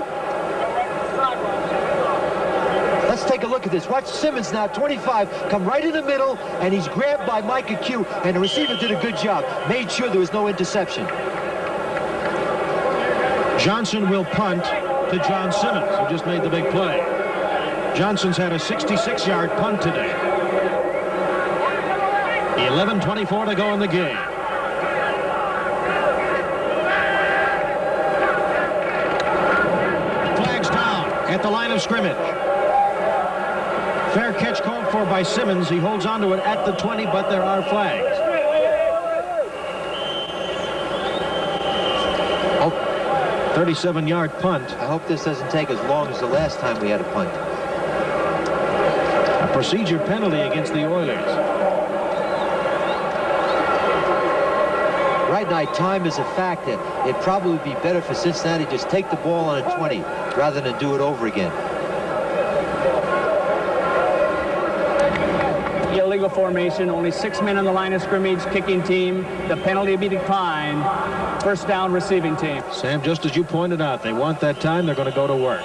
Let's take a look at this. Watch Simmons now, 25, come right in the middle, and he's grabbed by Micah Q, and the receiver did a good job. Made sure there was no interception. Johnson will punt to John Simmons, who just made the big play. Johnson's had a 66-yard punt today. 11:24 to go in the game. Flags down at the line of scrimmage. Fair catch called for by Simmons. He holds on to it at the 20, but there are flags. 37-yard punt. I hope this doesn't take as long as the last time we had a punt. A procedure penalty against the Oilers. Right now, time is a factor. It'd probably be better for Cincinnati just take the ball on a 20 rather than do it over again. Illegal formation, only 6 men on the line of scrimmage, kicking team. The penalty will be declined. First down, receiving team. Sam, just as you pointed out, they want that time. They're going to go to work.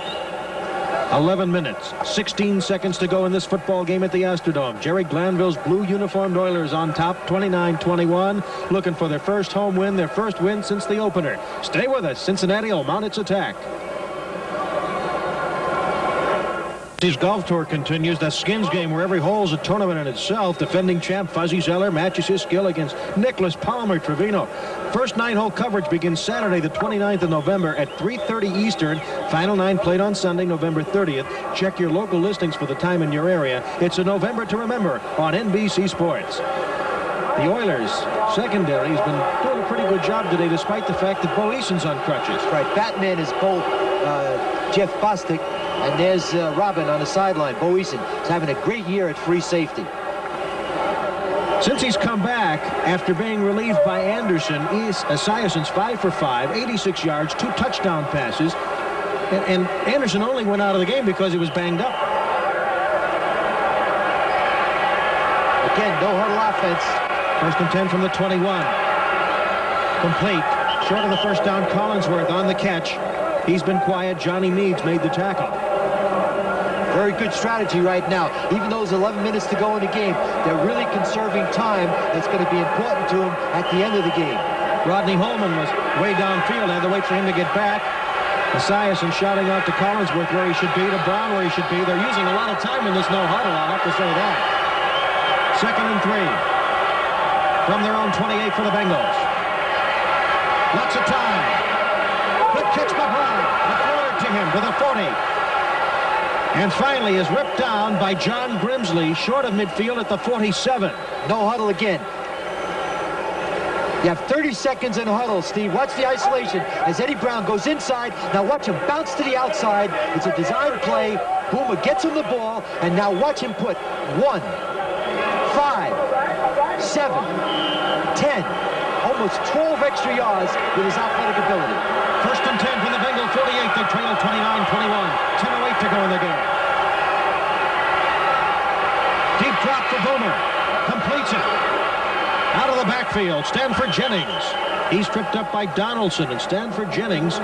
11 minutes, 16 seconds to go in this football game at the Astrodome. Jerry Glanville's blue uniformed Oilers on top, 29-21, looking for their first home win, their first win since the opener. Stay with us. Cincinnati will mount its attack. His golf tour continues. The Skins game where every hole is a tournament in itself. Defending champ Fuzzy Zeller matches his skill against Nicholas Palmer Trevino. First 9-hole coverage begins Saturday the 29th of November at 3:30 Eastern. Final 9 played on Sunday, November 30th. Check your local listings for the time in your area. It's a November to remember on NBC Sports. The Oilers secondary has been doing a pretty good job today despite the fact that Bo Eason's on crutches. Right, Batman is Bo Jeff Bostic. And there's Robin on the sideline. Bo Eason is having a great year at free safety. Since he's come back after being relieved by Anderson, Esiason's 5 for 5, 86 yards, 2 touchdown passes. And Anderson only went out of the game because he was banged up. Again, no huddle offense. 1st and 10 from the 21. Complete. Short of the first down. Collinsworth on the catch. He's been quiet. Johnny Meads made the tackle. Very good strategy right now. Even though there's 11 minutes to go in the game, they're really conserving time. That's going to be important to them at the end of the game. Rodney Holman was way downfield. Had to wait for him to get back. Esiason shouting out to Collinsworth where he should be, to Brown where he should be. They're using a lot of time in this no huddle, I'll have to say that. 2nd and 3. From their own 28 for the Bengals. Lots of time. Good catch by Brown. The forward to him, to the 40. And finally is ripped down by John Grimsley, short of midfield at the 47. No huddle again. You have 30 seconds in a huddle, Steve. Watch the isolation as Eddie Brown goes inside. Now watch him bounce to the outside. It's a design play. Boomer gets him the ball, and now watch him put 1, 5, 7, 10, almost 12 extra yards with his athletic ability. 1st and 10 from the Bengals 48. They trail 29-21. 10:08 to go in the game. Deep drop for Boomer. Completes it. Out of the backfield, Stanford Jennings. He's tripped up by Donaldson, and Stanford Jennings, the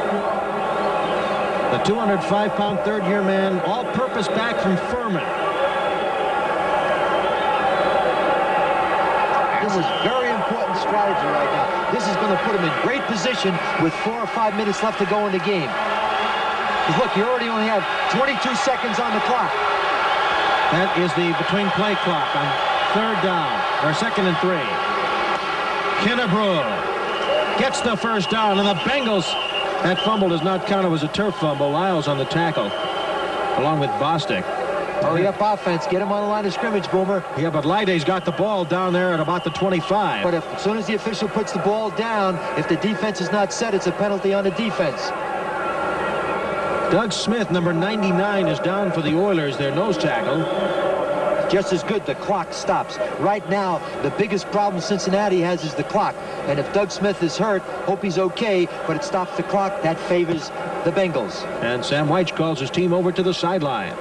205-pound third-year man, all-purpose back from Furman. This is very important strategy right now. This is going to put him in great position with 4 or 5 minutes left to go in the game. Because look, you already only have 22 seconds on the clock. That is the between play clock on 3rd down, or 2nd and 3. Kinnebrew gets the first down, and the Bengals, that fumble does not count. It was a turf fumble. Lyles on the tackle, along with Bostic. Hurry up offense. Get him on the line of scrimmage, Boomer. Yeah, but Lyde's got the ball down there at about the 25. But as soon as the official puts the ball down, if the defense is not set, it's a penalty on the defense. Doug Smith, number 99, is down for the Oilers, their nose tackle. Just as good, the clock stops. Right now, the biggest problem Cincinnati has is the clock. And if Doug Smith is hurt, hope he's okay, but it stops the clock. That favors the Bengals. And Sam White calls his team over to the sideline.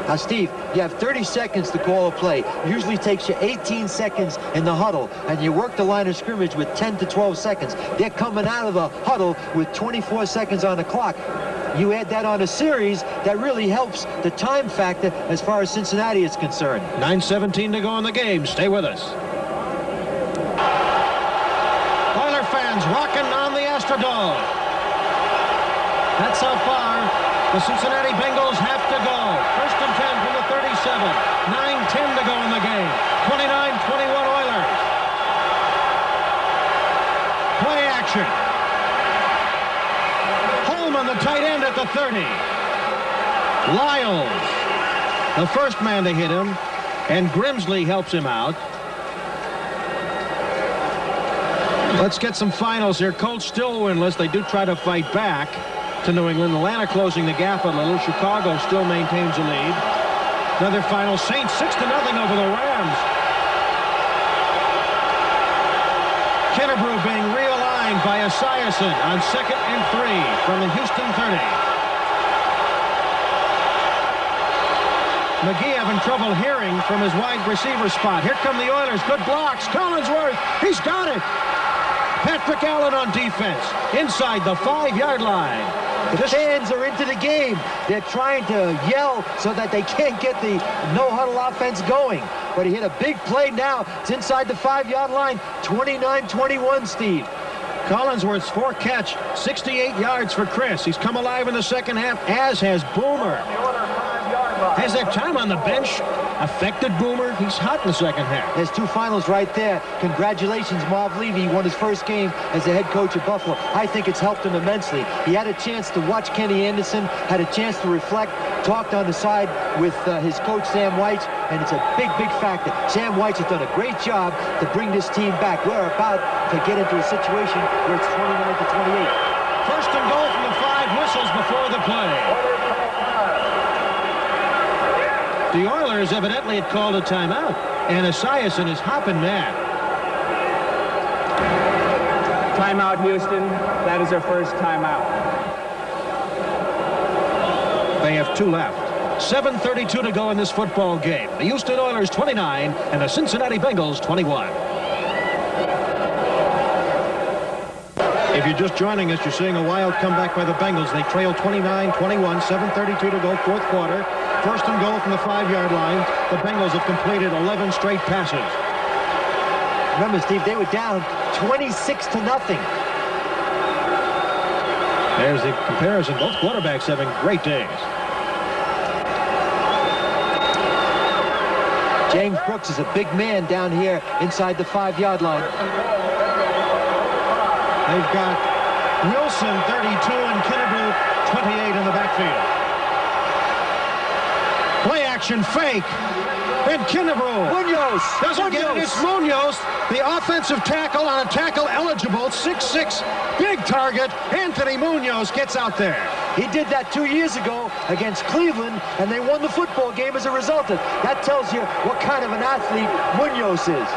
Now, Steve, you have 30 seconds to call a play. Usually takes you 18 seconds in the huddle, and you work the line of scrimmage with 10 to 12 seconds. They're coming out of the huddle with 24 seconds on the clock. You add that on a series, that really helps the time factor as far as Cincinnati is concerned. 9:17 to go in the game. Stay with us. Oiler fans rocking on the Astrodome. That's how far the Cincinnati Bengals have to go. 1st and 10 from the 37. 9:10 to go in the game. 29-21 Oilers. Play action. Holman, the tight end at the 30. Lyles, the first man to hit him, and Grimsley helps him out. Let's get some finals here. Colts still winless. They do try to fight back to New England. Atlanta closing the gap a little. Chicago still maintains a lead. Another final. Saints 6-0 over the Rams. Kinnebrew being realigned by Esiason on 2nd and 3 from the Houston 30. McGee having trouble hearing from his wide receiver spot. Here come the Oilers. Good blocks. Collinsworth. He's got it. Patrick Allen on defense. Inside the 5-yard line. The fans are into the game. They're trying to yell so that they can't get the no-huddle offense going. But he hit a big play now. It's inside the 5-yard line. 29-21, Steve. Collinsworth's 4-catch, 68 yards for Chris. He's come alive in the second half, as has Boomer. Has that time on the bench affected Boomer? He's hot in the second half. There's 2 finals right there. Congratulations, Marv Levy. He won his first game as the head coach of Buffalo. I think it's helped him immensely. He had a chance to watch Kenny Anderson, had a chance to reflect, talked on the side with his coach, Sam White, and it's a big, big factor. Sam White has done a great job to bring this team back. We're about to get into a situation where it's 29-28. First and goal from the 5 whistles before the play. The Oilers evidently had called a timeout, and Esiason is hopping mad. Timeout, Houston. That is their first timeout. They have 2 left. 7:32 to go in this football game. The Houston Oilers 29 and the Cincinnati Bengals 21. If you're just joining us, you're seeing a wild comeback by the Bengals. They trail 29-21, 7:32 to go, fourth quarter. First and goal from the 5-yard line. The Bengals have completed 11 straight passes. Remember, Steve, they were down 26-0. There's the comparison. Both quarterbacks having great days. James Brooks is a big man down here inside the 5-yard line. They've got Wilson, 32, and Kinnebrew, 28 in the backfield. Play action fake. And Kinnebrew doesn't get it. It's Munoz, the offensive tackle on a tackle eligible, 6'6", big target. Anthony Munoz gets out there. He did that 2 years ago against Cleveland, and they won the football game as a result of it. That tells you what kind of an athlete Munoz is.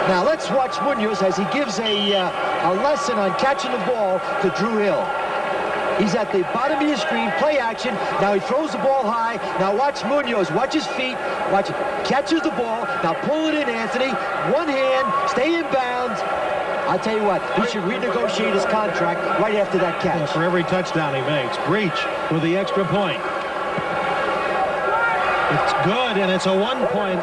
Now let's watch Munoz as he gives a lesson on catching the ball to Drew Hill. He's at the bottom of your screen, play action. Now he throws the ball high. Now watch Munoz, watch his feet, watch it. Catches the ball. Now pull it in, Anthony. One hand, stay in bounds. I'll tell you what, he should renegotiate his contract right after that catch. Yeah, for every touchdown he makes. Breach with the extra point. It's good, and it's a 1-point.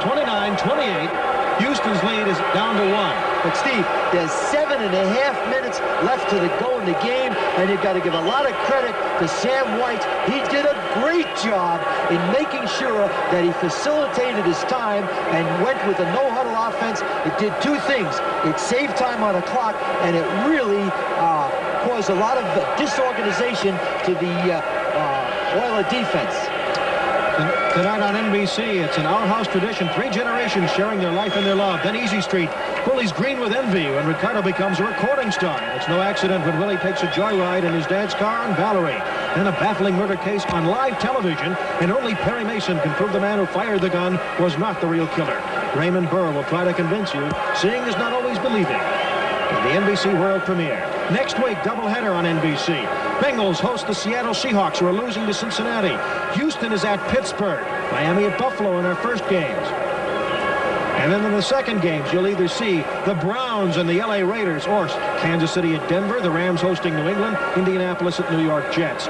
29-28. Houston's lead is down to 1. But Steve, there's 7.5 minutes left to go in the game, and you've got to give a lot of credit to Sam White. He did a great job in making sure that he facilitated his time and went with a no-huddle offense. It did two things. It saved time on the clock, and it really caused a lot of disorganization to the Oiler defense. Tonight on NBC, it's an Our House tradition. 3 generations sharing their life and their love. Then Easy Street bullies green with envy when Ricardo becomes a recording star. It's no accident when Willie takes a joyride in his dad's car on Valerie. Then a baffling murder case on live television, and only Perry Mason can prove the man who fired the gun was not the real killer. Raymond Burr will try to convince you seeing is not always believing. In the NBC World Premiere. Next week, doubleheader on NBC. Bengals host the Seattle Seahawks, who are losing to Cincinnati. Houston is at Pittsburgh. Miami at Buffalo in our first games. And then in the second games, you'll either see the Browns and the LA Raiders, or Kansas City at Denver, the Rams hosting New England, Indianapolis at New York Jets.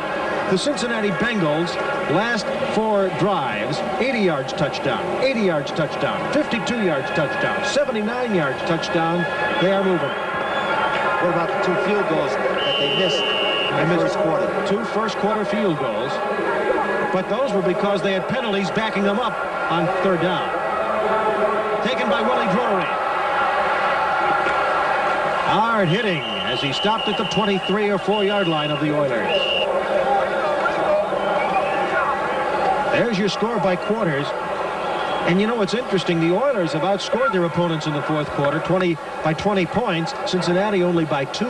The Cincinnati Bengals, last 4 drives, 80 yards touchdown, 80 yards touchdown, 52 yards touchdown, 79 yards touchdown. They are moving. What about the 2 field goals that they missed in the first quarter? 2 first-quarter field goals, but those were because they had penalties backing them up on 3rd down. Taken by Willie Drury. Hard hitting as he stopped at the 23 or 4-yard line of the Oilers. There's your score by quarters. And you know what's interesting? The Oilers have outscored their opponents in the fourth quarter by 20 points. Cincinnati only by 2.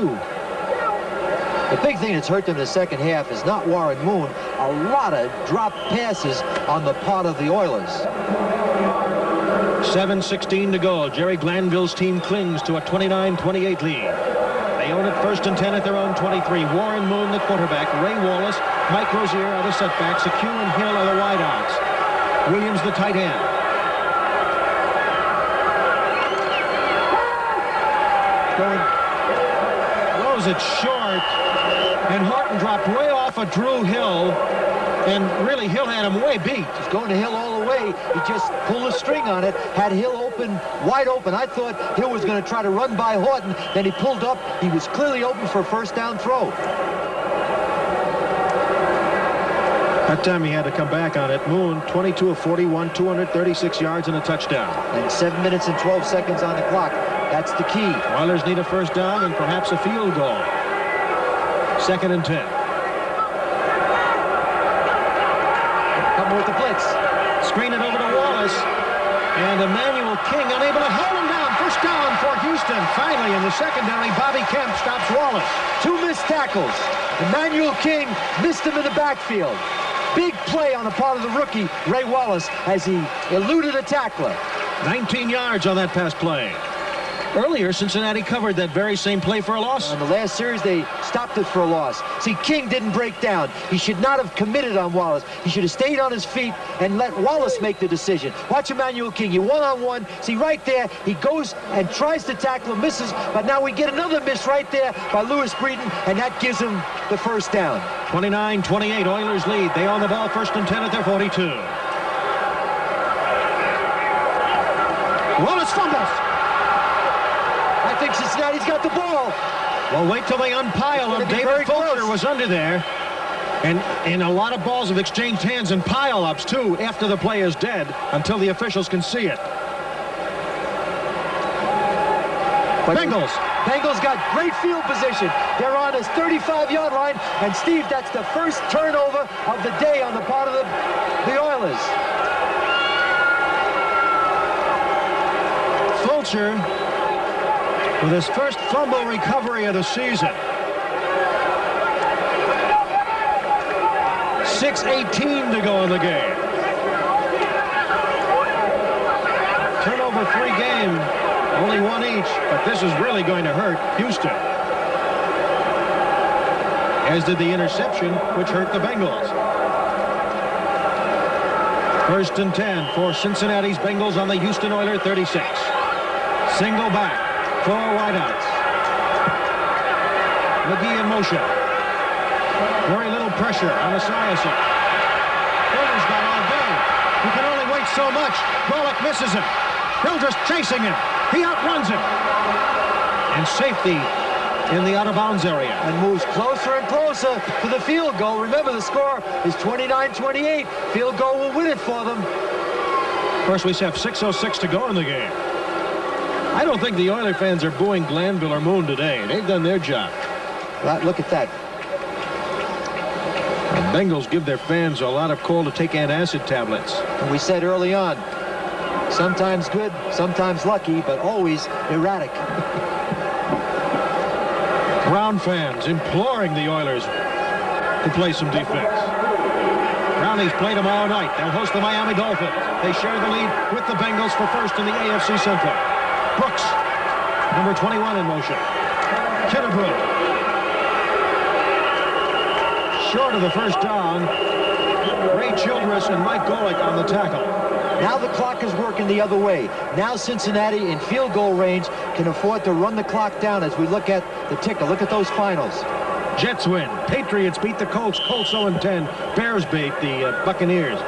The big thing that's hurt them in the second half is not Warren Moon. A lot of drop passes on the part of the Oilers. 7:16 to go. Jerry Glanville's team clings to a 29-28 lead. They own it 1st and 10 at their own 23. Warren Moon, the quarterback. Ray Wallace, Mike Rozier are the setbacks. Akew and Hill are the wideouts. Williams, the tight end. Throws it short, and Horton dropped way off of Drew Hill, and really Hill had him way beat. He's going to Hill all the way. He just pulled a string on it, had Hill open, wide open. I thought Hill was going to try to run by Horton. Then he pulled up. He was clearly open for a first down throw. That time he had to come back on it. Moon, 22 of 41, 236 yards and a touchdown. And 7 minutes and 12 seconds on the clock. That's the key. Oilers need a first down and perhaps a field goal. 2nd and 10. Coming with the blitz. Screen it over to Wallace. And Emmanuel King unable to hold him down. First down for Houston. Finally, in the secondary, Bobby Kemp stops Wallace. 2 missed tackles. Emmanuel King missed him in the backfield. Big play on the part of the rookie, Ray Wallace, as he eluded a tackler. 19 yards on that pass play. Earlier, Cincinnati covered that very same play for a loss. On the last series, they stopped it for a loss. See, King didn't break down. He should not have committed on Wallace. He should have stayed on his feet and let Wallace make the decision. Watch Emmanuel King. You one-on-one. See, right there, he goes and tries to tackle him, misses, but now we get another miss right there by Lewis Breeden, and that gives him the first down. 29-28, Oilers lead. They own the ball, 1st and 10 at their 42. Wallace fumbles. I think Cincinnati's got the ball. Well, wait till they unpile him. David Fulcher was under there. And a lot of balls have exchanged hands and pile-ups, too, after the play is dead, until the officials can see it. Bengals got great field position. They're on his 35-yard line. And, Steve, that's the first turnover of the day on the part of the Oilers. Fulcher with his first fumble recovery of the season. 6:18 to go in the game. Turnover-free game, only one each, but this is really going to hurt Houston. As did the interception, which hurt the Bengals. 1st and 10 for Cincinnati's Bengals on the Houston Oilers 36. Single back, 4 wideouts. McGee in motion. Very little pressure on Esiason. Porter's got all day. He can only wait so much. Golick misses him. Hildreth chasing him. He outruns him. And safety in the out-of-bounds area. And moves closer and closer to the field goal. Remember, the score is 29-28. Field goal will win it for them. Of course, we have 6:06 to go in the game. I don't think the Oiler fans are booing Glanville or Moon today. They've done their job. Look at that. The Bengals give their fans a lot of call to take antacid tablets. And we said early on, sometimes good, sometimes lucky, but always erratic. Brown fans imploring the Oilers to play some defense. Brownies play tomorrow night. They'll host the Miami Dolphins. They share the lead with the Bengals for first in the AFC Central. Brooks, number 21 in motion. Kinnebrew. Short of the first down. Ray Childress and Mike Golick on the tackle. Now the clock is working the other way. Now Cincinnati in field goal range can afford to run the clock down as we look at the ticker. Look at those finals. Jets win. Patriots beat the Colts. Colts 0-10. Bears beat the Buccaneers.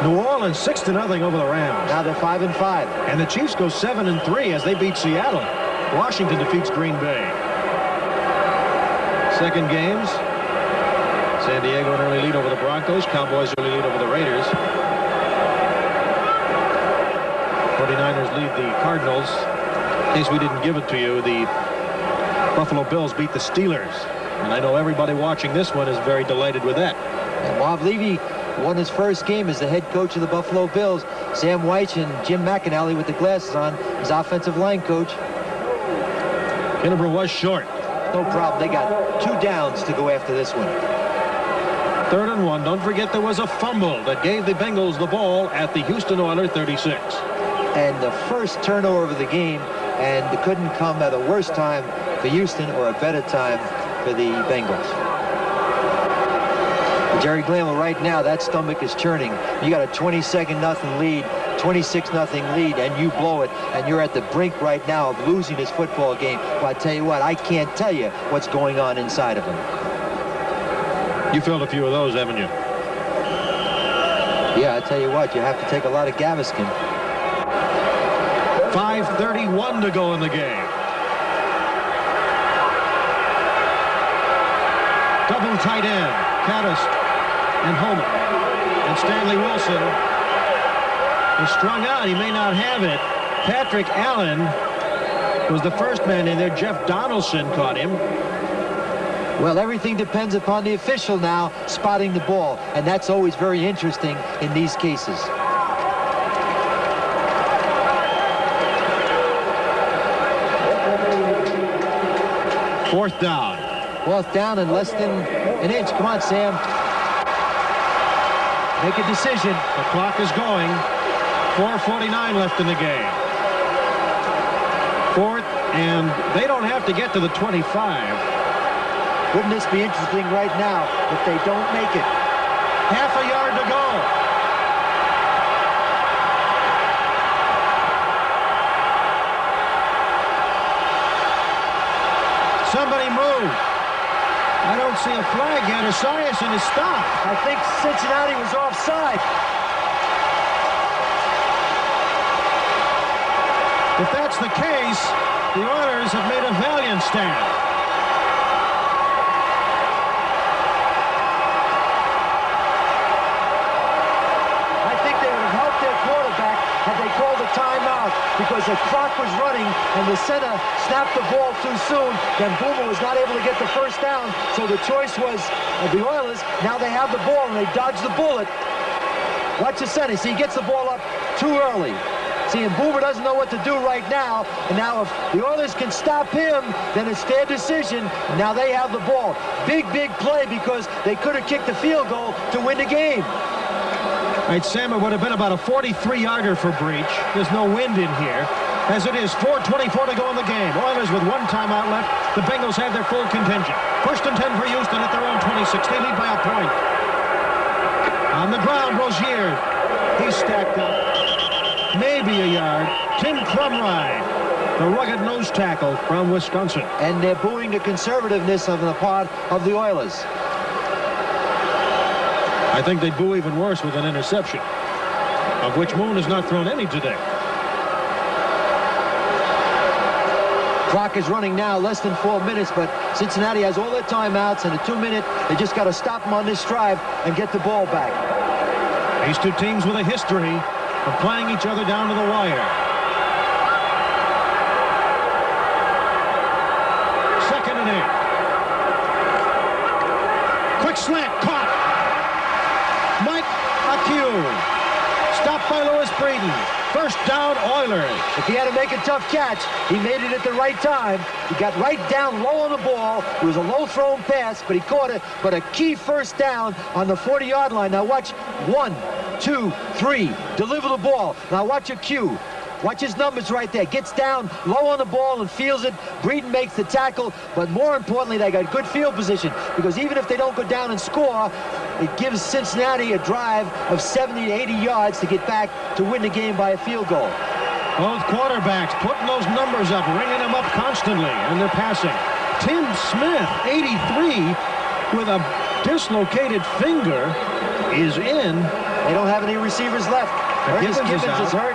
New Orleans 6-0 over the Rams. Now they're 5-5. And the Chiefs go 7-3 as they beat Seattle. Washington defeats Green Bay. Second games. San Diego an early lead over the Broncos. Cowboys early lead over the Raiders. 49ers lead the Cardinals. In case we didn't give it to you, the Buffalo Bills beat the Steelers. And I know everybody watching this one is very delighted with that. And Bob Levy won his first game as the head coach of the Buffalo Bills. Sam Weich and Jim McAnally with the glasses on, his offensive line coach. Kinnebrew was short. No problem. They got 2 downs to go after this one. 3rd and 1. Don't forget there was a fumble that gave the Bengals the ball at the Houston Oilers 36. And the first turnover of the game, and it couldn't come at a worse time for Houston or a better time for the Bengals. Jerry Glanville, right now, that stomach is churning. You got a 22-0 lead, 26-0 lead, and you blow it, and you're at the brink right now of losing this football game. Well, I tell you what, I can't tell you what's going on inside of him. You filled a few of those, haven't you? Yeah, I tell you what, you have to take a lot of Gaviscon. 5:31 to go in the game. Double tight end, Caddis and Homer. And Stanley Wilson is strung out. He may not have it. Patrick Allen was the first man in there. Jeff Donaldson caught him. Well, everything depends upon the official now spotting the ball, and that's always very interesting in these cases. Fourth down. Fourth down and less than an inch. Come on, Sam. Make a decision. The clock is going. 4:49 left in the game. 4th, and they don't have to get to the 25. Wouldn't this be interesting right now if they don't make it? Half a yard to go. Somebody move. I don't see a flag yet. Esiason is stopped. I think Cincinnati was offside. If that's the case, the Oilers have made a valiant stand. I think they would have helped their quarterback had they called a timeout because the clock was running and the center snapped the ball too soon. Then Boomer was not able to get the first down, so the choice was the Oilers. Now they have the ball and they dodge the bullet. Watch the center. See, he gets the ball up too early. See, and Boomer doesn't know what to do right now. And now if the Oilers can stop him, then it's their decision. And now they have the ball. Big play because they could have kicked the field goal to win the game. All right, Sam, it would have been about a 43-yarder for Breach. There's no wind in here. As it is, 4:24 to go in the game. Oilers with 1 timeout left. The Bengals have their full contingent. 1st and 10 for Houston at their own 26. They lead by a point. On the ground, Rozier. He's stacked up. Maybe a yard. Tim Crumride, the rugged nose tackle from Wisconsin. And they're booing the conservativeness on the part of the Oilers. I think they'd boo even worse with an interception, of which Moon has not thrown any today. Clock is running now, less than 4 minutes, but Cincinnati has all their timeouts, and a 2-minute, they just got to stop them on this drive and get the ball back. These two teams with a history of playing each other down to the wire. 2nd and 8. Quick slant, caught. Mike Acue. Stopped by Lewis Breeden. 1st down, Oilers. If he had to make a tough catch, he made it at the right time. He got right down low on the ball. It was a low-thrown pass, but he caught it. But a key 1st down on the 40-yard line. Now watch 1, 2, 3. Deliver the ball. Now watch Acue. Watch his numbers right there. Gets down low on the ball and feels it. Breeden makes the tackle, but more importantly, they got good field position because even if they don't go down and score, it gives Cincinnati a drive of 70 to 80 yards to get back to win the game by a field goal. Both quarterbacks putting those numbers up, ringing them up constantly, and they're passing. Tim Smith, 83, with a dislocated finger, is in. They don't have any receivers left. Ernest Gibbons is hurt.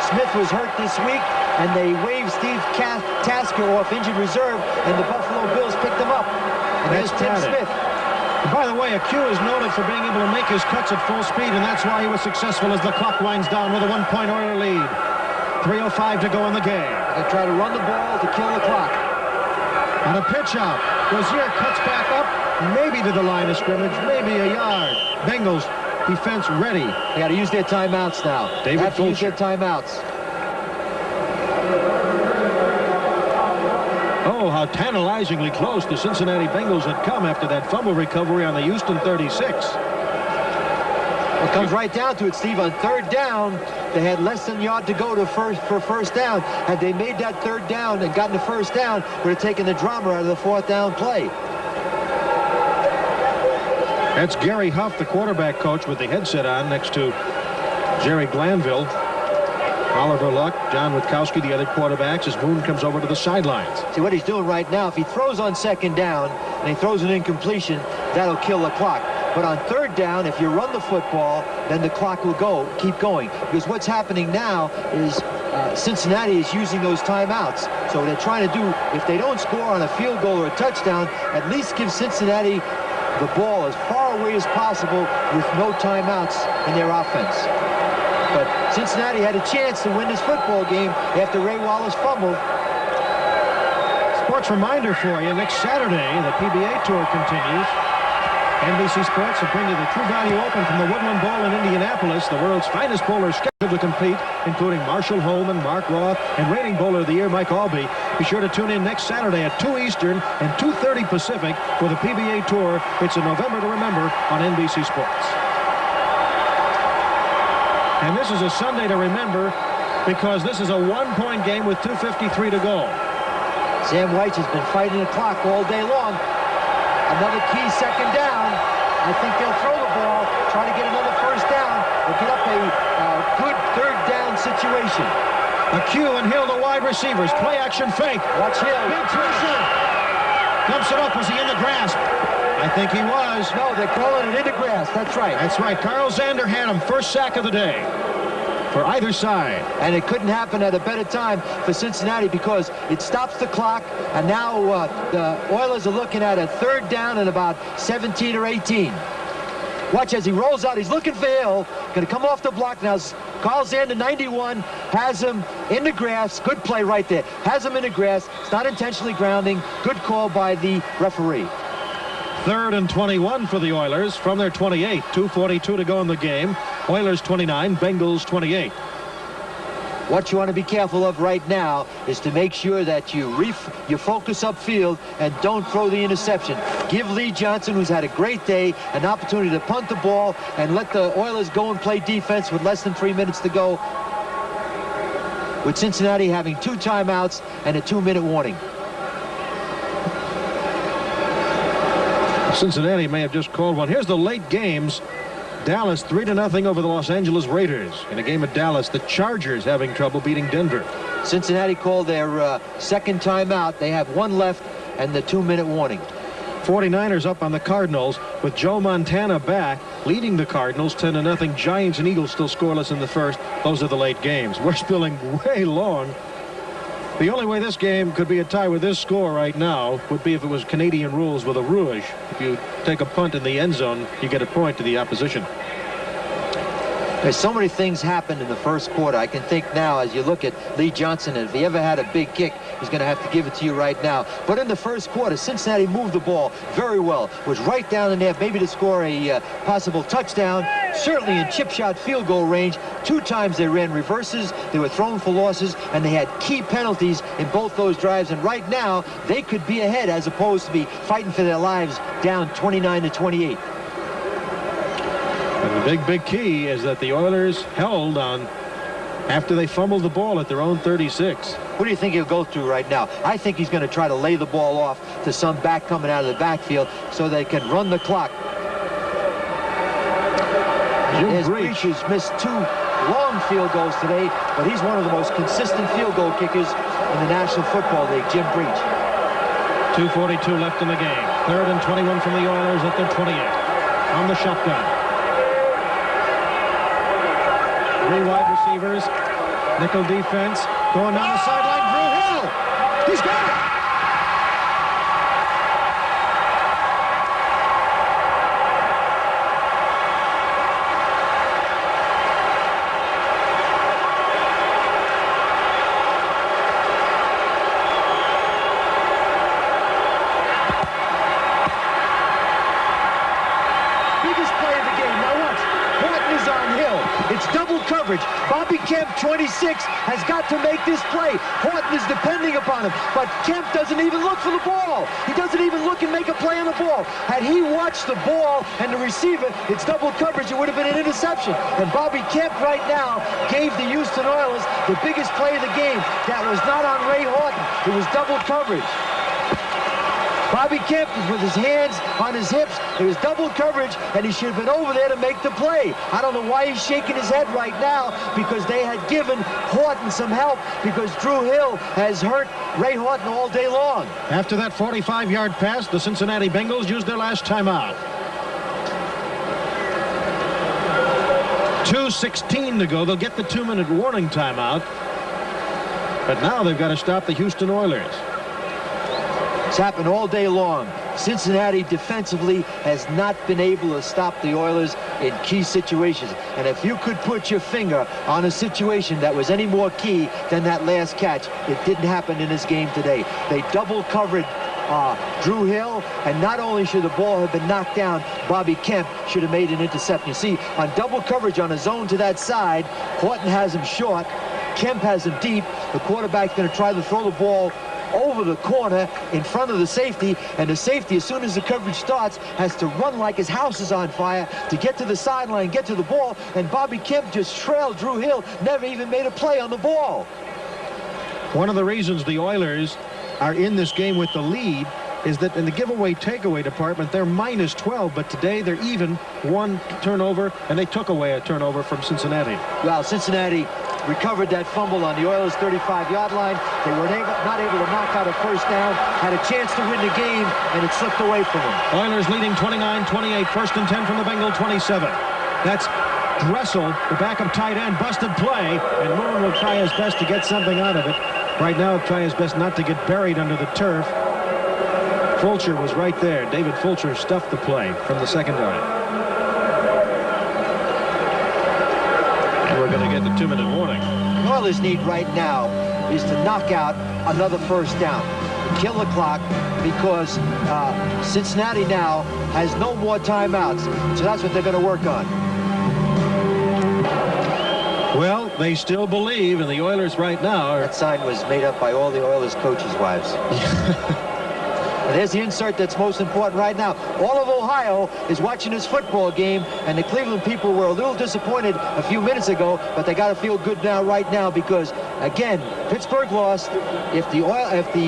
Smith was hurt this week, and they waived Steve Tasker off injured reserve, and the Buffalo Bills picked him up. And there's Tim Smith. And by the way, Acue is noted for being able to make his cuts at full speed, and that's why he was successful as the clock winds down with a 1-point Oiler lead. 3:05 to go in the game. They try to run the ball to kill the clock. On a pitch out, Rozier cuts back up, maybe to the line of scrimmage, maybe a yard. Bengals defense ready. They got to use their timeouts now. They have to use their timeouts. Oh, how tantalizingly close the Cincinnati Bengals had come after that fumble recovery on the Houston 36. It comes right down to it, Steve. On 3rd down, they had less than a yard to go for 1st down. Had they made that 3rd down and gotten the 1st down, would have taken the drama out of the 4th down play. That's Gary Huff, the quarterback coach, with the headset on next to Jerry Glanville, Oliver Luck, John Witkowski, the other quarterbacks, as Moon comes over to the sidelines. See what he's doing right now. If he throws on 2nd down and he throws an incompletion, that'll kill the clock. But on 3rd down, if you run the football, then the clock will keep going. Because what's happening now is Cincinnati is using those timeouts. So they're trying to do, if they don't score on a field goal or a touchdown, at least give Cincinnati the ball as far away as possible with no timeouts in their offense. But Cincinnati had a chance to win this football game after Ray Wallace fumbled. Sports reminder for you, next Saturday, the PBA Tour continues. NBC Sports will bring you the True Value Open from the Woodland Bowl in Indianapolis. The world's finest bowlers scheduled to compete, including Marshall Holman, Mark Roth, and reigning bowler of the year, Mike Albee. Be sure to tune in next Saturday at 2 Eastern and 2:30 Pacific for the PBA Tour. It's a November to remember on NBC Sports. And this is a Sunday to remember because this is a one-point game with 2:53 to go. Sam White has been fighting the clock all day long. Another key second down. I think they'll throw the ball, try to get another first down, or get up a good third down situation. McHugh and Hill, the wide receivers. Play action fake. Watch Hill. Big pressure. Dumps it up. Was he in the grasp? I think he was. No, they're calling it in the grass. That's right. That's right. Carl Zander had him. First sack of the day for either side. And it couldn't happen at a better time for Cincinnati because it stops the clock, and now the Oilers are looking at a third down and about 17 or 18. Watch as he rolls out. He's looking for Hill. Going to come off the block now. Carl Zander, 91, has him in the grass. Good play right there. Has him in the grass. It's not intentionally grounding. Good call by the referee. 3rd and 21 for the Oilers from their 28. 2:42 to go in the game. Oilers 29, Bengals 28. What you want to be careful of right now is to make sure that you focus upfield and don't throw the interception. Give Lee Johnson, who's had a great day, an opportunity to punt the ball and let the Oilers go and play defense with less than 3 minutes to go, with Cincinnati having 2 timeouts and a 2-minute warning. Cincinnati may have just called one. Here's the late games. Dallas 3-0 over the Los Angeles Raiders. In a game at Dallas, the Chargers having trouble beating Denver. Cincinnati called their second timeout. They have 1 left and the 2-minute warning. 49ers up on the Cardinals with Joe Montana back, leading the Cardinals 10-0. Giants and Eagles still scoreless in the first. Those are the late games. We're spilling way long. The only way this game could be a tie with this score right now would be if it was Canadian rules with a rouge. If you take a punt in the end zone, you get a point to the opposition. There's so many things happened in the first quarter. I can think now as you look at Lee Johnson, and if he ever had a big kick, he's going to have to give it to you right now. But in the first quarter, Cincinnati moved the ball very well. Was right down in there, maybe to score a possible touchdown. Certainly in chip shot field goal range. 2 times they ran reverses. They were thrown for losses, and they had key penalties in both those drives. And right now, they could be ahead as opposed to be fighting for their lives down 29-28. And the big key is that the Oilers held on after they fumbled the ball at their own 36. What do you think he'll go through right now? I think he's going to try to lay the ball off to some back coming out of the backfield so they can run the clock. Breach has missed 2 long field goals today, but he's one of the most consistent field goal kickers in the National Football League, Jim Breach. 2:42 left in the game. 3rd and 21 from the Oilers at their 28. On the shotgun. 3 wide receivers. Nickel defense. Going down the sideline. Drew Hill. He's got it. Bobby Kemp, 26, has got to make this play. Horton is depending upon him, but Kemp doesn't even look for the ball. He doesn't even look and make a play on the ball. Had he watched the ball and the receiver, it's double coverage. It would have been an interception. And Bobby Kemp right now gave the Houston Oilers the biggest play of the game. That was not on Ray Horton. It was double coverage. Bobby Kemp with his hands on his hips. It was double coverage, and he should have been over there to make the play. I don't know why he's shaking his head right now, because they had given Horton some help, because Drew Hill has hurt Ray Horton all day long. After that 45-yard pass, the Cincinnati Bengals used their last timeout. 2:16 to go. They'll get the 2-minute warning timeout. But now they've got to stop the Houston Oilers. It's happened all day long. Cincinnati defensively has not been able to stop the Oilers in key situations. And if you could put your finger on a situation that was any more key than that last catch, it didn't happen in this game today. They double covered Drew Hill, and not only should the ball have been knocked down, Bobby Kemp should have made an interception. You see, on double coverage on a zone to that side, Horton has him short, Kemp has him deep. The quarterback's going to try to throw the ball over the corner in front of the safety, and the safety, as soon as the coverage starts, has to run like his house is on fire to get to the sideline, get to the ball, and Bobby Kemp just trailed Drew Hill, never even made a play on the ball. One of the reasons the Oilers are in this game with the lead is that in the giveaway takeaway department they're minus 12, but today they're even one turnover, and they took away a turnover from Cincinnati. Well, Cincinnati recovered that fumble on the Oilers' 35-yard line. They were not able to knock out a first down, had a chance to win the game, and it slipped away from them. Oilers leading 29-28, first and 10 from the Bengal 27. That's Dressel, the backup tight end, busted play, and Moon will try his best to get something out of it. Right now, try his best not to get buried under the turf. Fulcher was right there. David Fulcher stuffed the play from the secondary. And we're going to get the 2-minute warning. The Oilers' need right now is to knock out another first down, kill the clock, because Cincinnati now has no more timeouts. So that's what they're going to work on. Well, they still believe, and the Oilers right now are... That sign was made up by all the Oilers coaches' wives. And there's the insert that's most important right now. All of Ohio is watching this football game, and the Cleveland people were a little disappointed a few minutes ago, but they got to feel good now, right now, because, again, Pittsburgh lost. If the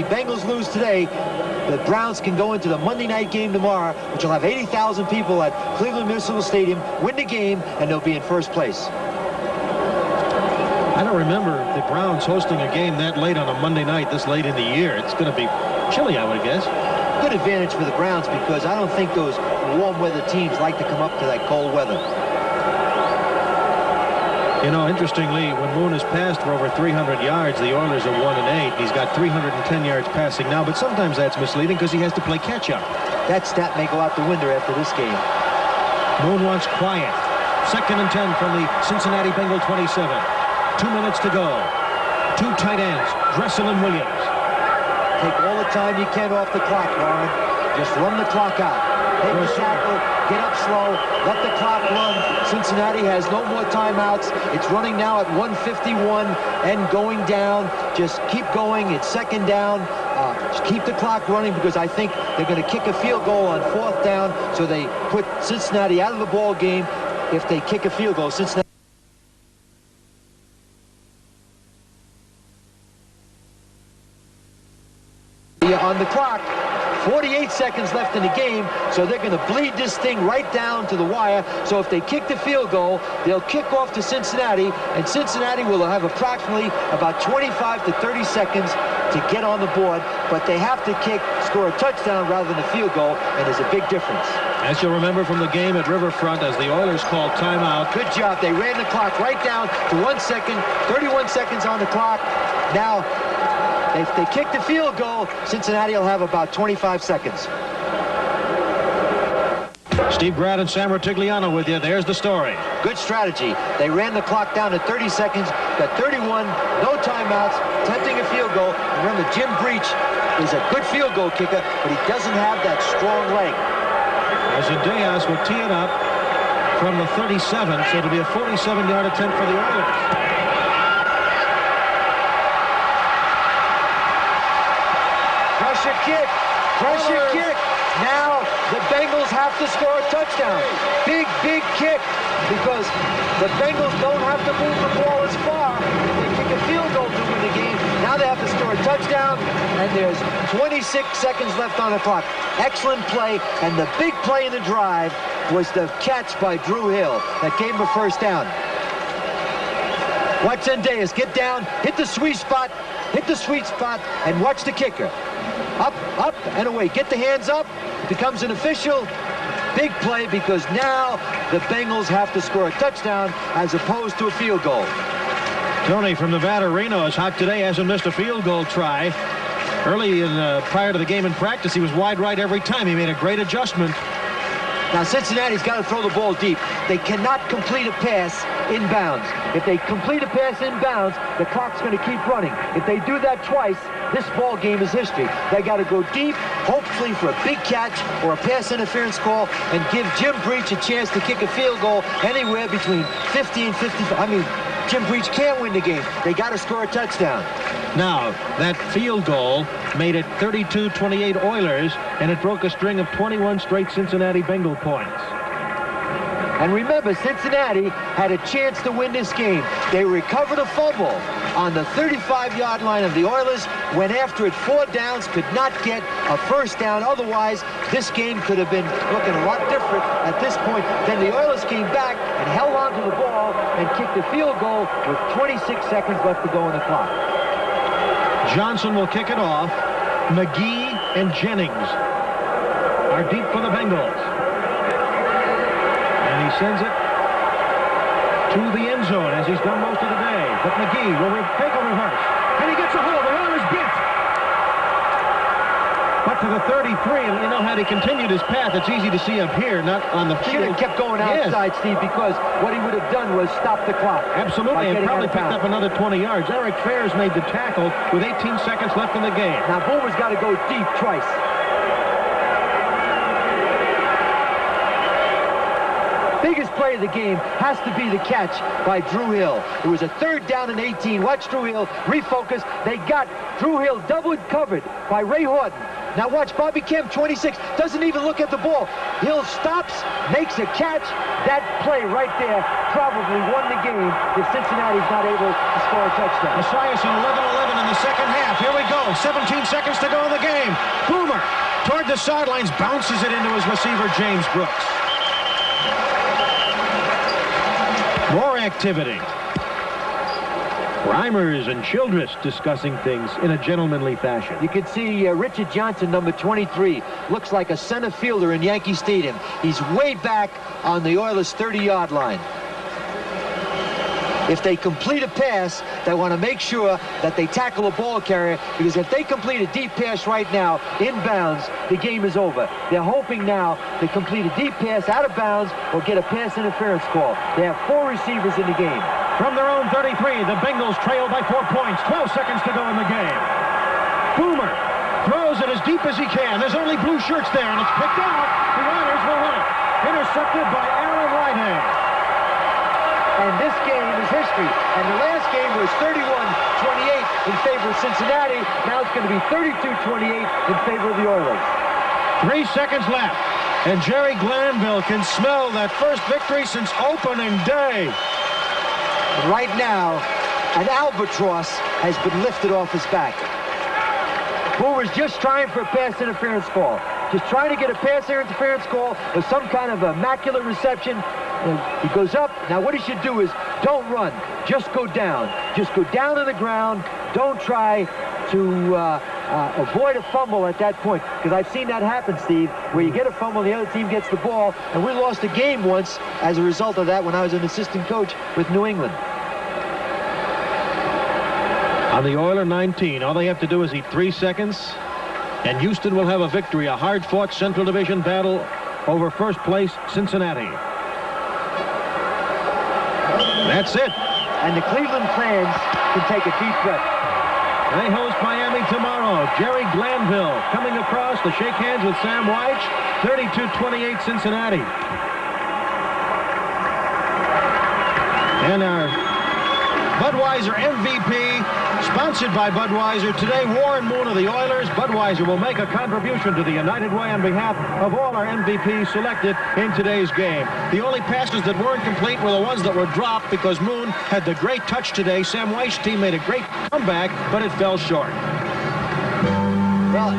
Bengals lose today, the Browns can go into the Monday night game tomorrow, which will have 80,000 people at Cleveland Municipal Stadium, win the game, and they'll be in first place. I don't remember the Browns hosting a game that late on a Monday night, this late in the year. It's going to be chilly, I would guess. Good advantage for the Browns, because I don't think those warm weather teams like to come up to that cold weather. You know, interestingly, when Moon has passed for over 300 yards, the Oilers are 1-8. He's got 310 yards passing now, but sometimes that's misleading because he has to play catch-up. That stat may go out the window after this game. Moon wants quiet. Second and 10 from the Cincinnati Bengal 27. 2 minutes to go. Two tight ends, Dressel and Williams. Take all the time you can off the clock, Warren. Just run the clock out. Take the tackle, get up slow, let the clock run. Cincinnati has no more timeouts. It's running now at 1:51 and going down. Just keep going. It's second down. Just keep the clock running, because I think they're going to kick a field goal on fourth down, so they put Cincinnati out of the ball game if they kick a field goal. Cincinnati on the clock. 48 seconds left in the game, so they're going to bleed this thing right down to the wire. So if they kick the field goal, they'll kick off to Cincinnati, and Cincinnati will have approximately about 25 to 30 seconds to get on the board, but they have to score a touchdown rather than a field goal, and there's a big difference. As you'll remember from the game at Riverfront, as the Oilers called timeout. Good job. They ran the clock right down to 1 second, 31 seconds on the clock. Now, if they kick the field goal, Cincinnati will have about 25 seconds. Steve Grad and Sam Rotigliano with you. There's the story. Good strategy. They ran the clock down to 30 seconds, got 31, no timeouts, attempting a field goal. Remember, Jim Breach is a good field goal kicker, but he doesn't have that strong leg. As Zendejas will tee it up from the 37, so it'll be a 47-yard attempt for the Oilers. Pressure kick. Now the Bengals have to score a touchdown. Big kick, because the Bengals don't have to move the ball as far. They kick a field goal to win the game. Now they have to score a touchdown, and there's 26 seconds left on the clock. Excellent play, and the big play in the drive was the catch by Drew Hill that gave him a first down. Watch Zendejas get down, hit the sweet spot, and watch the kicker. Up, and away. Get the hands up. Becomes an official. Big play, because now the Bengals have to score a touchdown as opposed to a field goal. Tony from Nevada Reno is hot today. Hasn't missed a field goal try. Early prior to the game in practice, he was wide right every time. He made a great adjustment. Now Cincinnati's got to throw the ball deep. They cannot complete a pass inbounds. If they complete a pass inbounds, the clock's going to keep running. If they do that twice, this ball game is history. They got to go deep, hopefully for a big catch or a pass interference call, and give Jim Breach a chance to kick a field goal anywhere between 50 and 55. I mean, Jim Breach can't win the game. They got to score a touchdown. Now, that field goal made it 32-28 Oilers, and it broke a string of 21 straight Cincinnati Bengal points. And remember, Cincinnati had a chance to win this game. They recovered a fumble on the 35-yard line of the Oilers, went after it 4 downs, could not get a first down. Otherwise, this game could have been looking a lot different at this point. Then the Oilers came back and held on to the ball and kicked a field goal with 26 seconds left to go on the clock. Johnson will kick it off. McGee and Jennings are deep for the Bengals. And he sends it to the end zone, as he's done most of the day. But McGee will take a reverse. And he gets a hold. The Oilers bit. But to the 33, and you know, had he continued his path, it's easy to see up here, not on the field. Should have kept going outside, yes, Steve, because what he would have done was stop the clock. Absolutely, and probably picked up another 20 yards. Eric Fairs made the tackle with 18 seconds left in the game. Now, Boomer's got to go deep twice. Biggest play of the game has to be the catch by Drew Hill. It was a 3rd down and 18. Watch Drew Hill refocus. They got Drew Hill double covered by Ray Horton. Now watch Bobby Kemp, 26, doesn't even look at the ball. Hill stops, makes a catch. That play right there probably won the game if Cincinnati's not able to score a touchdown. Esiason 11-11 in the second half. Here we go. 17 seconds to go in the game. Boomer toward the sidelines, bounces it into his receiver, James Brooks. More activity. Reimers and Childress discussing things in a gentlemanly fashion. You can see Richard Johnson, number 23, looks like a center fielder in Yankee Stadium. He's way back on the Oilers' 30-yard line. If they complete a pass, they want to make sure that they tackle a ball carrier, because if they complete a deep pass right now, inbounds, the game is over. They're hoping now to complete a deep pass out of bounds or get a pass interference call. They have 4 receivers in the game. From their own 33, the Bengals trail by 4 points. 12 seconds to go in the game. Boomer throws it as deep as he can. There's only blue shirts there, and it's picked out. The Oilers will win it. Intercepted by Aaron Whitehead. And this game is history. And the last game was 31-28 in favor of Cincinnati. Now it's going to be 32-28 in favor of the Oilers. 3 seconds left. And Jerry Glanville can smell that first victory since opening day. Right now, an albatross has been lifted off his back. Boomer's just trying for a pass interference call. Just trying to get a pass interference call or some kind of immaculate reception. He goes up. Now what he should do is don't run. Just go down. Just go down to the ground. Don't try to avoid a fumble at that point. Because I've seen that happen, Steve, where you get a fumble, the other team gets the ball. And we lost a game once as a result of that when I was an assistant coach with New England. On the Oiler 19, all they have to do is eat 3 seconds. And Houston will have a victory, a hard-fought Central Division battle over first place Cincinnati. That's it. And the Cleveland fans can take a deep breath. They host Miami tomorrow. Jerry Glanville coming across to shake hands with Sam Weich. 32-28 Cincinnati. And our Budweiser MVP, sponsored by Budweiser. Today, Warren Moon of the Oilers. Budweiser will make a contribution to the United Way on behalf of all our MVPs selected in today's game. The only passes that weren't complete were the ones that were dropped because Moon had the great touch today. Sam Weich's team made a great comeback, but it fell short. Well,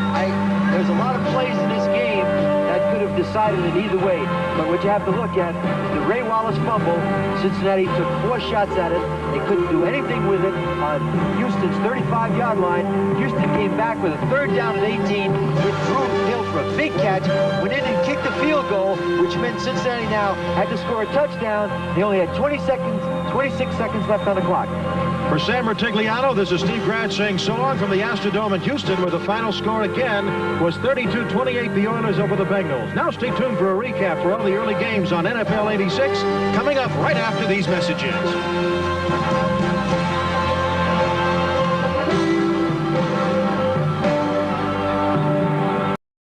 there's a lot of plays in this game that could have decided it either way. But what you have to look at is the Ray Wallace fumble. Cincinnati took 4 shots at it. They couldn't do anything with it on Houston's 35-yard line. Houston came back with a 3rd down and 18 with Drew Hill for a big catch. Went in and kicked the field goal, which meant Cincinnati now had to score a touchdown. They only had 26 seconds left on the clock. For Sam Rutigliano, this is Steve Gratz saying so long from the Astrodome in Houston, where the final score again was 32-28, the Oilers over the Bengals. Now stay tuned for a recap for all the early games on NFL 86, coming up right after these messages.